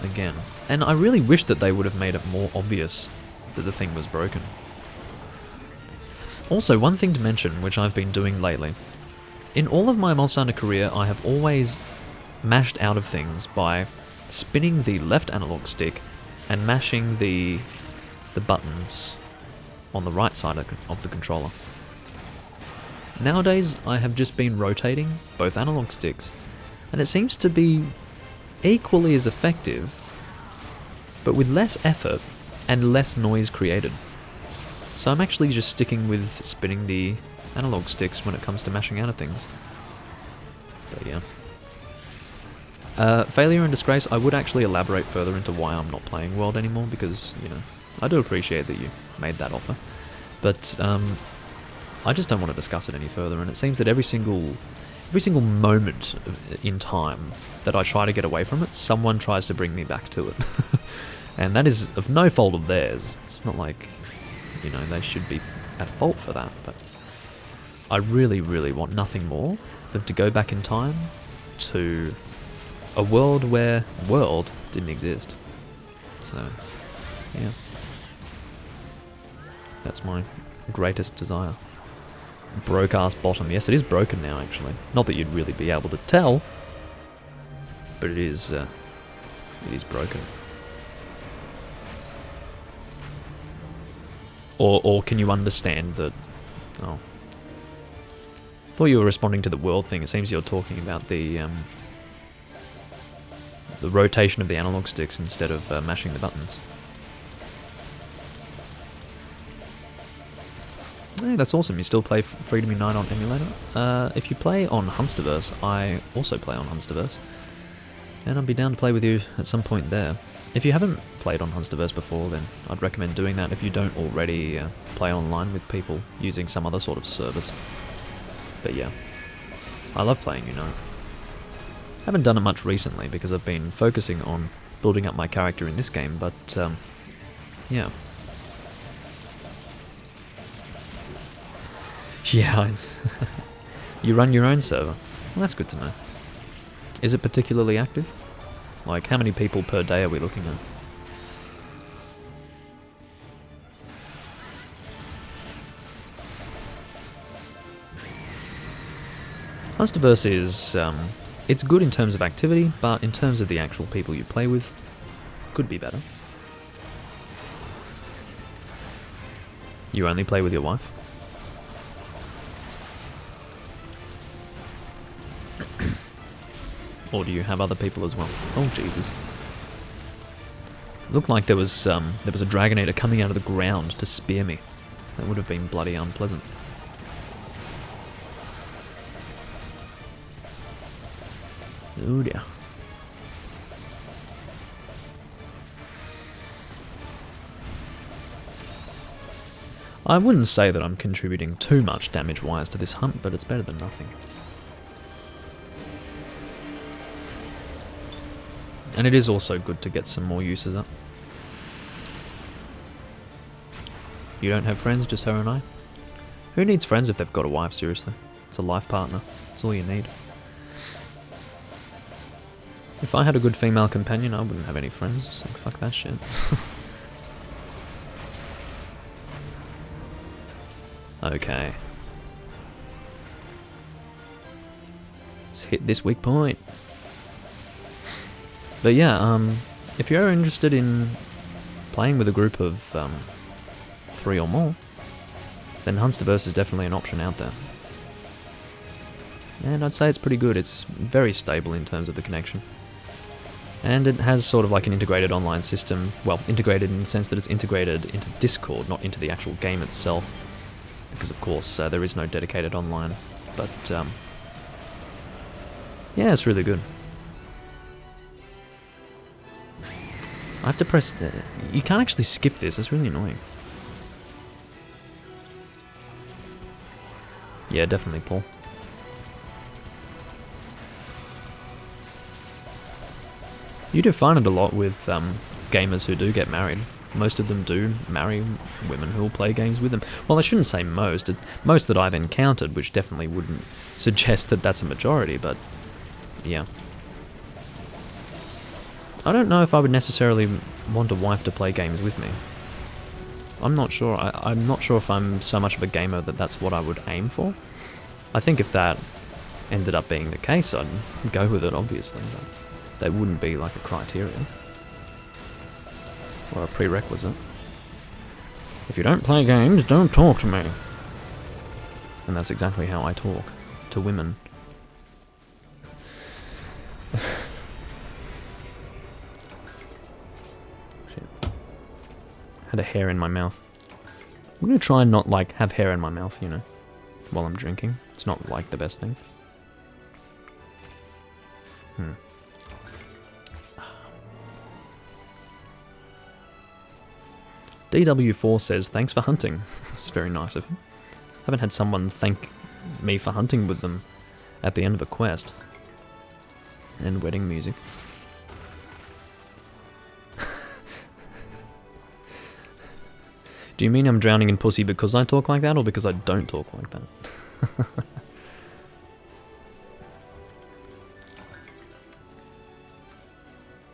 Again. And I really wish that they would have made it more obvious that the thing was broken. Also, one thing to mention, which I've been doing lately. In all of my Monster Hunter career, I have always mashed out of things by spinning the left analog stick and mashing the buttons on the right side of the controller. Nowadays, I have just been rotating both analog sticks, and it seems to be equally as effective, but with less effort and less noise created. So I'm actually just sticking with spinning the analog sticks when it comes to mashing out of things. But yeah. Failure and disgrace, I would actually elaborate further into why I'm not playing World anymore, because, you know, I do appreciate that you made that offer. But I just don't want to discuss it any further, and it seems that every single moment in time that I try to get away from it, someone tries to bring me back to it. And that is of no fault of theirs. It's not like, you know, they should be at fault for that, but I really, really want nothing more than to go back in time to a world where World didn't exist. So, yeah. That's my greatest desire. Broke-ass bottom. Yes, it is broken now, actually. Not that you'd really be able to tell, but it is broken. Or can you understand that... Oh. I thought you were responding to the World thing. It seems you're talking about the rotation of the analog sticks instead of mashing the buttons. Hey, that's awesome. You still play Freedom Unite on emulator? If you play on Hunsterverse, I also play on Hunsterverse. And I'd be down to play with you at some point there. If you haven't played on Hunsterverse before, then I'd recommend doing that if you don't already play online with people using some other sort of service. But yeah, I love playing Unite. Haven't done it much recently because I've been focusing on building up my character in this game, but yeah. Yeah, you run your own server. Well, that's good to know. Is it particularly active? Like, how many people per day are we looking at? Hunsterverse is, it's good in terms of activity, but in terms of the actual people you play with, could be better. You only play with your wife? Or do you have other people as well? Oh, Jesus. Looked like there was a Dragonator coming out of the ground to spear me. That would have been bloody unpleasant. Oh dear. I wouldn't say that I'm contributing too much damage-wise to this hunt, but it's better than nothing. And it is also good to get some more uses up. You don't have friends, just her and I? Who needs friends if they've got a wife, seriously? It's a life partner. That's all you need. If I had a good female companion, I wouldn't have any friends. It's like, fuck that shit. Okay. Let's hit this weak point. But yeah, if you're interested in playing with a group of 3 or more, then Hunsterverse is definitely an option out there. And I'd say it's pretty good. It's very stable in terms of the connection. And it has sort of like an integrated online system. Well, integrated in the sense that it's integrated into Discord, not into the actual game itself. Because of course, there is no dedicated online. But, yeah, it's really good. I have to press... you can't actually skip this, it's really annoying. Yeah, definitely, Paul. You do find it a lot with gamers who do get married. Most of them do marry women who will play games with them. Well, I shouldn't say most. It's most that I've encountered, which definitely wouldn't suggest that that's a majority, but yeah. I don't know if I would necessarily want a wife to play games with me. I'm not sure. I'm not sure if I'm so much of a gamer that that's what I would aim for. I think if that ended up being the case, I'd go with it, obviously, but that wouldn't be like a criterion or a prerequisite. If you don't play games, don't talk to me. And that's exactly how I talk to women. Had a hair in my mouth. I'm gonna try and not like have hair in my mouth, you know, while I'm drinking. It's not like the best thing. DW4 says, thanks for hunting. It's very nice of him. Haven't had someone thank me for hunting with them at the end of a quest. And wedding music. Do you mean I'm drowning in pussy because I talk like that, or because I don't talk like that?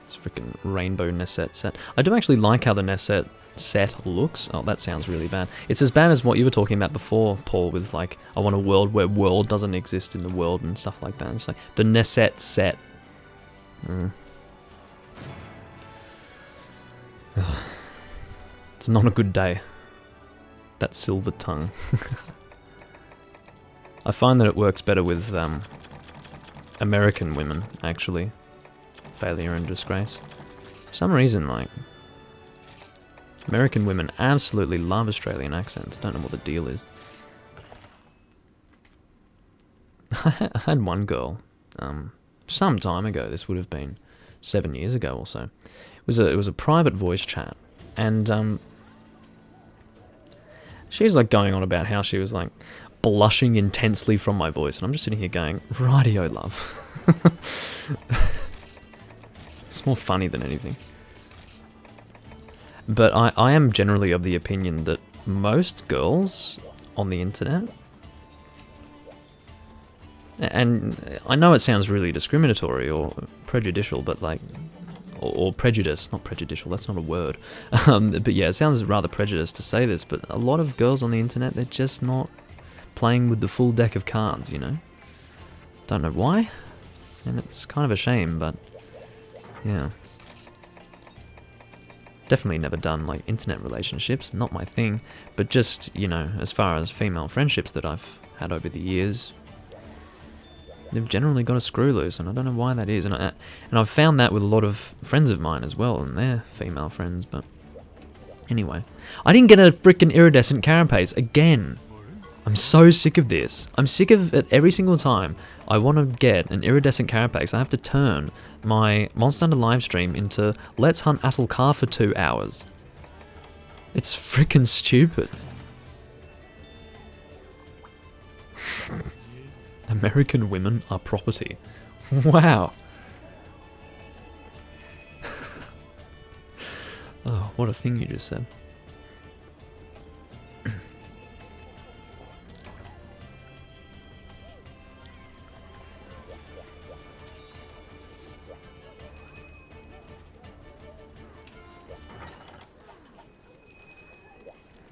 This freaking rainbow Neset set. I do actually like how the Neset set looks. Oh, that sounds really bad. It's as bad as what you were talking about before, Paul, with like, I want a world where world doesn't exist in the world and stuff like that. It's like, the Neset set. It's not a good day. That silver tongue. I find that it works better with American women, actually. Failure and disgrace. For some reason, like, American women absolutely love Australian accents. I don't know what the deal is. I had one girl, some time ago. This would have been 7 years ago or so. It was a private voice chat, and she was like going on about how she was like blushing intensely from my voice, and I'm just sitting here going, rightio, love. It's more funny than anything. But I am generally of the opinion that most girls on the internet, and I know it sounds really discriminatory or prejudicial, but like, or prejudice, not prejudicial, that's not a word. But yeah, it sounds rather prejudiced to say this, but a lot of girls on the internet, they're just not playing with the full deck of cards, you know? Don't know why, and it's kind of a shame, but yeah. Definitely never done like internet relationships, not my thing, but just, you know, as far as female friendships that I've had over the years, they've generally got a screw loose, and I don't know why that is. And I've found that with a lot of friends of mine as well, and they're female friends, but anyway. I didn't get a freaking iridescent carapace again. I'm so sick of this. I'm sick of it every single time I want to get an iridescent carapace. I have to turn my Monster Hunter livestream into Let's Hunt Atal'Kar for 2 hours. It's freaking stupid. American women are property. Wow. Oh, what a thing you just said.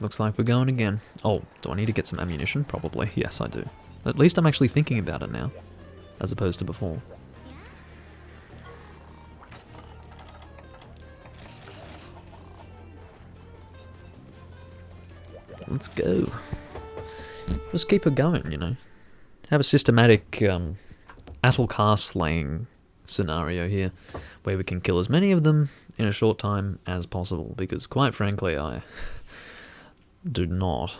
Looks like we're going again. Oh, do I need to get some ammunition? Probably. Yes, I do. At least I'm actually thinking about it now, as opposed to before. Let's go. Just keep it going, you know. Have a systematic Atulkar slaying scenario here, where we can kill as many of them in a short time as possible, because quite frankly, I do not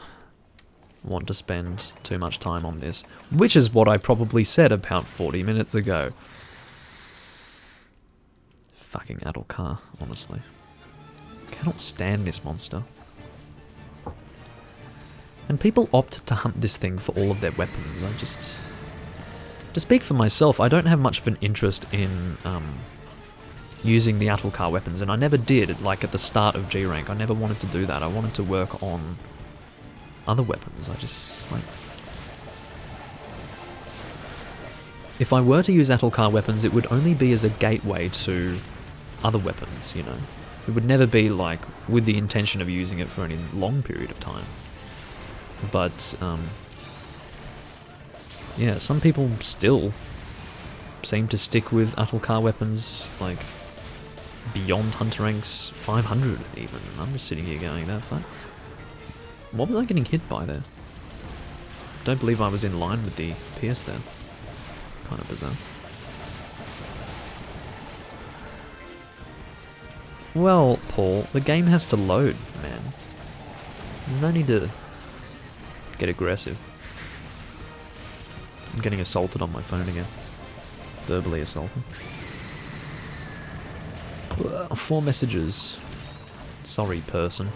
want to spend too much time on this, which is what I probably said about 40 minutes ago. Fucking Atulkar, honestly. Cannot stand this monster. And people opt to hunt this thing for all of their weapons. I just... To speak for myself, I don't have much of an interest in using the Atulkar weapons, and I never did, like at the start of G rank. I never wanted to do that. I wanted to work on other weapons. I just, like... If I were to use Atulkar weapons, it would only be as a gateway to other weapons, you know? It would never be, like, with the intention of using it for any long period of time. But, yeah, some people still seem to stick with Atulkar weapons, like, beyond Hunter ranks 500 even. I'm just sitting here going, that fuck. What was I getting hit by there? Don't believe I was in line with the Pierce there. Kind of bizarre. Well, Paul, the game has to load, man. There's no need to get aggressive. I'm getting assaulted on my phone again. Verbally assaulted. 4 messages. Sorry, person.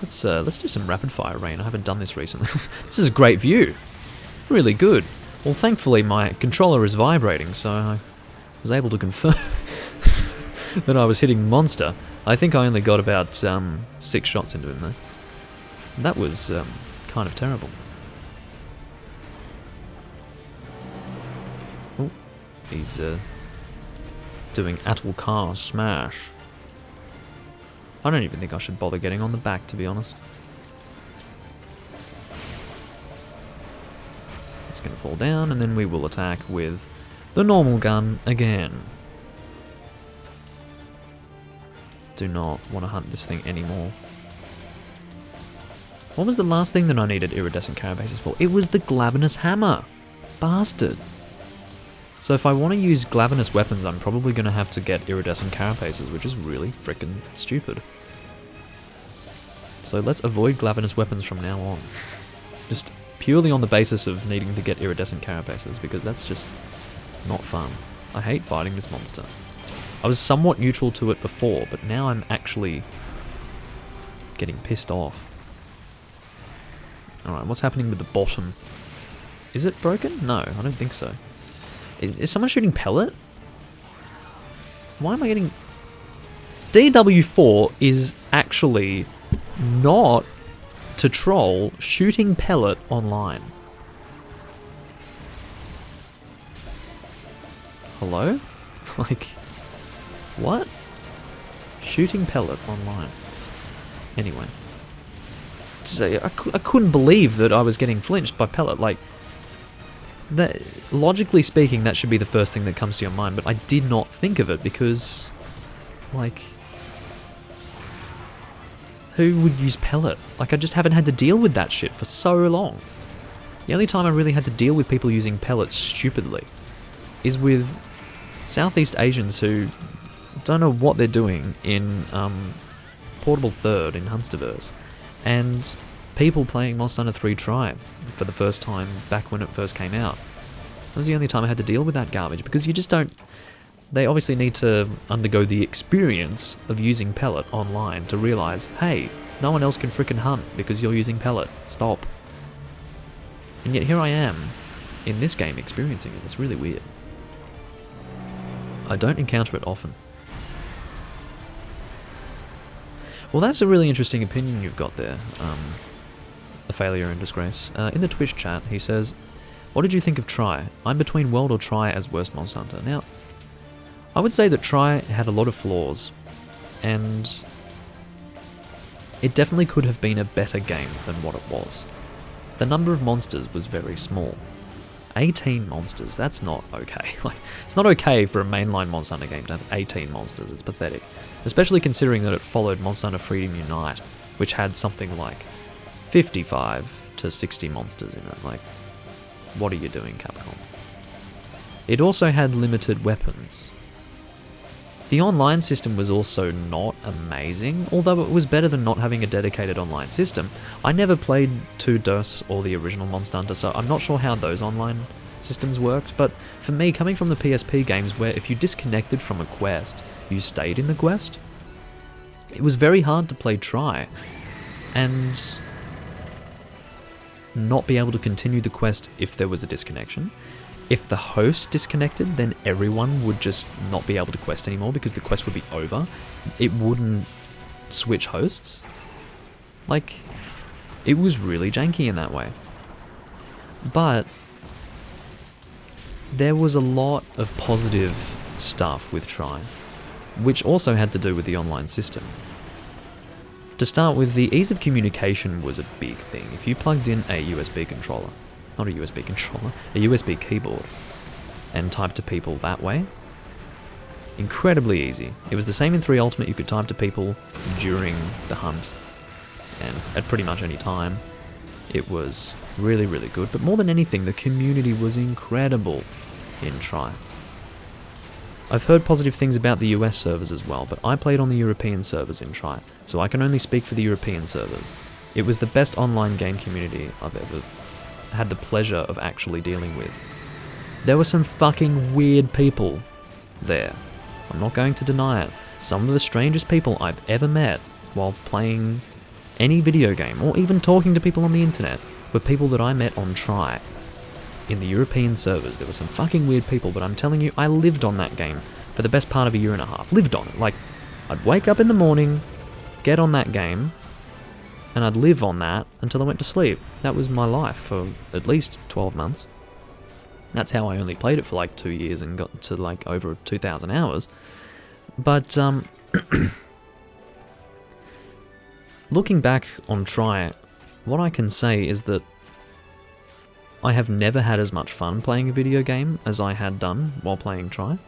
Let's do some rapid fire rain. I haven't done this recently. This is a great view. Really good. Well, thankfully my controller is vibrating, so I was able to confirm that I was hitting the monster. I think I only got about 6 shots into him though. That was kind of terrible. Oh, he's doing Atulkar smash. I don't even think I should bother getting on the back, to be honest. It's going to fall down, and then we will attack with the normal gun again. Do not want to hunt this thing anymore. What was the last thing that I needed iridescent carapaces for? It was the Glavenus hammer. Bastard. So if I want to use Glavenus weapons, I'm probably going to have to get iridescent carapaces, which is really freaking stupid. So let's avoid Glavenus weapons from now on. Just purely on the basis of needing to get iridescent carapaces, because that's just not fun. I hate fighting this monster. I was somewhat neutral to it before, but now I'm actually getting pissed off. Alright, what's happening with the bottom? Is it broken? No, I don't think so. Is someone shooting pellet? Why am I getting... DW4 is actually not to troll shooting pellet online. Hello? Like, what? Shooting pellet online. Anyway. So I couldn't believe that I was getting flinched by pellet. Like, that, logically speaking, that should be the first thing that comes to your mind, but I did not think of it because, like, who would use pellet? Like, I just haven't had to deal with that shit for so long. The only time I really had to deal with people using pellets stupidly is with Southeast Asians who don't know what they're doing in Portable Third in Hunsterverse, and people playing Monster Hunter 3 Tribe for the first time back when it first came out. That was the only time I had to deal with that garbage, because you just don't... They obviously need to undergo the experience of using pellet online to realise, hey, no one else can frickin' hunt because you're using pellet. Stop. And yet here I am, in this game, experiencing it. It's really weird. I don't encounter it often. Well, that's a really interesting opinion you've got there, A Failure in Disgrace. In the Twitch chat, he says, what did you think of Try? I'm between World or Try as worst Monster Hunter. Now, I would say that Try had a lot of flaws, and It definitely could have been a better game than what it was. The number of monsters was very small. 18 monsters, that's not okay. Like, it's not okay for a mainline Monster Hunter game to have 18 monsters, it's pathetic. Especially considering that it followed Monster Hunter Freedom Unite, which had something like 55 to 60 monsters in it. Like, what are you doing, Capcom? It also had limited weapons. The online system was also not amazing, although it was better than not having a dedicated online system. I never played 2 DOS or the original Monster Hunter, so I'm not sure how those online systems worked, but for me, coming from the PSP games where if you disconnected from a quest, you stayed in the quest, it was very hard to play Tri, and not be able to continue the quest if there was a disconnection. If the host disconnected, then everyone would just not be able to quest anymore because the quest would be over. It wouldn't switch hosts. Like, it was really janky in that way. But there was a lot of positive stuff with Tri, which also had to do with the online system. To start with, the ease of communication was a big thing. If you plugged in a USB controller, not a USB controller, a USB keyboard, and typed to people that way, incredibly easy. It was the same in 3 Ultimate, you could type to people during the hunt, and at pretty much any time. It was really, really good, but more than anything, the community was incredible in Tri. I've heard positive things about the US servers as well, but I played on the European servers in Tri, so I can only speak for the European servers. It was the best online game community I've ever had the pleasure of actually dealing with. There were some fucking weird people there. I'm not going to deny it. Some of the strangest people I've ever met while playing any video game, or even talking to people on the internet, were people that I met on Tri. In the European servers, there were some fucking weird people, but I'm telling you, I lived on that game for the best part of a year and a half. Lived on it. Like, I'd wake up in the morning, get on that game, and I'd live on that until I went to sleep. That was my life for at least 12 months. That's how I only played it for like 2 years and got to like over 2,000 hours. But looking back on Tri, what I can say is that I have never had as much fun playing a video game as I had done while playing Tri.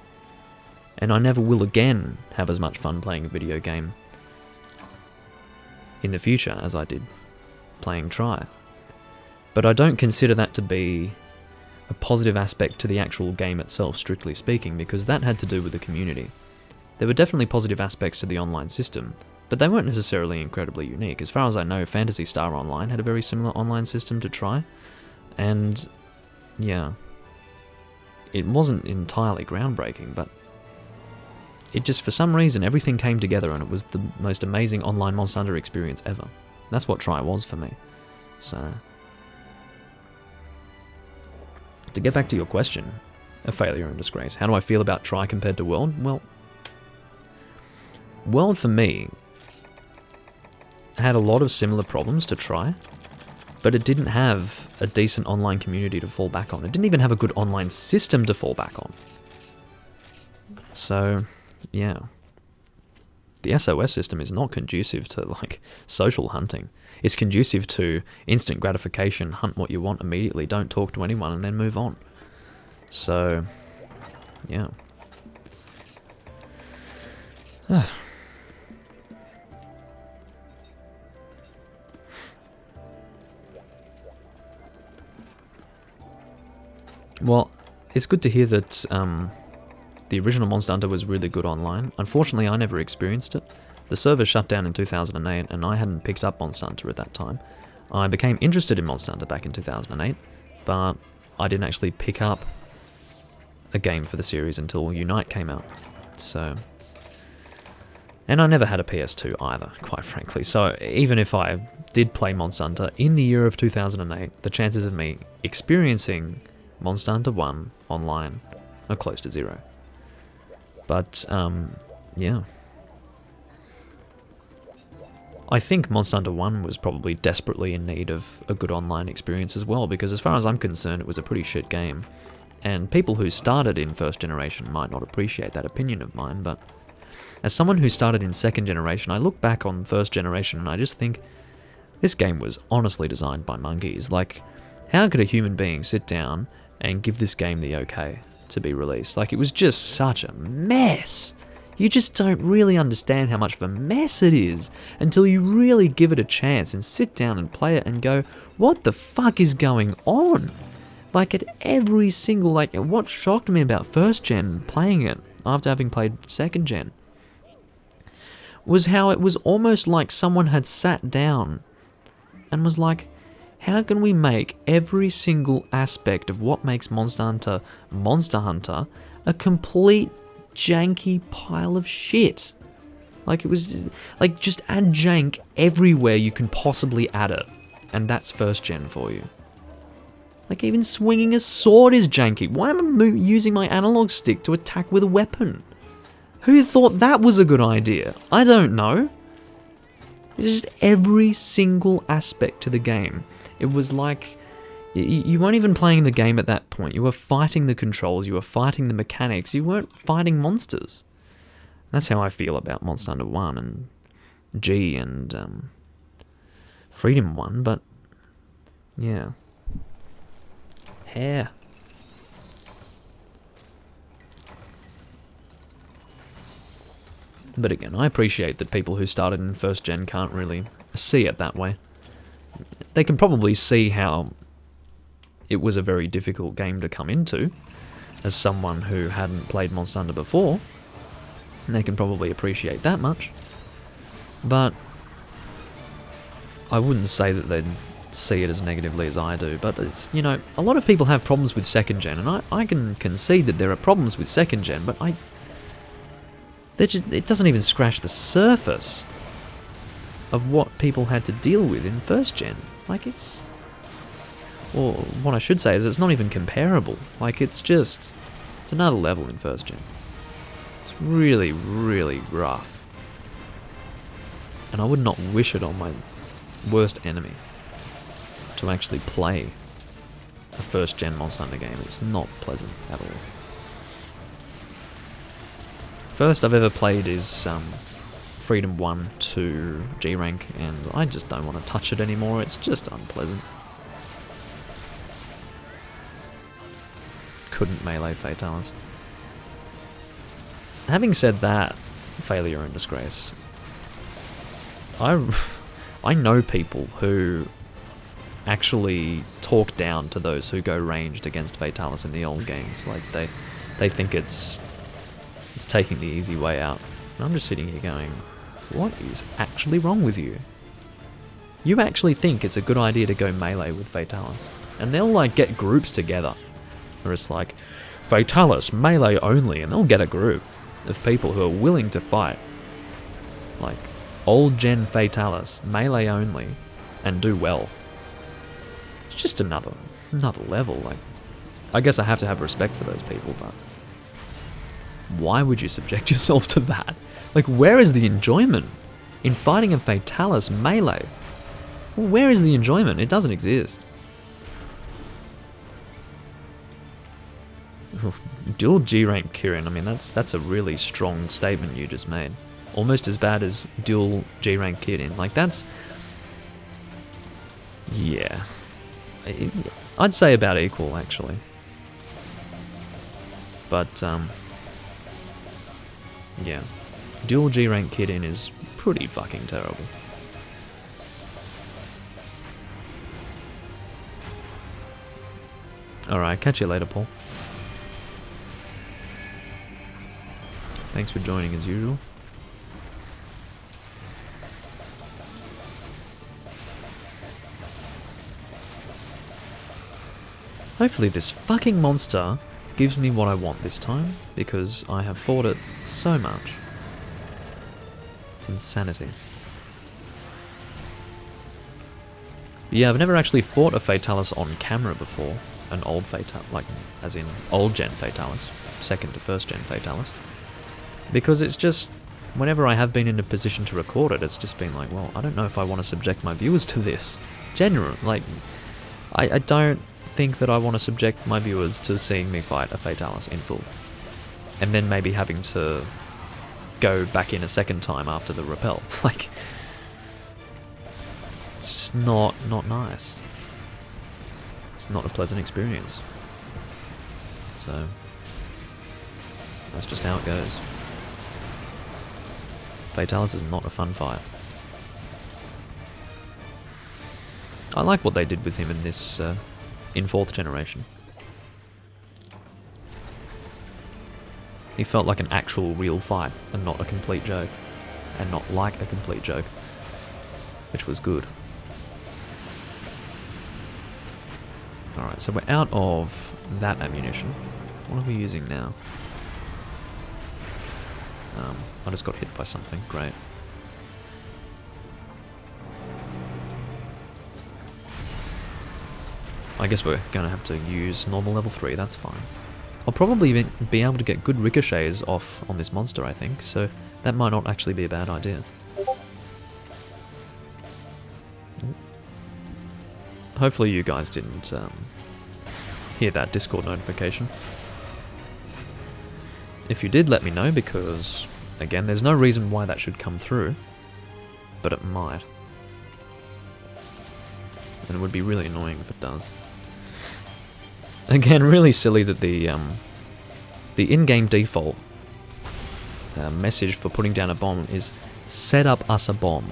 And I never will again have as much fun playing a video game in the future as I did playing Tri. But I don't consider that to be a positive aspect to the actual game itself, strictly speaking, because that had to do with the community. There were definitely positive aspects to the online system, but they weren't necessarily incredibly unique. As far as I know, Phantasy Star Online had a very similar online system to Tri, and yeah, it wasn't entirely groundbreaking, but it just, for some reason, everything came together and it was the most amazing online Monster Hunter experience ever. That's what Tri was for me. So, to get back to your question, a failure and disgrace. How do I feel about Tri compared to World? Well, World for me had a lot of similar problems to Tri, but it didn't have a decent online community to fall back on. It didn't even have a good online system to fall back on. So, yeah. The SOS system is not conducive to, like, social hunting. It's conducive to instant gratification, hunt what you want immediately, don't talk to anyone, and then move on. So, yeah. Well, it's good to hear that the original Monster Hunter was really good online. Unfortunately, I never experienced it. The server shut down in 2008, and I hadn't picked up Monster Hunter at that time. I became interested in Monster Hunter back in 2008, but I didn't actually pick up a game for the series until Unite came out. So, and I never had a PS2 either, quite frankly. So even if I did play Monster Hunter in the year of 2008, the chances of me experiencing Monster Hunter 1 online are close to 0. But, yeah. I think Monster Hunter 1 was probably desperately in need of a good online experience as well, because as far as I'm concerned, it was a pretty shit game. And people who started in first generation might not appreciate that opinion of mine, but as someone who started in second generation, I look back on first generation and I just think, this game was honestly designed by monkeys. Like, how could a human being sit down and give this game the okay to be released? Like, it was just such a mess. You just don't really understand how much of a mess it is until you really give it a chance and sit down and play it and go, what the fuck is going on? Like, at every single, like, what shocked me about first gen playing it after having played second gen was how it was almost like someone had sat down and was like, how can we make every single aspect of what makes Monster Hunter a complete janky pile of shit? Like, it was like, just add jank everywhere you can possibly add it, and that's first gen for you. Like, even swinging a sword is janky. Why am I using my analog stick to attack with a weapon? Who thought that was a good idea? I don't know. It's just every single aspect to the game. It was like, you weren't even playing the game at that point. You were fighting the controls, you were fighting the mechanics, you weren't fighting monsters. That's how I feel about Monster Hunter 1 and G and Freedom 1, but yeah. Hair. But again, I appreciate that people who started in first gen can't really see it that way. They can probably see how it was a very difficult game to come into as someone who hadn't played Monster Hunter before, and they can probably appreciate that much. But I wouldn't say that they'd see it as negatively as I do, but it's, you know, a lot of people have problems with second gen, and I can concede that there are problems with second gen, but it doesn't even scratch the surface of what people had to deal with in first gen. Like, it's, or what I should say is it's not even comparable. Like, it's another level in first gen. It's really, really rough. And I would not wish it on my worst enemy to actually play a first gen Monster Hunter game. It's not pleasant at all. First I've ever played is Freedom 1 to G rank, and I just don't want to touch it anymore. It's just unpleasant. Couldn't melee Fatalis. Having said that, failure and disgrace, I know people who actually talk down to those who go ranged against Fatalis in the old games. Like, they think it's taking the easy way out. And I'm just sitting here going, what is actually wrong with you? You actually think it's a good idea to go melee with Fatalis? And they'll like get groups together. Where it's like, Fatalis, melee only, and they'll get a group of people who are willing to fight. Like, old gen Fatalis, melee only, and do well. It's just another level. Like, I guess I have to have respect for those people, but why would you subject yourself to that? Like, where is the enjoyment in fighting a Fatalis melee? Well, where is the enjoyment? It doesn't exist. Dual G-rank Kirin, I mean, that's a really strong statement you just made. Almost as bad as dual G-rank Kirin. Like, that's, yeah. I'd say about equal, actually. But, yeah. Dual G-rank Kirin is pretty fucking terrible. Alright, catch you later, Paul. Thanks for joining as usual. Hopefully this fucking monster gives me what I want this time, because I have fought it so much. It's insanity. But yeah, I've never actually fought a Fatalis on camera before. An old Fatalis, like, as in old gen Fatalis, second to first gen Fatalis. Because it's just, whenever I have been in a position to record it, it's just been like, well, I don't know if I want to subject my viewers to this. Genuine, like, I don't think that I want to subject my viewers to seeing me fight a Fatalis in full. And then maybe having to go back in a second time after the rappel. Like, it's not nice. It's not a pleasant experience. So, that's just how it goes. Fatalis is not a fun fight. I like what they did with him in this, in 4th generation. He felt like an actual real fight, and not a complete joke. And not like a complete joke. Which was good. Alright, so we're out of that ammunition. What are we using now? I just got hit by something, great. I guess we're going to have to use normal level 3, that's fine. I'll probably be able to get good ricochets off on this monster, I think, so that might not actually be a bad idea. Hopefully you guys didn't hear that Discord notification. If you did, let me know, because, again, there's no reason why that should come through, but it might. And it would be really annoying if it does. Again, really silly that the in-game default message for putting down a bomb is set up us a bomb.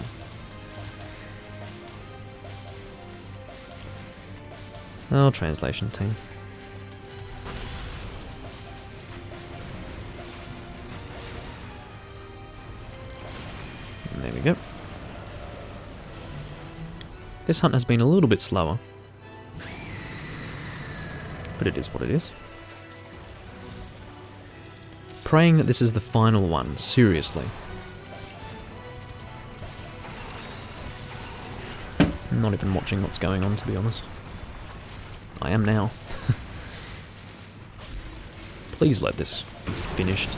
Oh, translation team. And there we go. This hunt has been a little bit slower. But it is what it is. Praying that this is the final one, seriously. I'm not even watching what's going on, to be honest. I am now. Please let this be finished.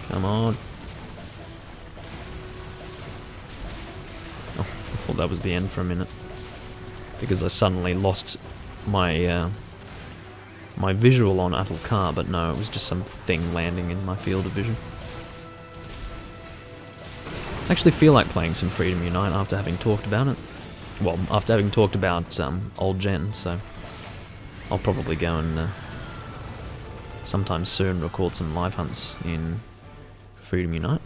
Come on. Oh, I thought that was the end for a minute. Because I suddenly lost my my visual on Atul-Kar, but no, it was just some thing landing in my field of vision. I actually feel like playing some Freedom Unite after having talked about it. Well, after having talked about old gen, so I'll probably go and sometime soon record some live hunts in Freedom Unite.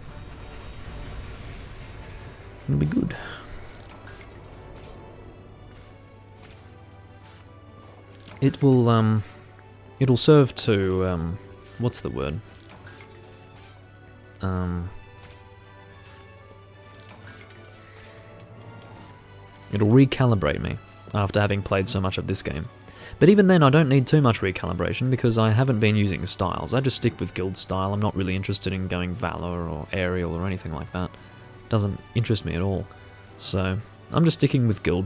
It'll be good. It will it'll serve to what's the word? It'll recalibrate me after having played so much of this game. But even then, I don't need too much recalibration because I haven't been using styles. I just stick with guild style. I'm not really interested in going Valor or Aerial or anything like that. It doesn't interest me at all. So, I'm just sticking with guild.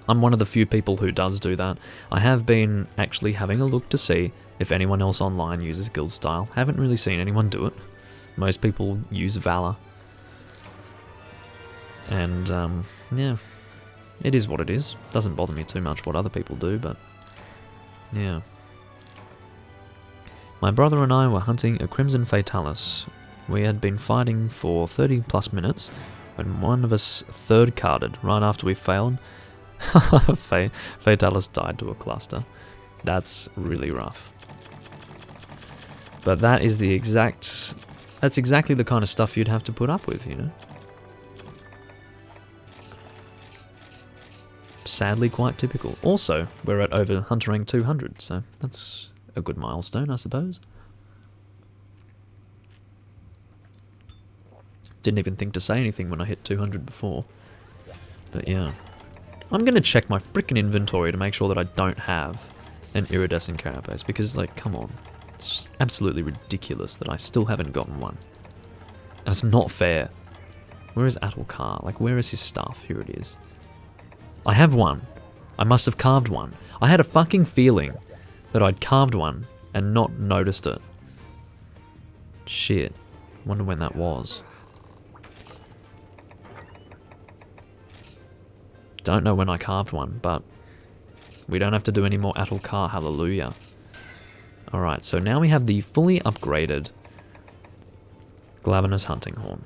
I'm one of the few people who does do that. I have been actually having a look to see if anyone else online uses guild style. Haven't really seen anyone do it. Most people use Valor. And, yeah, it is what it is. Doesn't bother me too much what other people do, but, yeah. My brother and I were hunting a Crimson Fatalis. We had been fighting for 30 plus minutes when one of us third carded right after we failed. Fatalis died to a cluster. That's really rough. But that is the exact... That's exactly the kind of stuff you'd have to put up with, you know? Sadly quite typical. Also, we're at over Hunter Rank 200, so that's a good milestone, I suppose. Didn't even think to say anything when I hit 200 before. But yeah. I'm going to check my freaking inventory to make sure that I don't have an iridescent carapace, because, like, come on. It's just absolutely ridiculous that I still haven't gotten one. And it's not fair. Where is Atul-Kar? Like, where is his stuff? Here it is. I have one. I must have carved one. I had a fucking feeling that I'd carved one and not noticed it. Shit. Wonder when that was. Don't know when I carved one, but We don't have to do any more Atlkar, hallelujah. Alright, so now we have the fully upgraded Glavenus Hunting Horn.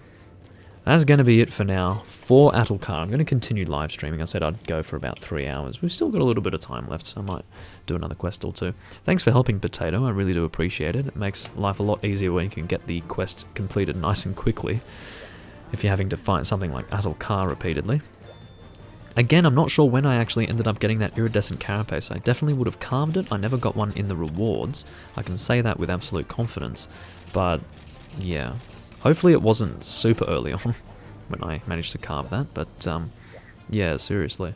That's going to be it for now for Atlkar. I'm going to continue live streaming. I said I'd go for about 3 hours. We've still got a little bit of time left, so I might do another quest or two. Thanks for helping, Potato. I really do appreciate it. It makes life a lot easier when you can get the quest completed nice and quickly if you're having to fight something like Atlkar repeatedly. Again, I'm not sure when I actually ended up getting that iridescent carapace. I definitely would have carved it. I never got one in the rewards. I can say that with absolute confidence. But, yeah. Hopefully it wasn't super early on when I managed to carve that, but yeah, seriously,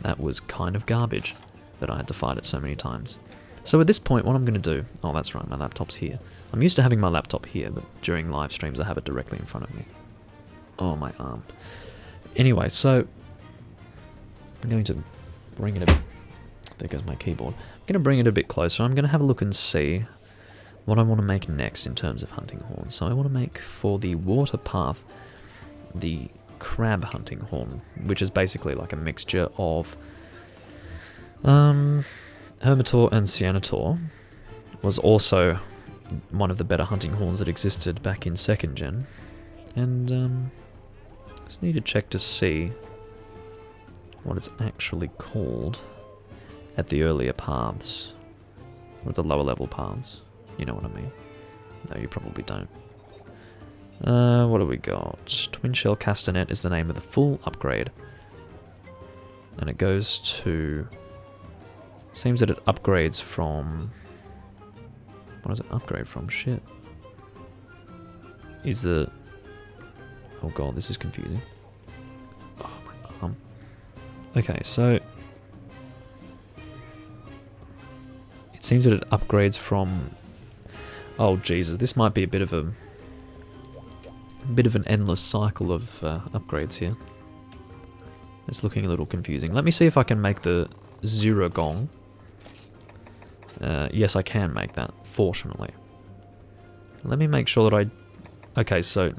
that was kind of garbage that I had to fight it so many times. So at this point, what I'm going to do, oh that's right, my laptop's here. I'm used to having my laptop here, but during live streams I have it directly in front of me. Oh, my arm. Anyway, so I'm going to bring it a bit, there goes my keyboard. I'm going to bring it a bit closer. I'm going to have a look and see what I want to make next in terms of hunting horns. So I want to make for the water path the crab hunting horn, which is basically like a mixture of Hermitaur and Cyanotaur. Was also one of the better hunting horns that existed back in 2nd gen. And just need to check to see what it's actually called at the earlier paths, or at the lower level paths. You know what I mean? No, you probably don't. What do we got? Twin Shell Castanet is the name of the full upgrade. And it goes to... Seems that it upgrades from... What does it upgrade from? Shit. Is the... Oh god, this is confusing. Oh, my arm. Okay, so... It seems that it upgrades from... Oh Jesus, this might be a bit of an endless cycle of upgrades here. It's looking a little confusing. Let me see if I can make the Ziragong. Yes, I can make that, fortunately. Let me make sure that I... Okay, so...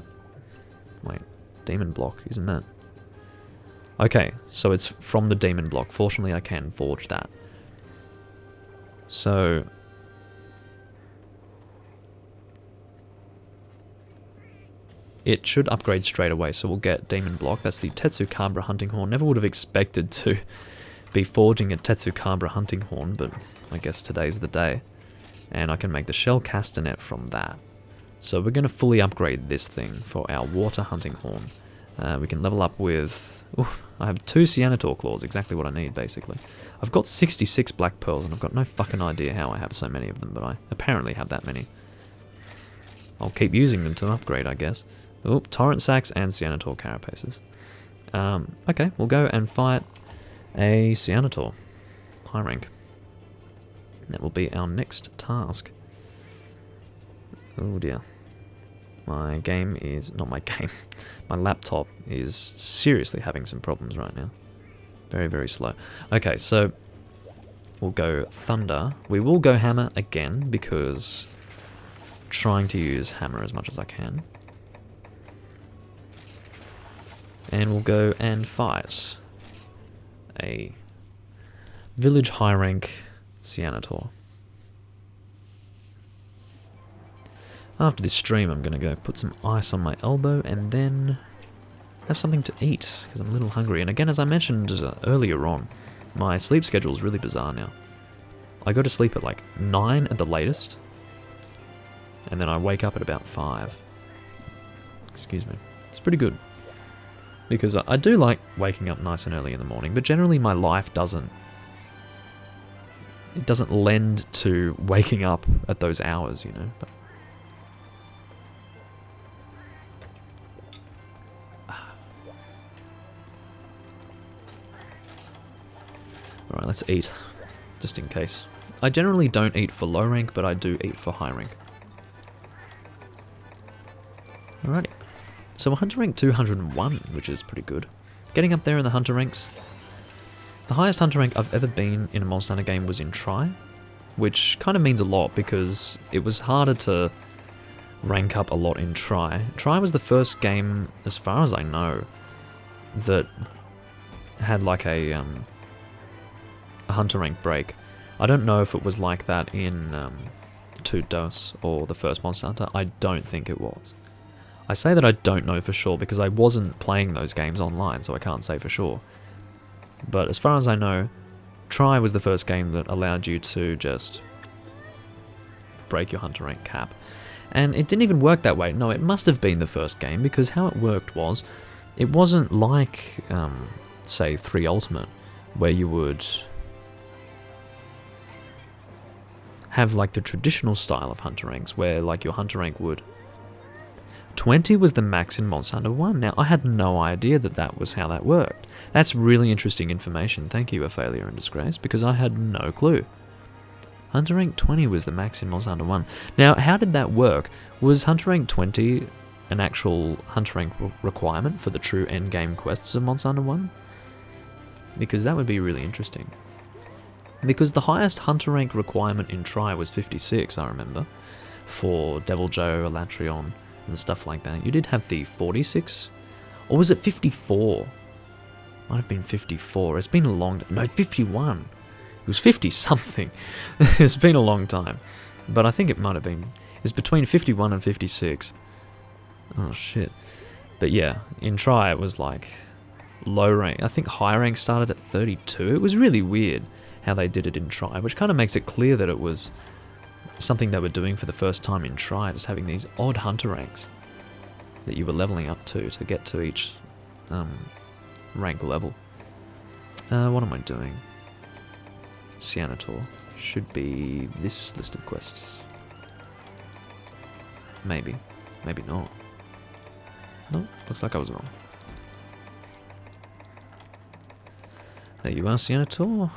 Wait, Demon Block, isn't that... Okay, so it's from the Demon Block. Fortunately, I can forge that. So... It should upgrade straight away, so we'll get Demon Block. That's the Tetsukabra Hunting Horn. Never would have expected to be forging a Tetsukabra Hunting Horn, but I guess today's the day. And I can make the Shell Castanet from that. So we're going to fully upgrade this thing for our Water Hunting Horn. We can level up with... Oof, I have 2 Cyanotaur Claws, exactly what I need, basically. I've got 66 Black Pearls, and I've got no fucking idea how I have so many of them, but I apparently have that many. I'll keep using them to upgrade, I guess. Oop, Torrent Sacks and Cyanotaur Carapaces. Okay, we'll go and fight a Cyanotaur. High rank. That will be our next task. Oh dear. My game is... Not my game. My laptop is seriously having some problems right now. Very, very slow. Okay, so... We'll go Thunder. We will go Hammer again, because... I'm trying to use Hammer as much as I can. And we'll go and fight a village high rank Cyanotaur. After this stream, I'm going to go put some ice on my elbow and then have something to eat, because I'm a little hungry. And again, as I mentioned earlier on, my sleep schedule is really bizarre now. I go to sleep at like 9 at the latest, and then I wake up at about 5. Excuse me. It's pretty good. Because I do like waking up nice and early in the morning, but generally my life doesn't... It doesn't lend to waking up at those hours, you know. But alright, let's eat, just in case. I generally don't eat for low rank, but I do eat for high rank. Alrighty. So we're Hunter rank 201, which is pretty good. Getting up there in the Hunter ranks. The highest Hunter rank I've ever been in a Monster Hunter game was in Tri, which kind of means a lot because it was harder to rank up a lot in Tri. Tri was the first game, as far as I know, that had like a a hunter rank break. I don't know if it was like that in 2 DOS or the first Monster Hunter. I don't think it was. I say that I don't know for sure because I wasn't playing those games online, so I can't say for sure. But as far as I know, Tri was the first game that allowed you to just break your hunter rank cap. And it didn't even work that way. No, it must have been the first game, because how it worked was, it wasn't like, say, 3 Ultimate, where you would have like the traditional style of hunter ranks, where like your hunter rank would... 20 was the max in Monster Hunter 1. Now, I had no idea that that was how that worked. That's really interesting information. Thank you, A Failure in Disgrace, because I had no clue. Hunter rank 20 was the max in Monster Hunter 1. Now, how did that work? Was Hunter rank 20 an actual hunter rank requirement for the true endgame quests of Monster Hunter 1? Because that would be really interesting. Because the highest hunter rank requirement in Tri was 56, I remember, for Deviljho, Elatrion, and stuff like that. You did have the 46, or was it 54? Might have been 54. It's been a long... No, 51. It was 50 something. It's been a long time. But I think it might have been... It was between 51 and 56. Oh shit. But yeah, in Tri it was like low rank. I think high rank started at 32. It was really weird how they did it in Tri, which kind of makes it clear that it was something they were doing for the first time in Tri, just having these odd hunter ranks that you were leveling up to get to each rank level. What am I doing? Cyanotor should be this list of quests. Maybe. Maybe not. No, looks like I was wrong. There you are, Cyanotor.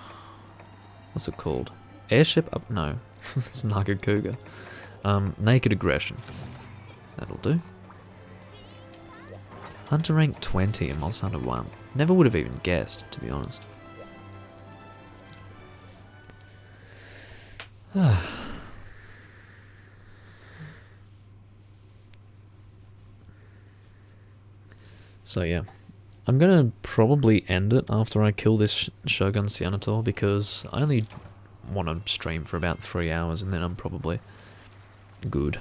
What's it called? Airship up? No. It's Nagakuga. Naked Aggression. That'll do. Hunter rank 20 in Monster Hunter 1. Never would have even guessed, to be honest. So yeah, I'm gonna probably end it after I kill this Shogun Cyanotor, because I only want to stream for about 3 hours and then I'm probably good.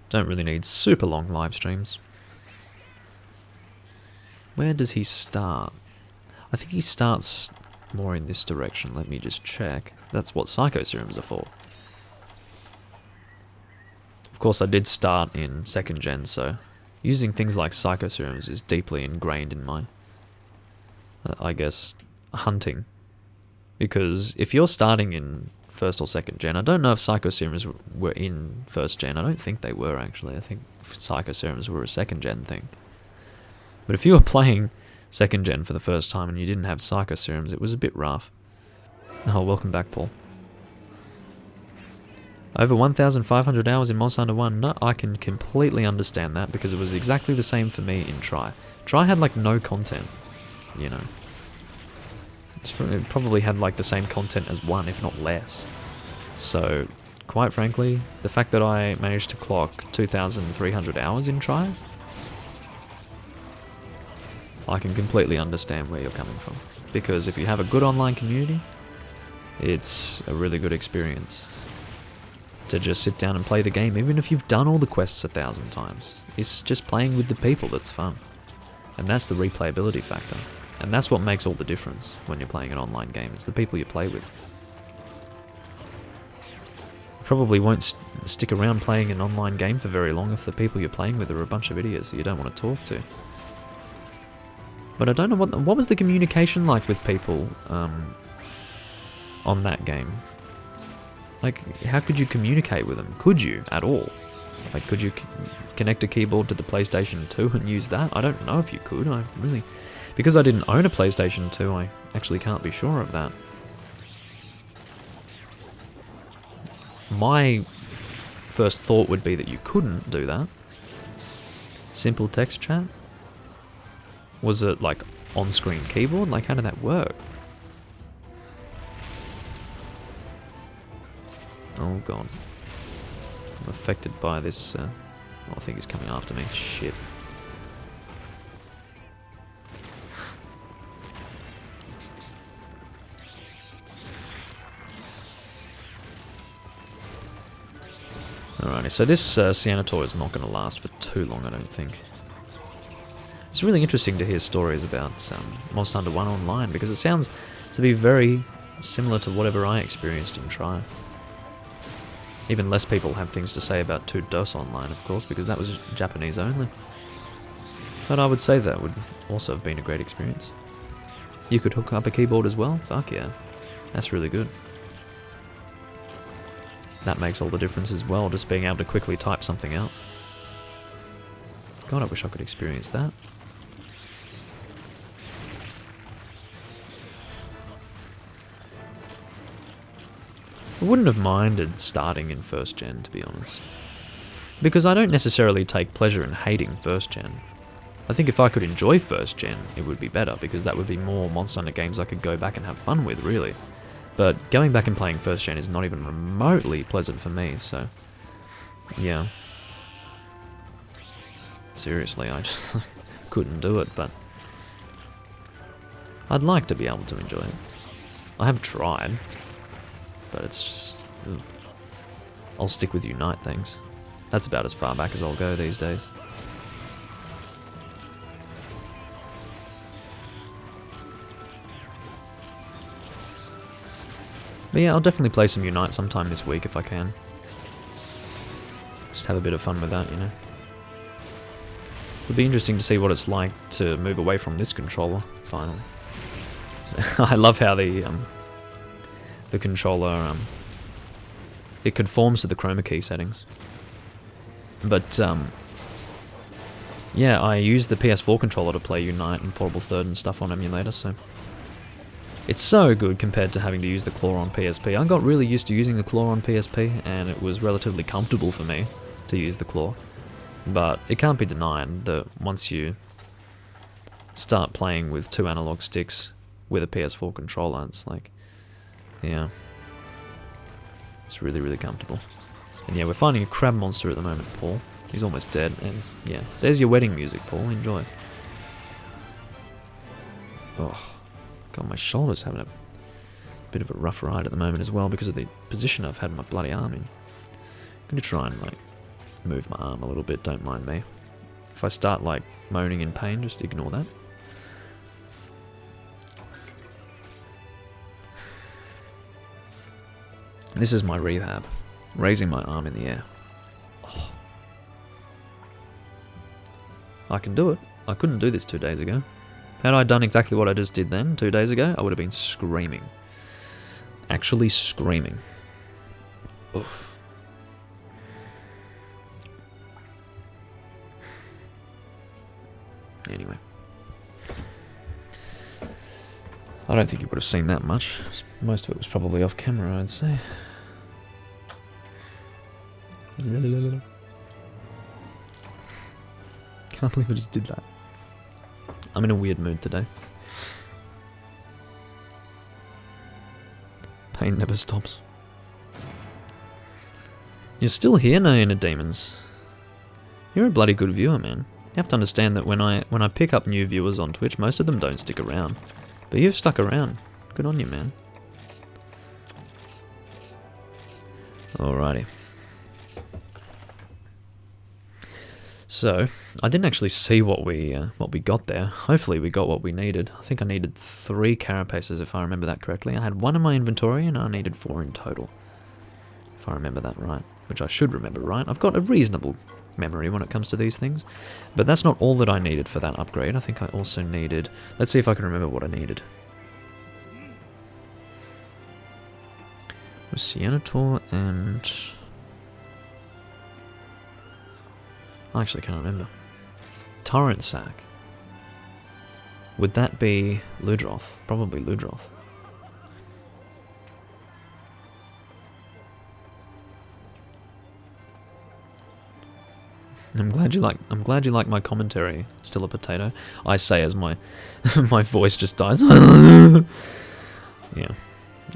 Don't really need super long live streams. Where does he start? I think he starts more in this direction. Let me just check. That's what Psycho Serums are for. Of course, I did start in 2nd gen, so using things like Psycho Serums is deeply ingrained in my, I guess, hunting. Because if you're starting in 1st or 2nd gen, I don't know if Psycho Serums were in 1st gen. I don't think they were, actually. I think Psycho Serums were a 2nd gen thing. But if you were playing 2nd gen for the first time and you didn't have Psycho Serums, it was a bit rough. Oh, welcome back, Paul. Over 1,500 hours in Monster Hunter 1. No, I can completely understand that, because it was exactly the same for me in Tri. Tri had like no content, you know. It probably had like the same content as 1, if not less. So, quite frankly, the fact that I managed to clock 2,300 hours in Tri, I can completely understand where you're coming from. Because if you have a good online community, it's a really good experience to just sit down and play the game, even if you've done all the quests 1,000 times. It's just playing with the people that's fun. And that's the replayability factor. And that's what makes all the difference when you're playing an online game. It's the people you play with. You probably won't stick around playing an online game for very long if the people you're playing with are a bunch of idiots that you don't want to talk to. But I don't know what was the communication like with people on that game? Like, how could you communicate with them? Could you at all? Like, could you connect a keyboard to the PlayStation 2 and use that? I don't know if you could. I really... Because I didn't own a PlayStation 2, I actually can't be sure of that. My first thought would be that you couldn't do that. Simple text chat? Was it like on-screen keyboard? Like, how did that work? Oh god. I'm affected by this... I think he's coming after me. Shit. Alrighty, so this Sienna tour is not going to last for too long, I don't think. It's really interesting to hear stories about Monster Hunter 1 Online, because it sounds to be very similar to whatever I experienced in Tri. Even less people have things to say about 2 DOS Online, of course, because that was Japanese only. But I would say that would also have been a great experience. You could hook up a keyboard as well? Fuck yeah. That's really good. That makes all the difference as well, just being able to quickly type something out. God, I wish I could experience that. I wouldn't have minded starting in first gen, to be honest. Because I don't necessarily take pleasure in hating first gen. I think if I could enjoy first gen, it would be better, because that would be more Monster Hunter games I could go back and have fun with, really. But going back and playing first gen is not even remotely pleasant for me, so... yeah. Seriously, I just couldn't do it, but... I'd like to be able to enjoy it. I have tried, but it's just... ugh. I'll stick with Unite things. That's about as far back as I'll go these days. But yeah, I'll definitely play some Unite sometime this week if I can. Just have a bit of fun with that, you know. It'll be interesting to see what it's like to move away from this controller, finally. I love how the controller, it conforms to the chroma key settings. But, yeah, I use the PS4 controller to play Unite and Portable Third and stuff on emulator, so... It's so good compared to having to use the claw on PSP. I got really used to using the claw on PSP, and it was relatively comfortable for me to use the claw. But it can't be denied that once you start playing with 2 analog sticks with a PS4 controller, it's like, yeah, it's really, really comfortable. And yeah, we're finding a crab monster at the moment, Paul. He's almost dead, and yeah, there's your wedding music, Paul. Enjoy. Oh. God, my shoulder's having a bit of a rough ride at the moment as well because of the position I've had my bloody arm in. I'm going to try and, like, move my arm a little bit, don't mind me. If I start, like, moaning in pain, just ignore that. This is my rehab. Raising my arm in the air. Oh. I can do it. I couldn't do this 2 days ago. Had I done exactly what I just did then, 2 days ago, I would have been screaming. Actually screaming. Oof. Anyway. I don't think you would have seen that much. Most of it was probably off camera, I'd say. Can't believe I just did that. I'm in a weird mood today. Pain never stops. You're still here, Nayana Demons. You're a bloody good viewer, man. You have to understand that when I pick up new viewers on Twitch, most of them don't stick around. But you've stuck around. Good on you, man. Alrighty. So, I didn't actually see what we got there. Hopefully we got what we needed. I think I needed 3 carapaces if I remember that correctly. I had 1 in my inventory and I needed 4 in total. If I remember that right. Which I should remember right. I've got a reasonable memory when it comes to these things. But that's not all that I needed for that upgrade. I think I also needed... Let's see if I can remember what I needed. It was Siennator and... I actually can't remember. Torrent Sack. Would that be Ludroth? Probably Ludroth. I'm glad you like my commentary. Still a potato. I say as my my voice just dies. Yeah.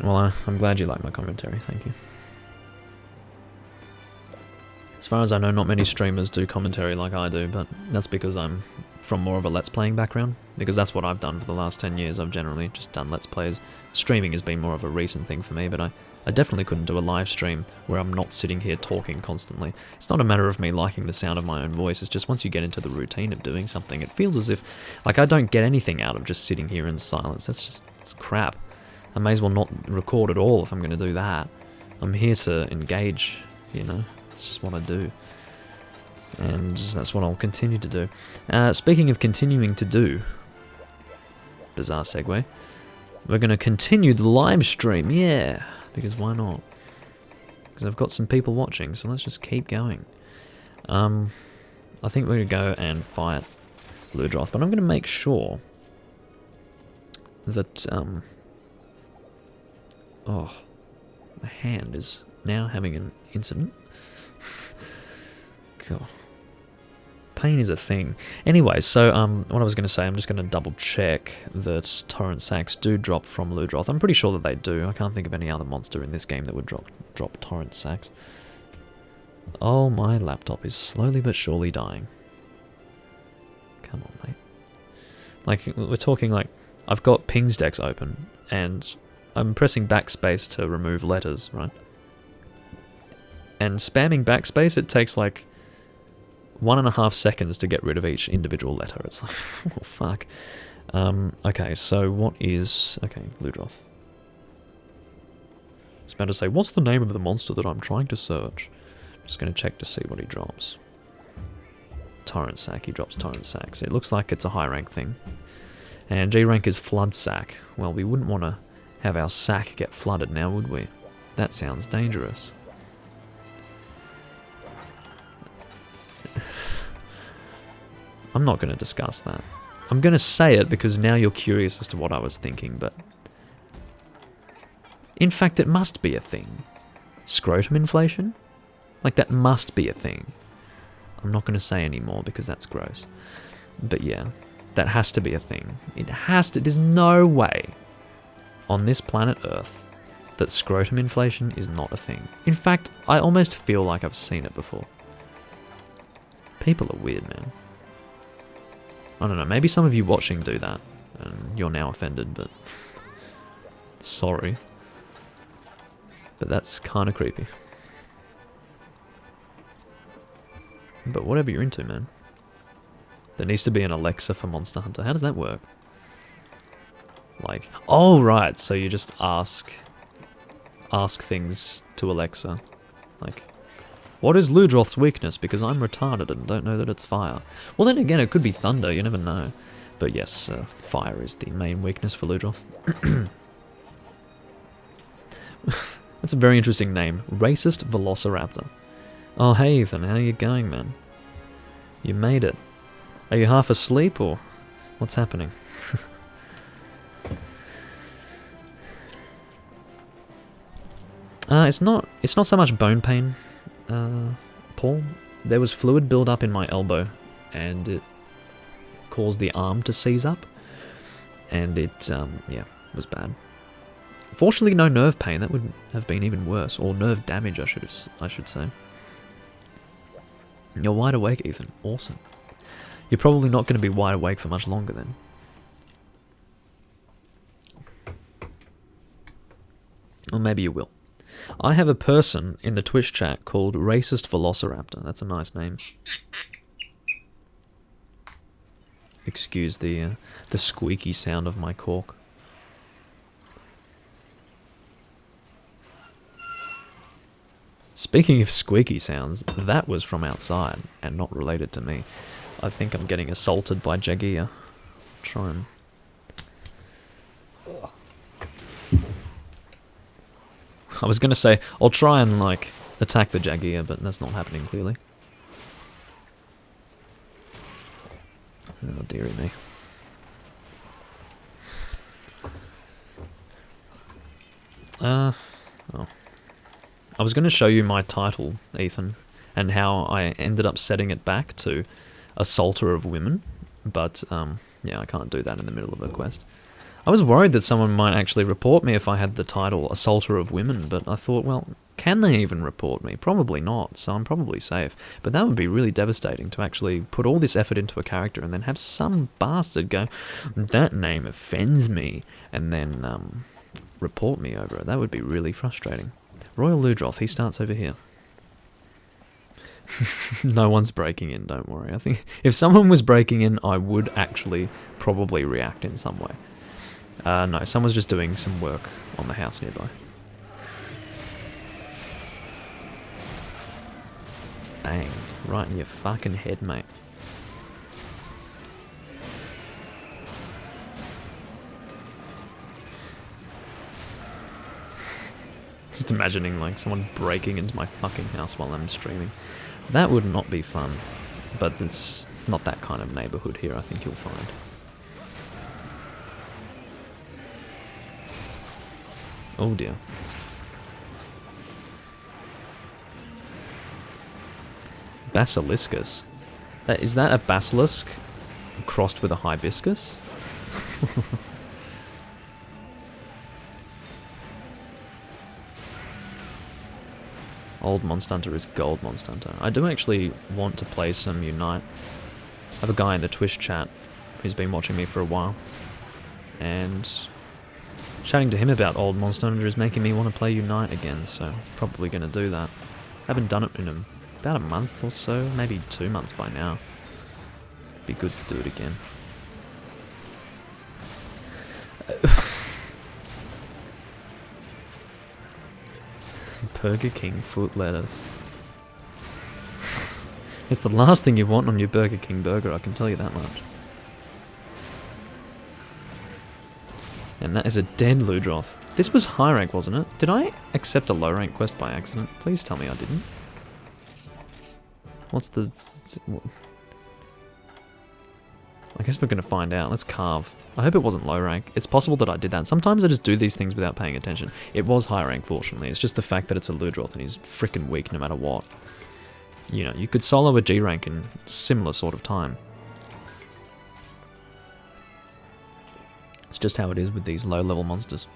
Well, I'm glad you like my commentary. Thank you. As far as I know, not many streamers do commentary like I do, but that's because I'm from more of a Let's Playing background, because that's what I've done for the last 10 years. I've generally just done Let's Plays. Streaming has been more of a recent thing for me, but I definitely couldn't do a live stream where I'm not sitting here talking constantly. It's not a matter of me liking the sound of my own voice, it's just once you get into the routine of doing something, it feels as if, like, I don't get anything out of just sitting here in silence. It's crap. I may as well not record at all if I'm going to do that. I'm here to engage, you know, it's just what I do. And that's what I'll continue to do. Speaking of continuing to do, bizarre segue, we're going to continue the live stream, yeah, because why not? Because I've got some people watching, so let's just keep going. I think we're going to go and fight Ludroth, but I'm going to make sure that, oh, my hand is now having an incident. God. Pain is a thing. Anyway, so what I was going to say, I'm just going to double check that torrent sacks do drop from Ludroth. I'm pretty sure that they do. I can't think of any other monster in this game that would drop torrent sacks. Oh, my laptop is slowly but surely dying. Come on, mate. Like, we're talking like, I've got PingsDex open, and I'm pressing backspace to remove letters, right? And spamming backspace, it takes like 1.5 seconds to get rid of each individual letter. It's like, oh, fuck. Okay, so what is... Okay, Ludroth. I was about to say, what's the name of the monster that I'm trying to search? Just going to check to see what he drops. Torrent Sack, he drops Torrent Sacks. It looks like it's a high rank thing. And G rank is Flood Sack. Well, we wouldn't want to have our sack get flooded now, would we? That sounds dangerous. I'm not going to discuss that. I'm going to say it because now you're curious as to what I was thinking, but... In fact, it must be a thing. Scrotum inflation? Like, that must be a thing. I'm not going to say anymore because that's gross. But yeah, that has to be a thing. It has to... There's no way on this planet Earth that scrotum inflation is not a thing. In fact, I almost feel like I've seen it before. People are weird, man. I don't know, maybe some of you watching do that, and you're now offended, but... Sorry. But that's kinda creepy. But whatever you're into, man. There needs to be an Alexa for Monster Hunter. How does that work? Like, oh right, so you just ask things to Alexa. Like, what is Ludroth's weakness? Because I'm retarded and don't know that it's fire. Well, then again, it could be thunder, you never know. But yes, fire is the main weakness for Ludroth. That's a very interesting name. Racist Velociraptor. Oh, hey Ethan, how you going, man? You made it. Are you half asleep, or what's happening? It's not so much bone pain, Paul. There was fluid build up in my elbow, and it caused the arm to seize up, and it, yeah, was bad. Fortunately, no nerve pain. That would have been even worse, or nerve damage, I should say. You're wide awake, Ethan. Awesome. You're probably not going to be wide awake for much longer then. Or maybe you will. I have a person in the Twitch chat called Racist Velociraptor. That's a nice name. Excuse the squeaky sound of my cork. Speaking of squeaky sounds, that was from outside and not related to me. I think I'm getting assaulted by Jagia. Try and... I was gonna say, I'll try and, like, attack the Jagia, but that's not happening, clearly. Oh, dearie me. Oh. I was gonna show you my title, Ethan, and how I ended up setting it back to Assaulter of Women, but, yeah, I can't do that in the middle of a quest. I was worried that someone might actually report me if I had the title Assaulter of Women, but I thought, well, can they even report me? Probably not, so I'm probably safe. But that would be really devastating to actually put all this effort into a character and then have some bastard go, that name offends me, and then report me over it. That would be really frustrating. Royal Ludroth, he starts over here. No one's breaking in, don't worry. I think if someone was breaking in, I would actually probably react in some way. No, someone's just doing some work on the house nearby. Bang. Right in your fucking head, mate. Just imagining like someone breaking into my fucking house while I'm streaming. That would not be fun. But it's not that kind of neighborhood here, I think you'll find. Oh dear. Basiliscus. Is that a basilisk crossed with a hibiscus? Old Monster Hunter is Gold Monster Hunter. I do actually want to play some Unite. I have a guy in the Twitch chat who's been watching me for a while. And chatting to him about Old Monster Hunter is making me want to play Unite again, so probably going to do that. Haven't done it in about a month or so, maybe 2 months by now. Be good to do it again. Burger King foot lettuce. It's the last thing you want on your Burger King burger, I can tell you that much. And that is a dead Ludroth. This was high rank, wasn't it? Did I accept a low rank quest by accident? Please tell me I didn't. What's the... I guess we're going to find out. Let's carve. I hope it wasn't low rank. It's possible that I did that. Sometimes I just do these things without paying attention. It was high rank, fortunately. It's just the fact that it's a Ludroth and he's freaking weak no matter what. You know, you could solo a G rank in similar sort of time. It's just how it is with these low level monsters.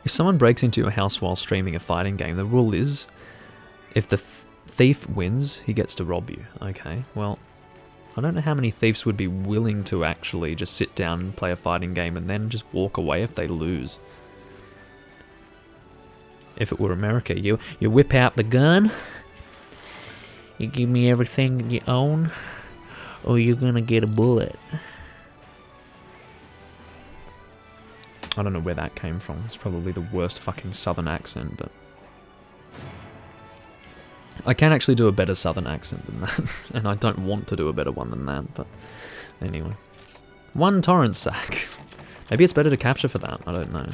If someone breaks into your house while streaming a fighting game, the rule is, if the thief wins, he gets to rob you. Okay, well, I don't know how many thieves would be willing to actually just sit down and play a fighting game and then just walk away if they lose. If it were America, you whip out the gun, you give me everything you own, or you're gonna get a bullet. I don't know where that came from. It's probably the worst fucking southern accent, but... I can actually do a better southern accent than that, and I don't want to do a better one than that, but anyway. 1 torrent sack. Maybe it's better to capture for that, I don't know.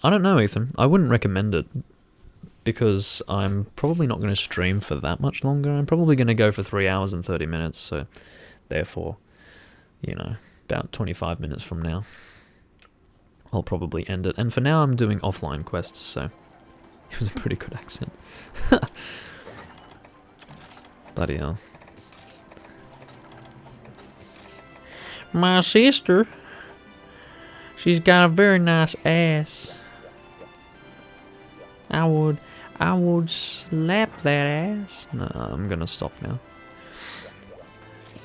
I don't know, Ethan. I wouldn't recommend it, because I'm probably not going to stream for that much longer. I'm probably going to go for 3 hours and 30 minutes, so therefore, you know, about 25 minutes from now, I'll probably end it. And for now, I'm doing offline quests, so it was a pretty good accent. Bloody hell. My sister, she's got a very nice ass. I would slap that ass. No, I'm gonna stop now.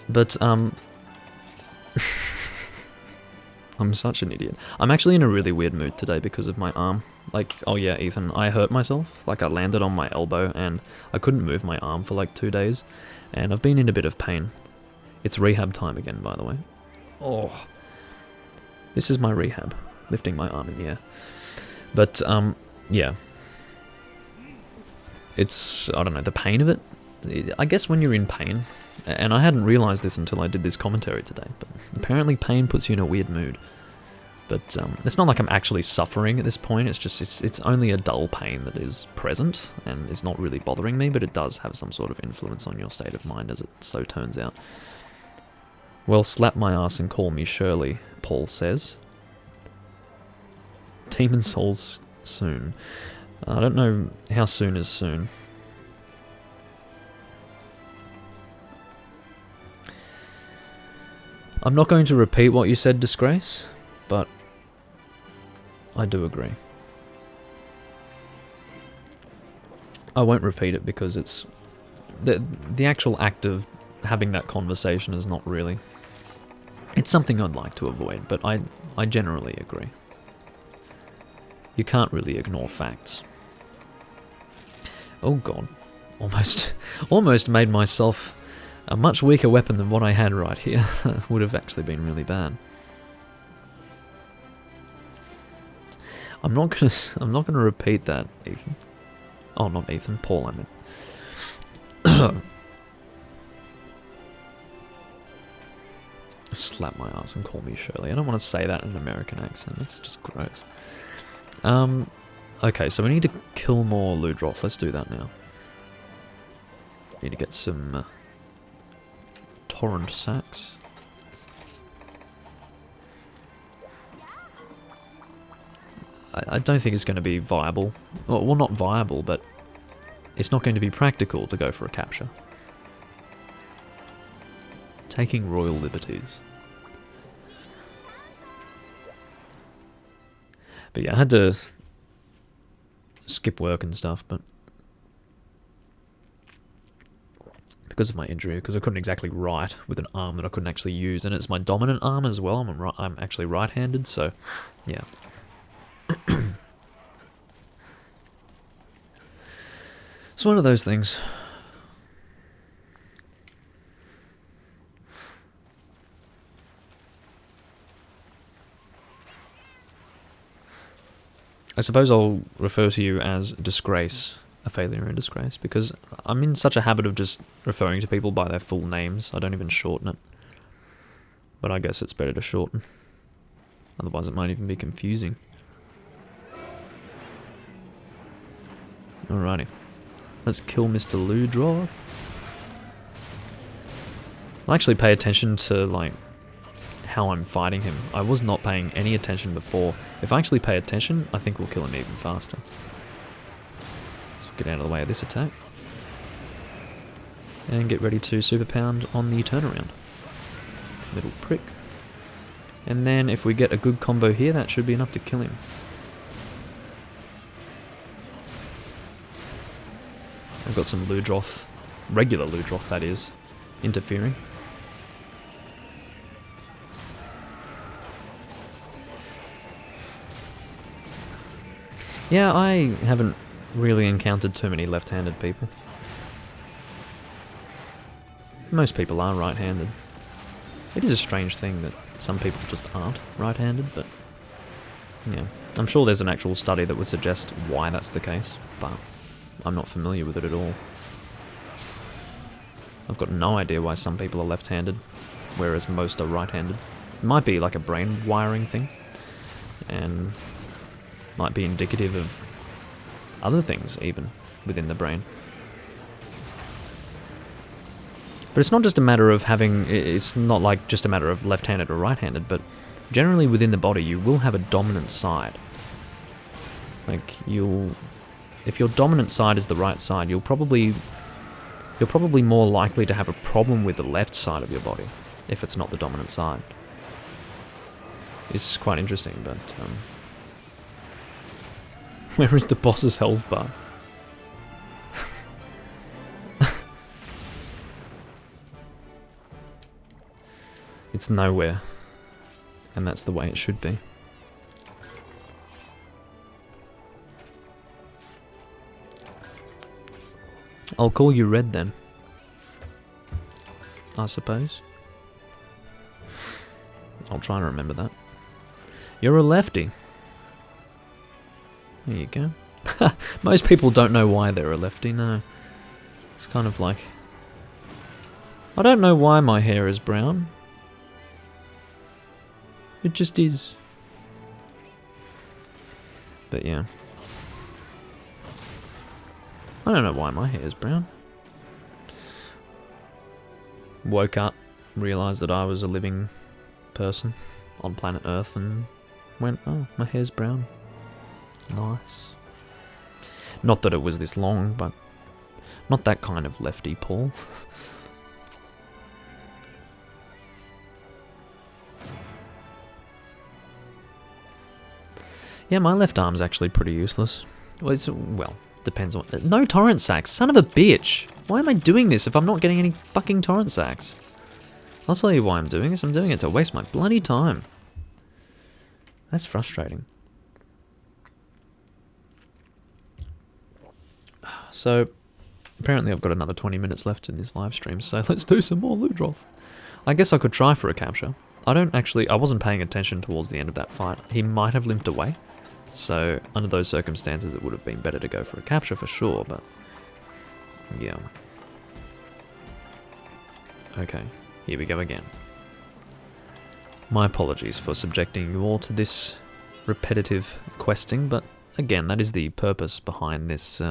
But, I'm such an idiot. I'm actually in a really weird mood today because of my arm. Like, oh yeah, Ethan, I hurt myself. Like, I landed on my elbow and I couldn't move my arm for like 2 days. And I've been in a bit of pain. It's rehab time again, by the way. Oh. This is my rehab. Lifting my arm in the air. But, yeah. It's, I don't know, the pain of it. I guess when you're in pain, and I hadn't realised this until I did this commentary today, but apparently pain puts you in a weird mood. But it's not like I'm actually suffering at this point, it's just, it's only a dull pain that is present, and is not really bothering me, but it does have some sort of influence on your state of mind, as it so turns out. Well, slap my ass and call me Shirley, Paul says. Demon Souls soon. I don't know how soon is soon. I'm not going to repeat what you said, Disgrace, but I do agree. I won't repeat it because it's... The actual act of having that conversation is not really... It's something I'd like to avoid, but I generally agree. You can't really ignore facts. Oh god. Almost made myself a much weaker weapon than what I had right here. Would have actually been really bad. I'm not gonna repeat that, Ethan. Oh, not Ethan, Paul, I meant. Slap my ass and call me Shirley. I don't want to say that in an American accent. That's just gross. Okay, so we need to kill more Ludroth. Let's do that now. Need to get some torrent sacks. I don't think it's going to be viable. Well, not viable, but it's not going to be practical to go for a capture. Taking royal liberties. But yeah, I had to skip work and stuff, but because of my injury, because I couldn't exactly write with an arm that I couldn't actually use, and it's my dominant arm as well. I'm actually right-handed, so yeah. It's one of those things. I suppose I'll refer to you as Disgrace, a failure in disgrace, because I'm in such a habit of just referring to people by their full names. I don't even shorten it. But I guess it's better to shorten. Otherwise it might even be confusing. Alrighty. Let's kill Mr. Ludroth. I'll actually pay attention to, like, how I'm fighting him. I was not paying any attention before. If I actually pay attention, I think we'll kill him even faster. So get out of the way of this attack. And get ready to super pound on the turnaround. Little prick. And then if we get a good combo here, that should be enough to kill him. I've got some Ludroth, regular Ludroth that is, interfering. Yeah, I haven't really encountered too many left-handed people. Most people are right-handed. It is a strange thing that some people just aren't right-handed, but yeah. I'm sure there's an actual study that would suggest why that's the case, but I'm not familiar with it at all. I've got no idea why some people are left-handed, whereas most are right-handed. It might be like a brain wiring thing, and might be indicative of other things even within the brain. But it's not just a matter of having, it's not like just a matter of left-handed or right-handed, but generally within the body you will have a dominant side. Like if your dominant side is the right side, you're probably more likely to have a problem with the left side of your body if it's not the dominant side. It's quite interesting, but where is the boss's health bar? It's nowhere, and that's the way it should be. I'll call you Red then, I suppose. I'll try and remember that. You're a lefty. There you go. Most people don't know why they're a lefty, no. It's kind of like... I don't know why my hair is brown. It just is. But yeah. I don't know why my hair is brown. Woke up, realised that I was a living person on planet Earth and went, oh, my hair's brown. Nice. Not that it was this long, but not that kind of lefty pull. Yeah, my left arm's actually pretty useless. Well, depends on... No torrent sacks! Son of a bitch! Why am I doing this if I'm not getting any fucking torrent sacks? I'll tell you why I'm doing this. I'm doing it to waste my bloody time. That's frustrating. So, apparently I've got another 20 minutes left in this live stream, so let's do some more Ludroth. I guess I could try for a capture. I wasn't paying attention towards the end of that fight. He might have limped away. So, under those circumstances, it would have been better to go for a capture for sure, but... yeah. Okay, here we go again. My apologies for subjecting you all to this repetitive questing, but again, that is the purpose behind this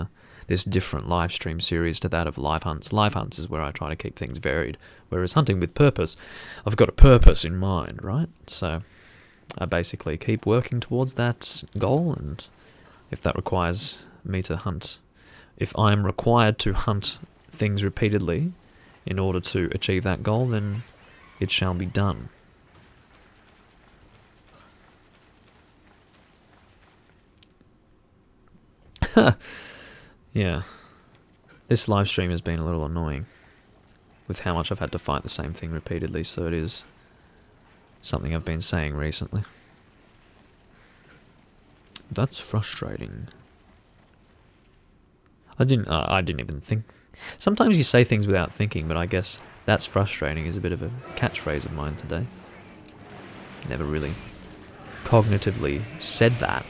this different live stream series to that of live hunts. Live hunts is where I try to keep things varied, whereas hunting with purpose, I've got a purpose in mind, right? So I basically keep working towards that goal, and if that requires me to hunt, if I'm required to hunt things repeatedly in order to achieve that goal, then it shall be done. Yeah, this live stream has been a little annoying with how much I've had to fight the same thing repeatedly, so it is something I've been saying recently. That's frustrating. I didn't even think. Sometimes you say things without thinking, but I guess that's frustrating is a bit of a catchphrase of mine today. Never really cognitively said that.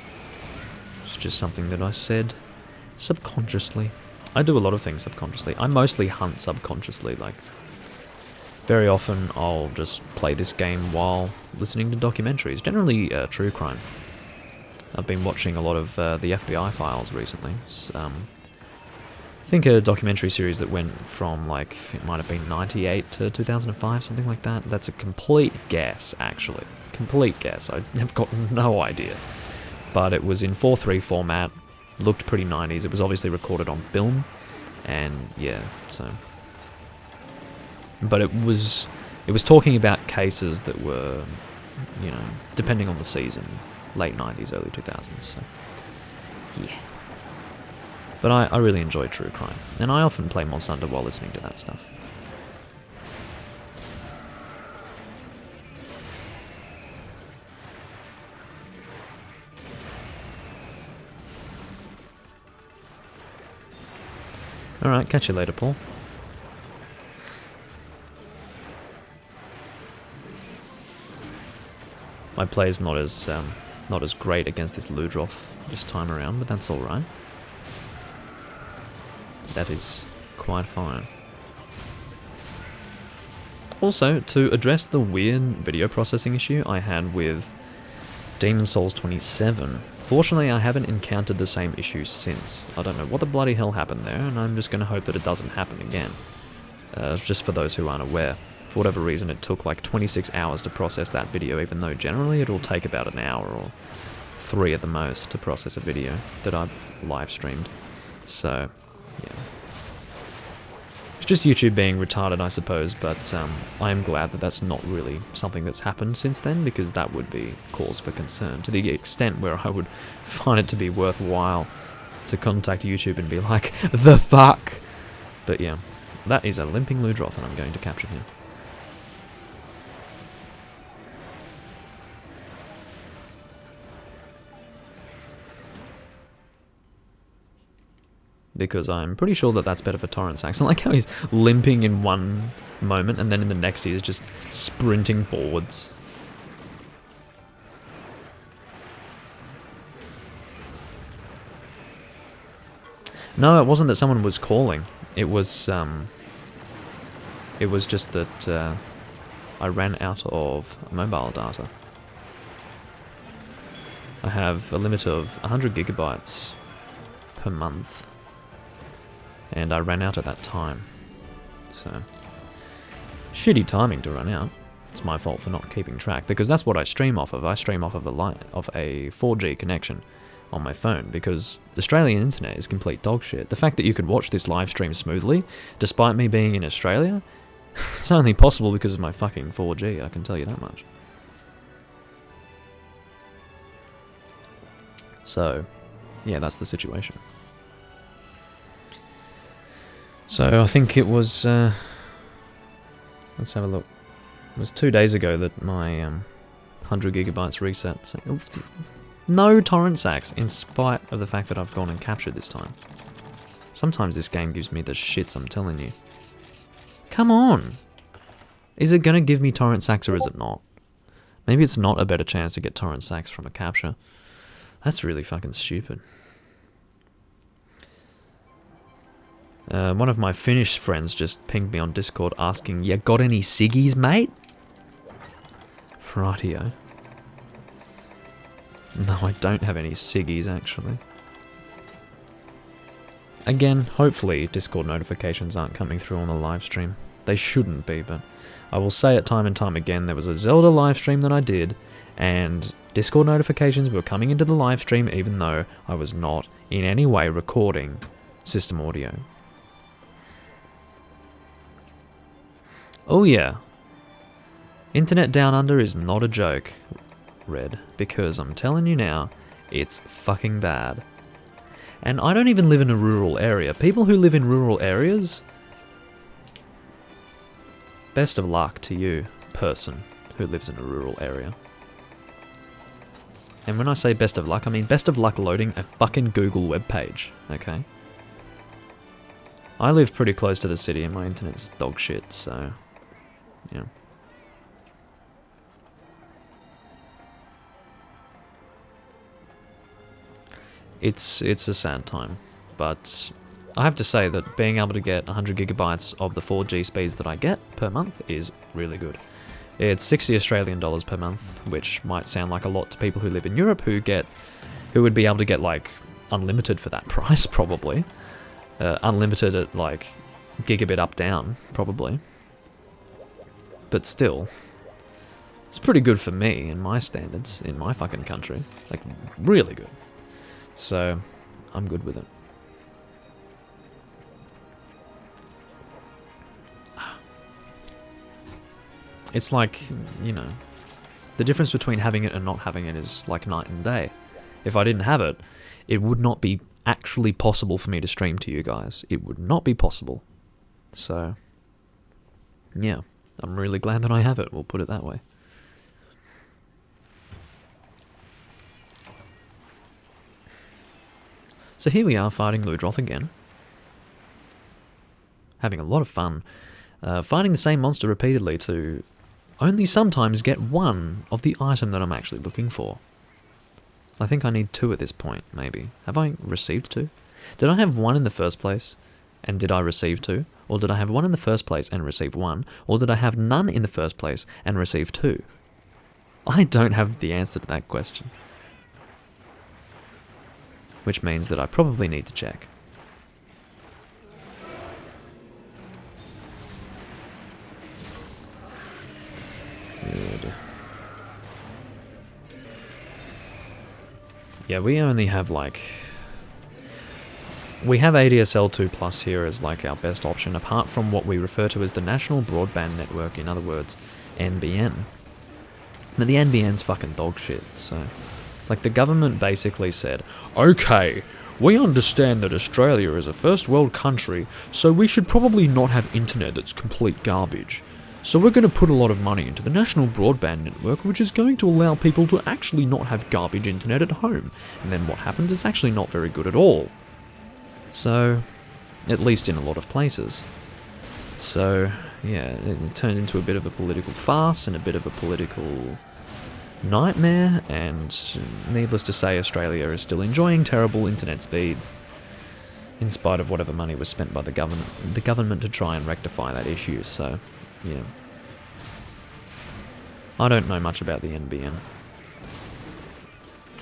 It's just something that I said subconsciously. I do a lot of things subconsciously. I mostly hunt subconsciously. Like, very often I'll just play this game while listening to documentaries, generally true crime. I've been watching a lot of the FBI files recently. I think a documentary series that went from, like, it might have been 98 to 2005, something like that. That's a complete guess, actually. Complete guess. I've got no idea. But it was in 4:3 format, looked pretty 90s. It was obviously recorded on film, and yeah, so... But it was talking about cases that were, you know, depending on the season, late 90s, early 2000s, so... yeah. But I really enjoy true crime, and I often play Monster Hunter while listening to that stuff. Alright, catch you later, Paul. My play's not as great against this Ludroth this time around, but that's alright. That is quite fine. Also, to address the weird video processing issue I had with Demon's Souls 27, fortunately I haven't encountered the same issue since. I don't know what the bloody hell happened there, and I'm just going to hope that it doesn't happen again. Just for those who aren't aware. For whatever reason, it took like 26 hours to process that video, even though generally it'll take about an hour or 3 at the most to process a video that I've live streamed. So, yeah. It's just YouTube being retarded, I suppose, but I am glad that that's not really something that's happened since then, because that would be cause for concern, to the extent where I would find it to be worthwhile to contact YouTube and be like, the fuck? But yeah, that is a limping Ludroth, and I'm going to capture him. Because I'm pretty sure that that's better for torrent sacks. I like how he's limping in one moment, and then in the next he's just sprinting forwards. No, it wasn't that someone was calling. It was just that I ran out of mobile data. I have a limit of 100 gigabytes per month. And I ran out at that time. So, shitty timing to run out. It's my fault for not keeping track, because that's what I stream off of. I stream off of a 4G connection, on my phone, because Australian internet is complete dog shit. The fact that you could watch this live stream smoothly, despite me being in Australia, it's only possible because of my fucking 4G, I can tell you that much. So, yeah, that's the situation. So, I think it was, let's have a look. It was 2 days ago that my 100 gigabytes reset. So, no torrent sacks, in spite of the fact that I've gone and captured this time. Sometimes this game gives me the shits, I'm telling you. Come on! Is it gonna give me torrent sacks or is it not? Maybe it's not a better chance to get torrent sacks from a capture. That's really fucking stupid. One of my Finnish friends just pinged me on Discord asking, "Ya got any ciggies, mate?" Rightio. No, I don't have any ciggies, actually. Again, hopefully Discord notifications aren't coming through on the live stream. They shouldn't be, but I will say it time and time again, there was a Zelda live stream that I did, and Discord notifications were coming into the live stream even though I was not in any way recording system audio. Oh yeah. Internet down under is not a joke, Red, because I'm telling you now, it's fucking bad. And I don't even live in a rural area. People who live in rural areas, best of luck to you, person who lives in a rural area. And when I say best of luck, I mean best of luck loading a fucking Google webpage, okay? I live pretty close to the city and my internet's dog shit, so, yeah. It's a sad time, but I have to say that being able to get 100 gigabytes of the 4G speeds that I get per month is really good. It's 60 Australian dollars per month, which might sound like a lot to people who live in Europe who would be able to get like unlimited for that price, probably. Unlimited at like gigabit up down, probably. But still, it's pretty good for me in my standards, in my fucking country. Like, really good. So, I'm good with it. It's like, you know, the difference between having it and not having it is like night and day. If I didn't have it, it would not be actually possible for me to stream to you guys. It would not be possible. So, yeah, I'm really glad that I have it, we'll put it that way. So here we are fighting Ludroth again. Having a lot of fun. Fighting the same monster repeatedly to only sometimes get one of the item that I'm actually looking for. I think I need 2 at this point, maybe. Have I received 2? Did I have 1 in the first place, and did I receive 2? Or did I have 1 in the first place and receive 1? Or did I have none in the first place and receive 2? I don't have the answer to that question. Which means that I probably need to check. Good. Yeah, we only have like... We have ADSL 2 Plus here as like our best option, apart from what we refer to as the National Broadband Network, in other words, NBN. But the NBN's fucking dog shit, so... It's like the government basically said, okay, we understand that Australia is a first world country, so we should probably not have internet that's complete garbage. So we're going to put a lot of money into the National Broadband Network, which is going to allow people to actually not have garbage internet at home. And then what happens? It's actually not very good at all. So, at least in a lot of places. So, yeah, it turned into a bit of a political farce and a bit of a political nightmare, and needless to say, Australia is still enjoying terrible internet speeds, in spite of whatever money was spent by the government to try and rectify that issue, so, yeah. I don't know much about the NBN,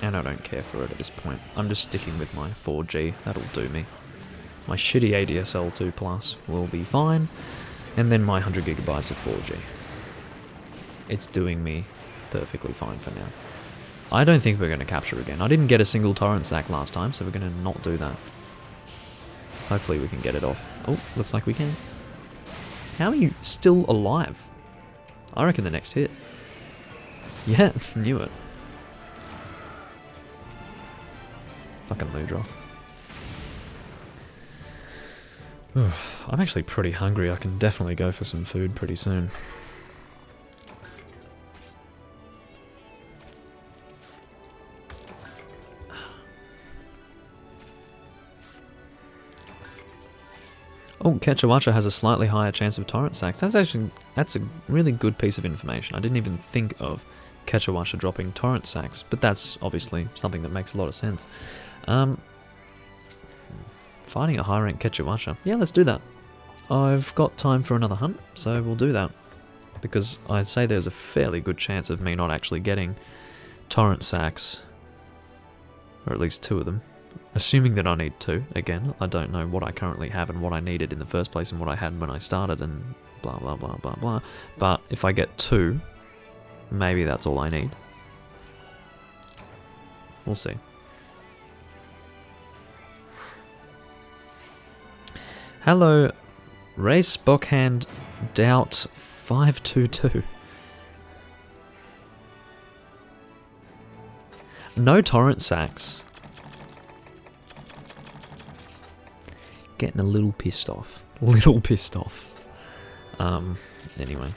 and I don't care for it at this point. I'm just sticking with my 4G, that'll do me. My shitty ADSL 2 Plus will be fine, and then my 100 gigabytes of 4G. It's doing me perfectly fine for now. I don't think we're going to capture again. I didn't get a single torrent sack last time, so we're going to not do that. Hopefully we can get it off. Oh, looks like we can. How are you still alive? I reckon the next hit. Yeah, knew it. Fucking Ludroth. I'm actually pretty hungry. I can definitely go for some food pretty soon. Oh, Kechawacha has a slightly higher chance of torrent sacks. That's a really good piece of information. I didn't even think of Kechawacha dropping torrent sacks, but that's obviously something that makes a lot of sense. Fighting a high rank Kechawacha. Yeah, let's do that. I've got time for another hunt, so we'll do that. Because I'd say there's a fairly good chance of me not actually getting torrent sacks. Or at least 2 of them. Assuming that I need 2. Again, I don't know what I currently have and what I needed in the first place and what I had when I started and blah blah blah blah blah. But if I get 2, maybe that's all I need. We'll see. Hello, Race Bockhand Doubt 522. No torrent sacks. Getting a little pissed off. Little pissed off. Anyway.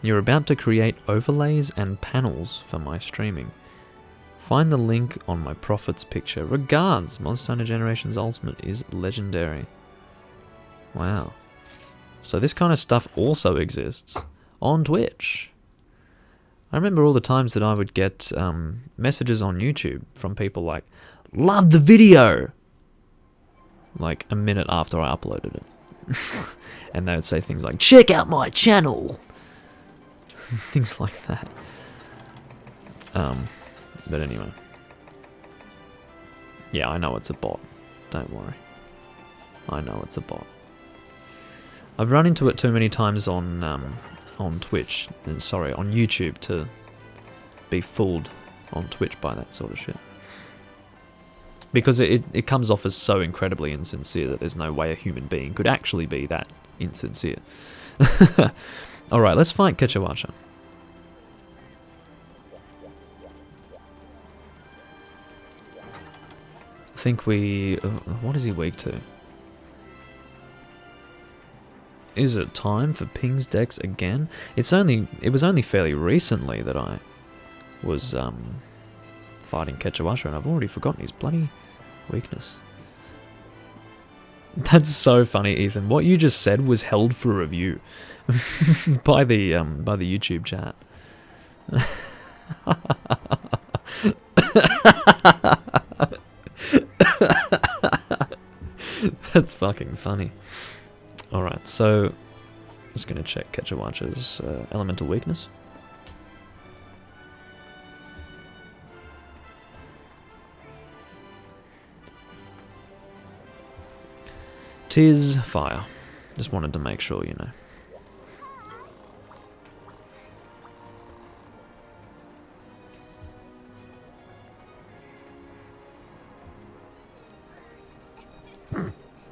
You're about to create overlays and panels for my streaming. Find the link on my Prophet's picture. Regards! Monster Hunter Generations Ultimate is legendary. Wow. So this kind of stuff also exists on Twitch. I remember all the times that I would get messages on YouTube from people like, "Love the video!" Like a minute after I uploaded it. And they would say things like, "Check out my channel!" Things like that. But anyway. Yeah, I know it's a bot. Don't worry. I know it's a bot. I've run into it too many times on Twitch, sorry, on YouTube to be fooled on Twitch by that sort of shit. Because it comes off as so incredibly insincere that there's no way a human being could actually be that insincere. Alright, let's fight Kechawacha. I think we... what is he weak to? Is it time for Ping's Dex again? It was only fairly recently that I was fighting Kechawacha, and I've already forgotten his bloody weakness. That's so funny, Ethan. What you just said was held for review by the YouTube chat. That's fucking funny. Alright, so I'm just going to check Kechawacha's elemental weakness. Tis fire. Just wanted to make sure, you know.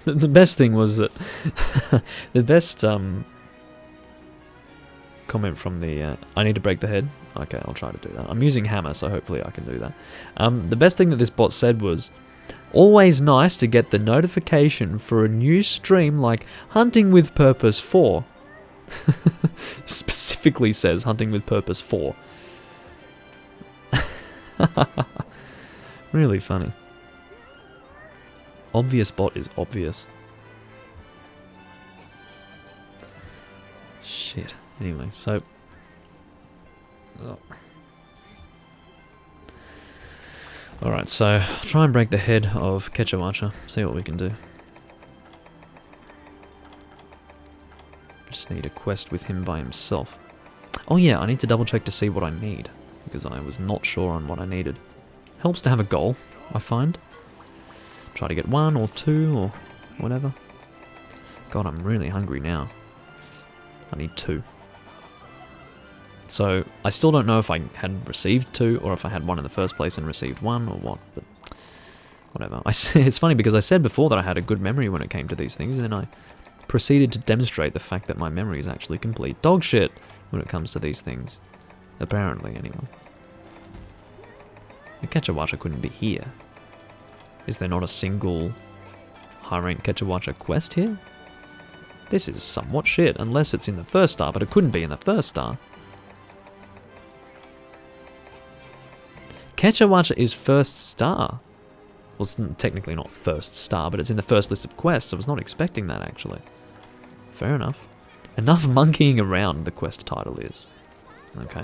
The best thing was that the best comment from the I need to break the head. Okay, I'll try to do that. I'm using hammer, so hopefully I can do that. The best thing that this bot said was, always nice to get the notification for a new stream like Hunting with Purpose 4. Specifically says Hunting with Purpose 4. Really funny. Obvious bot is obvious. Shit. Anyway, so... oh. Alright, so I'll try and break the head of Kechawacha. See what we can do. Just need a quest with him by himself. Oh yeah, I need to double check to see what I need. Because I was not sure on what I needed. Helps to have a goal, I find. Try to get 1 or 2 or whatever. God, I'm really hungry now. I need 2. So I still don't know if I had received 2 or if I had 1 in the first place and received 1 or what, but whatever. It's funny because I said before that I had a good memory when it came to these things, and then I proceeded to demonstrate the fact that my memory is actually complete dog shit when it comes to these things. Apparently, anyway. The Kechawacha couldn't be here. Is there not a single high-rank Kechawacha quest here? This is somewhat shit, unless it's in the first star, but it couldn't be in the first star. Kechawacha is first star. Well, it's technically not first star, but it's in the first list of quests. I was not expecting that, actually. Fair enough. Enough monkeying around, the quest title is. Okay.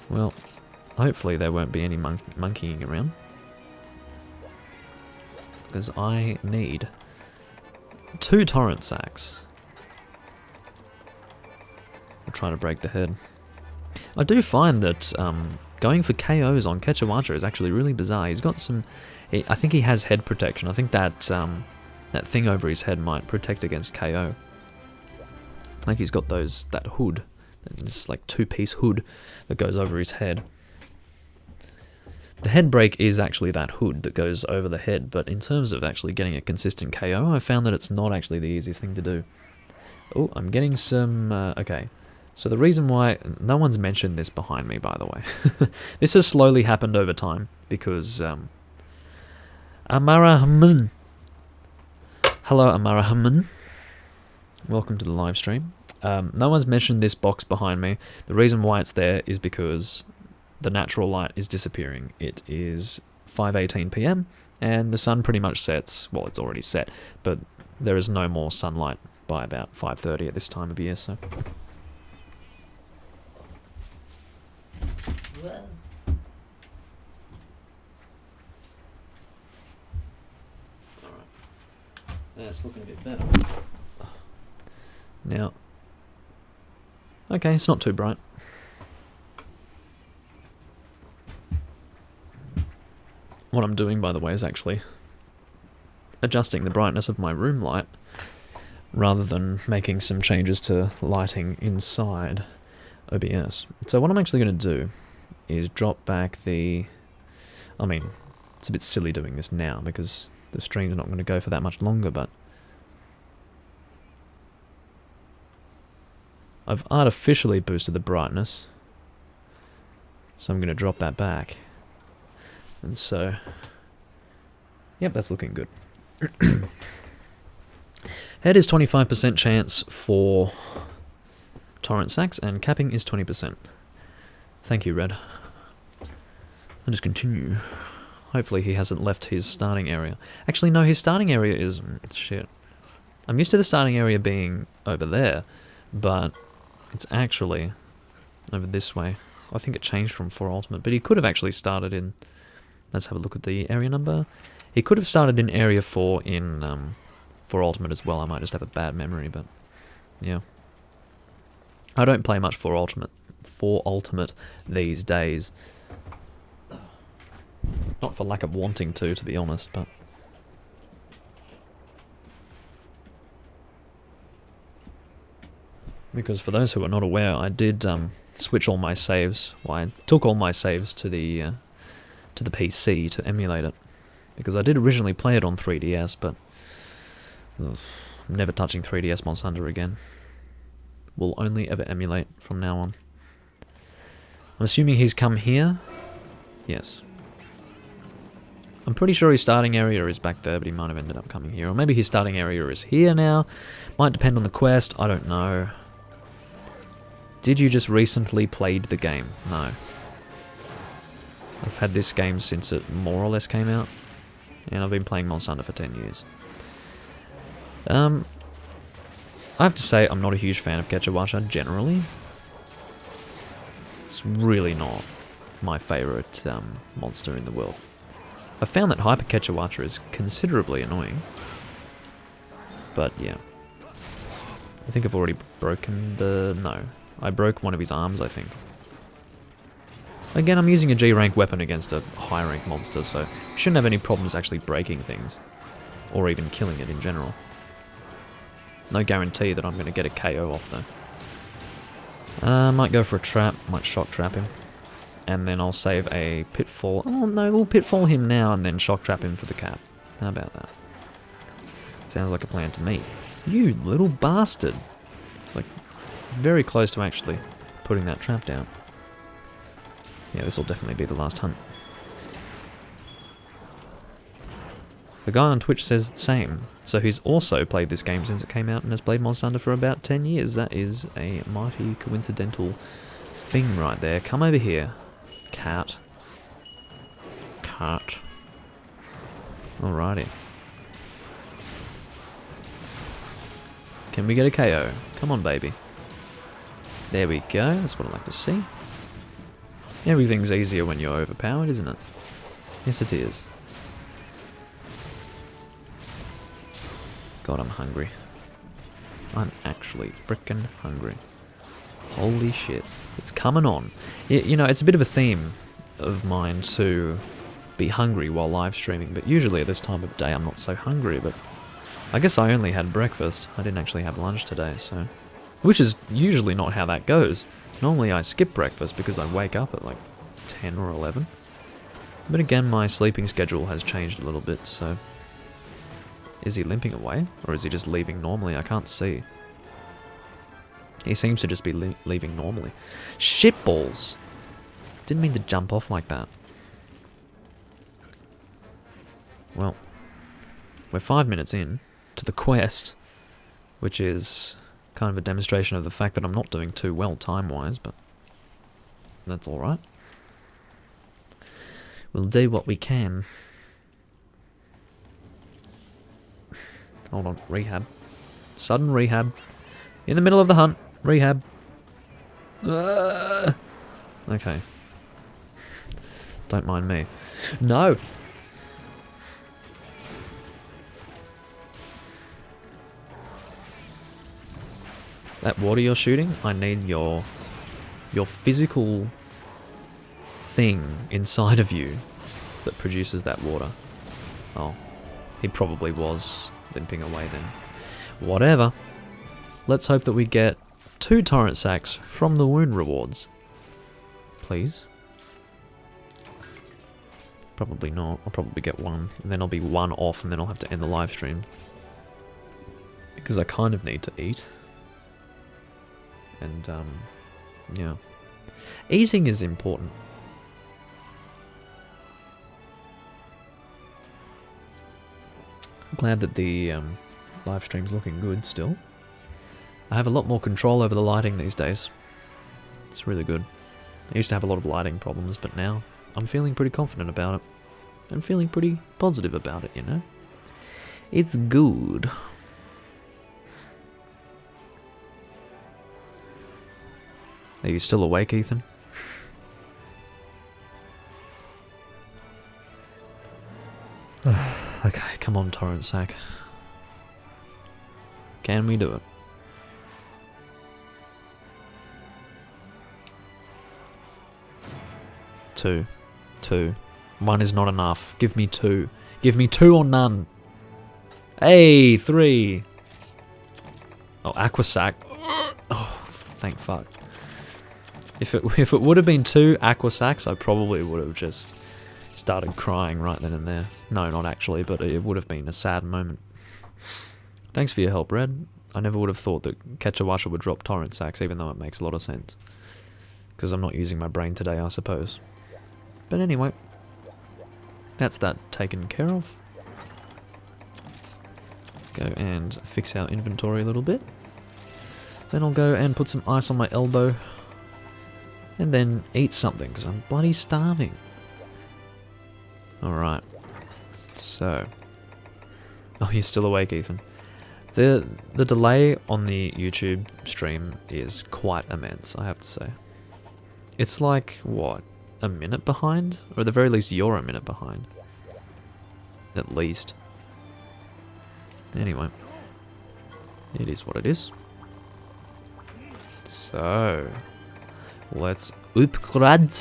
Well, hopefully there won't be any monkeying around. Because I need 2 torrent sacks. I'll try to break the head. I do find that going for KOs on Kechawacha is actually really bizarre. He's got some... I think he has head protection. I think that that thing over his head might protect against KO. I think he's got that hood. It's like 2-piece hood that goes over his head. The head break is actually that hood that goes over the head, but in terms of actually getting a consistent KO, I found that it's not actually the easiest thing to do. Oh, I'm getting some... okay. So the reason why... No one's mentioned this behind me, by the way. This has slowly happened over time, because... Amarahaman. Hello, Amarahaman. Welcome to the live stream. No one's mentioned this box behind me. The reason why it's there is because the natural light is disappearing. It is 5:18 PM, and the sun pretty much sets. Well, it's already set, but there is no more sunlight by about 5:30 at this time of year, so... Yeah, it's looking a bit better. Now, okay, it's not too bright. What I'm doing, by the way, is actually adjusting the brightness of my room light rather than making some changes to lighting inside OBS. So what I'm actually going to do is drop back the... I mean, it's a bit silly doing this now because the stream's not going to go for that much longer, but I've artificially boosted the brightness, so I'm going to drop that back. And so, yep, that's looking good. Head is 25% chance for torrent sacks, and capping is 20%. Thank you, Red. I'll just continue. Hopefully he hasn't left his starting area. Actually, no, his starting area is... shit. I'm used to the starting area being over there, but it's actually over this way. I think it changed from 4 Ultimate, but he could have actually started in... Let's have a look at the area number. He could have started in Area 4 in 4 Ultimate as well. I might just have a bad memory, but yeah. I don't play much 4 Ultimate these days. Not for lack of wanting to be honest, but... Because for those who are not aware, I did switch all my saves. Well, I took all my saves to the PC to emulate it. Because I did originally play it on 3DS, but... ugh, I'm never touching 3DS Monster Hunter again. Will only ever emulate from now on. I'm assuming he's come here? Yes. I'm pretty sure his starting area is back there, but he might have ended up coming here. Or maybe his starting area is here now. Might depend on the quest, I don't know. Did you just recently played the game? No. I've had this game since it more or less came out. And I've been playing Monster Hunter for 10 years. I have to say, I'm not a huge fan of Kechawacha, generally. It's really not my favourite monster in the world. I found that Hyper Kechawacha is considerably annoying. But yeah. I think I've already broken the... no. I broke one of his arms, I think. Again, I'm using a G rank weapon against a high rank monster, so shouldn't have any problems actually breaking things. Or even killing it in general. No guarantee that I'm going to get a KO off though. Might go for a trap, might shock trap him. And then I'll save a pitfall. Oh no, we'll pitfall him now and then shock trap him for the cat. How about that? Sounds like a plan to me. You little bastard. Like, very close to actually putting that trap down. Yeah, this will definitely be the last hunt. The guy on Twitch says same. So he's also played this game since it came out and has played Monster Hunter for about 10 years. That is a mighty coincidental thing right there. Come over here. Cat. Cat. Alrighty. Can we get a KO? Come on, baby. There we go. That's what I like to see. Everything's easier when you're overpowered, isn't it? Yes, it is. God, I'm hungry. I'm actually freaking hungry. Holy shit. It's coming on. You know, it's a bit of a theme of mine to be hungry while live streaming, but usually at this time of day I'm not so hungry, but I guess I only had breakfast. I didn't actually have lunch today, so... Which is usually not how that goes. Normally I skip breakfast because I wake up at like 10 or 11. But again, my sleeping schedule has changed a little bit, so... Is he limping away? Or is he just leaving normally? I can't see. He seems to just be leaving normally. Shitballs! Didn't mean to jump off like that. Well, we're 5 minutes in to the quest, which is kind of a demonstration of the fact that I'm not doing too well time-wise, but that's alright. We'll do what we can. Hold on, rehab. Sudden rehab. In the middle of the hunt. Rehab. Okay. Don't mind me. No! That water you're shooting, I need your physical thing inside of you that produces that water. Oh, he probably was limping away then. Whatever. Let's hope that we get 2 torrent sacks from the wound rewards. Please. Probably not. I'll probably get 1, and then I'll be 1 off, and then I'll have to end the live stream. Because I kind of need to eat. And, yeah. Eating is important. I'm glad that the live stream's looking good still. I have a lot more control over the lighting these days. It's really good. I used to have a lot of lighting problems, but now I'm feeling pretty confident about it. I'm feeling pretty positive about it, you know? It's good. Are you still awake, Ethan? Okay, come on, torrent sack. Can we do it? Two. 1 is not enough. Give me 2. Give me 2 or none. Hey, 3. Oh, aqua sack. Oh, thank fuck. If it would have been 2 aqua sacks, I probably would have just started crying right then and there. No, not actually, but it would have been a sad moment. Thanks for your help, Red. I never would have thought that Ketchawasha would drop torrent sacks, even though it makes a lot of sense. Because I'm not using my brain today, I suppose. But anyway, that's that taken care of. Go and fix our inventory a little bit. Then I'll go and put some ice on my elbow. And then eat something, because I'm bloody starving. Alright. So. Oh, you're still awake, Ethan. The delay on the YouTube stream is quite immense, I have to say. It's like, what, a minute behind? Or at the very least, you're a minute behind. At least. Anyway. It is what it is. So... let's upgrade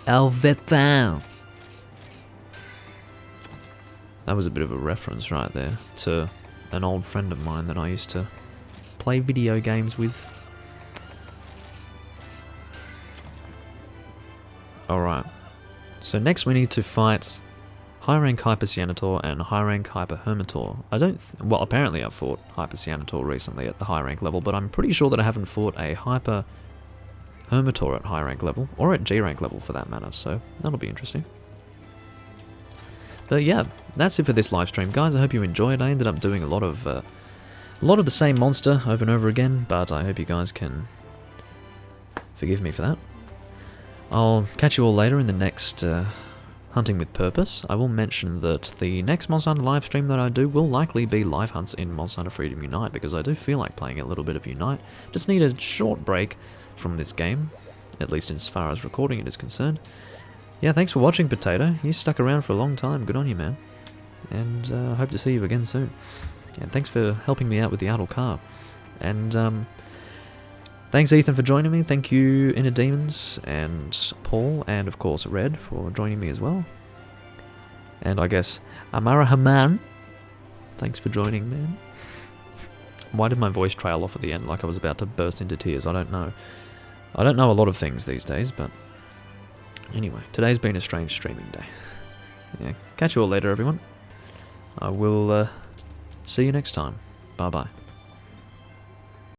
our weapon. That was a bit of a reference right there to an old friend of mine that I used to play video games with. Alright. So next we need to fight high rank Hypercyanator and high rank Hyperhermitor. Well, apparently I've fought Hypercyanator recently at the high rank level, but I'm pretty sure that I haven't fought a Hyperhermitor at high rank level, or at G rank level for that matter, so that'll be interesting. But yeah, that's it for this live stream, guys. I hope you enjoyed. I ended up doing a lot of the same monster over and over again, but I hope you guys can forgive me for that. I'll catch you all later in the next Hunting with Purpose. I will mention that the next Monster Hunter live stream that I do will likely be live hunts in Monster Hunter Freedom Unite, because I do feel like playing a little bit of Unite. Just need a short break from this game, at least as far as recording it is concerned. Yeah, thanks for watching, Potato. You stuck around for a long time. Good on you, man. And I hope to see you again soon. And thanks for helping me out with the idle car. And thanks, Ethan, for joining me. Thank you, Inner Demons, and Paul, and of course Red for joining me as well. And I guess Amara Haman, thanks for joining, man. Why did my voice trail off at the end like I was about to burst into tears? I don't know. I don't know a lot of things these days, but anyway, today's been a strange streaming day. Yeah, catch you all later, everyone. I will see you next time. Bye-bye.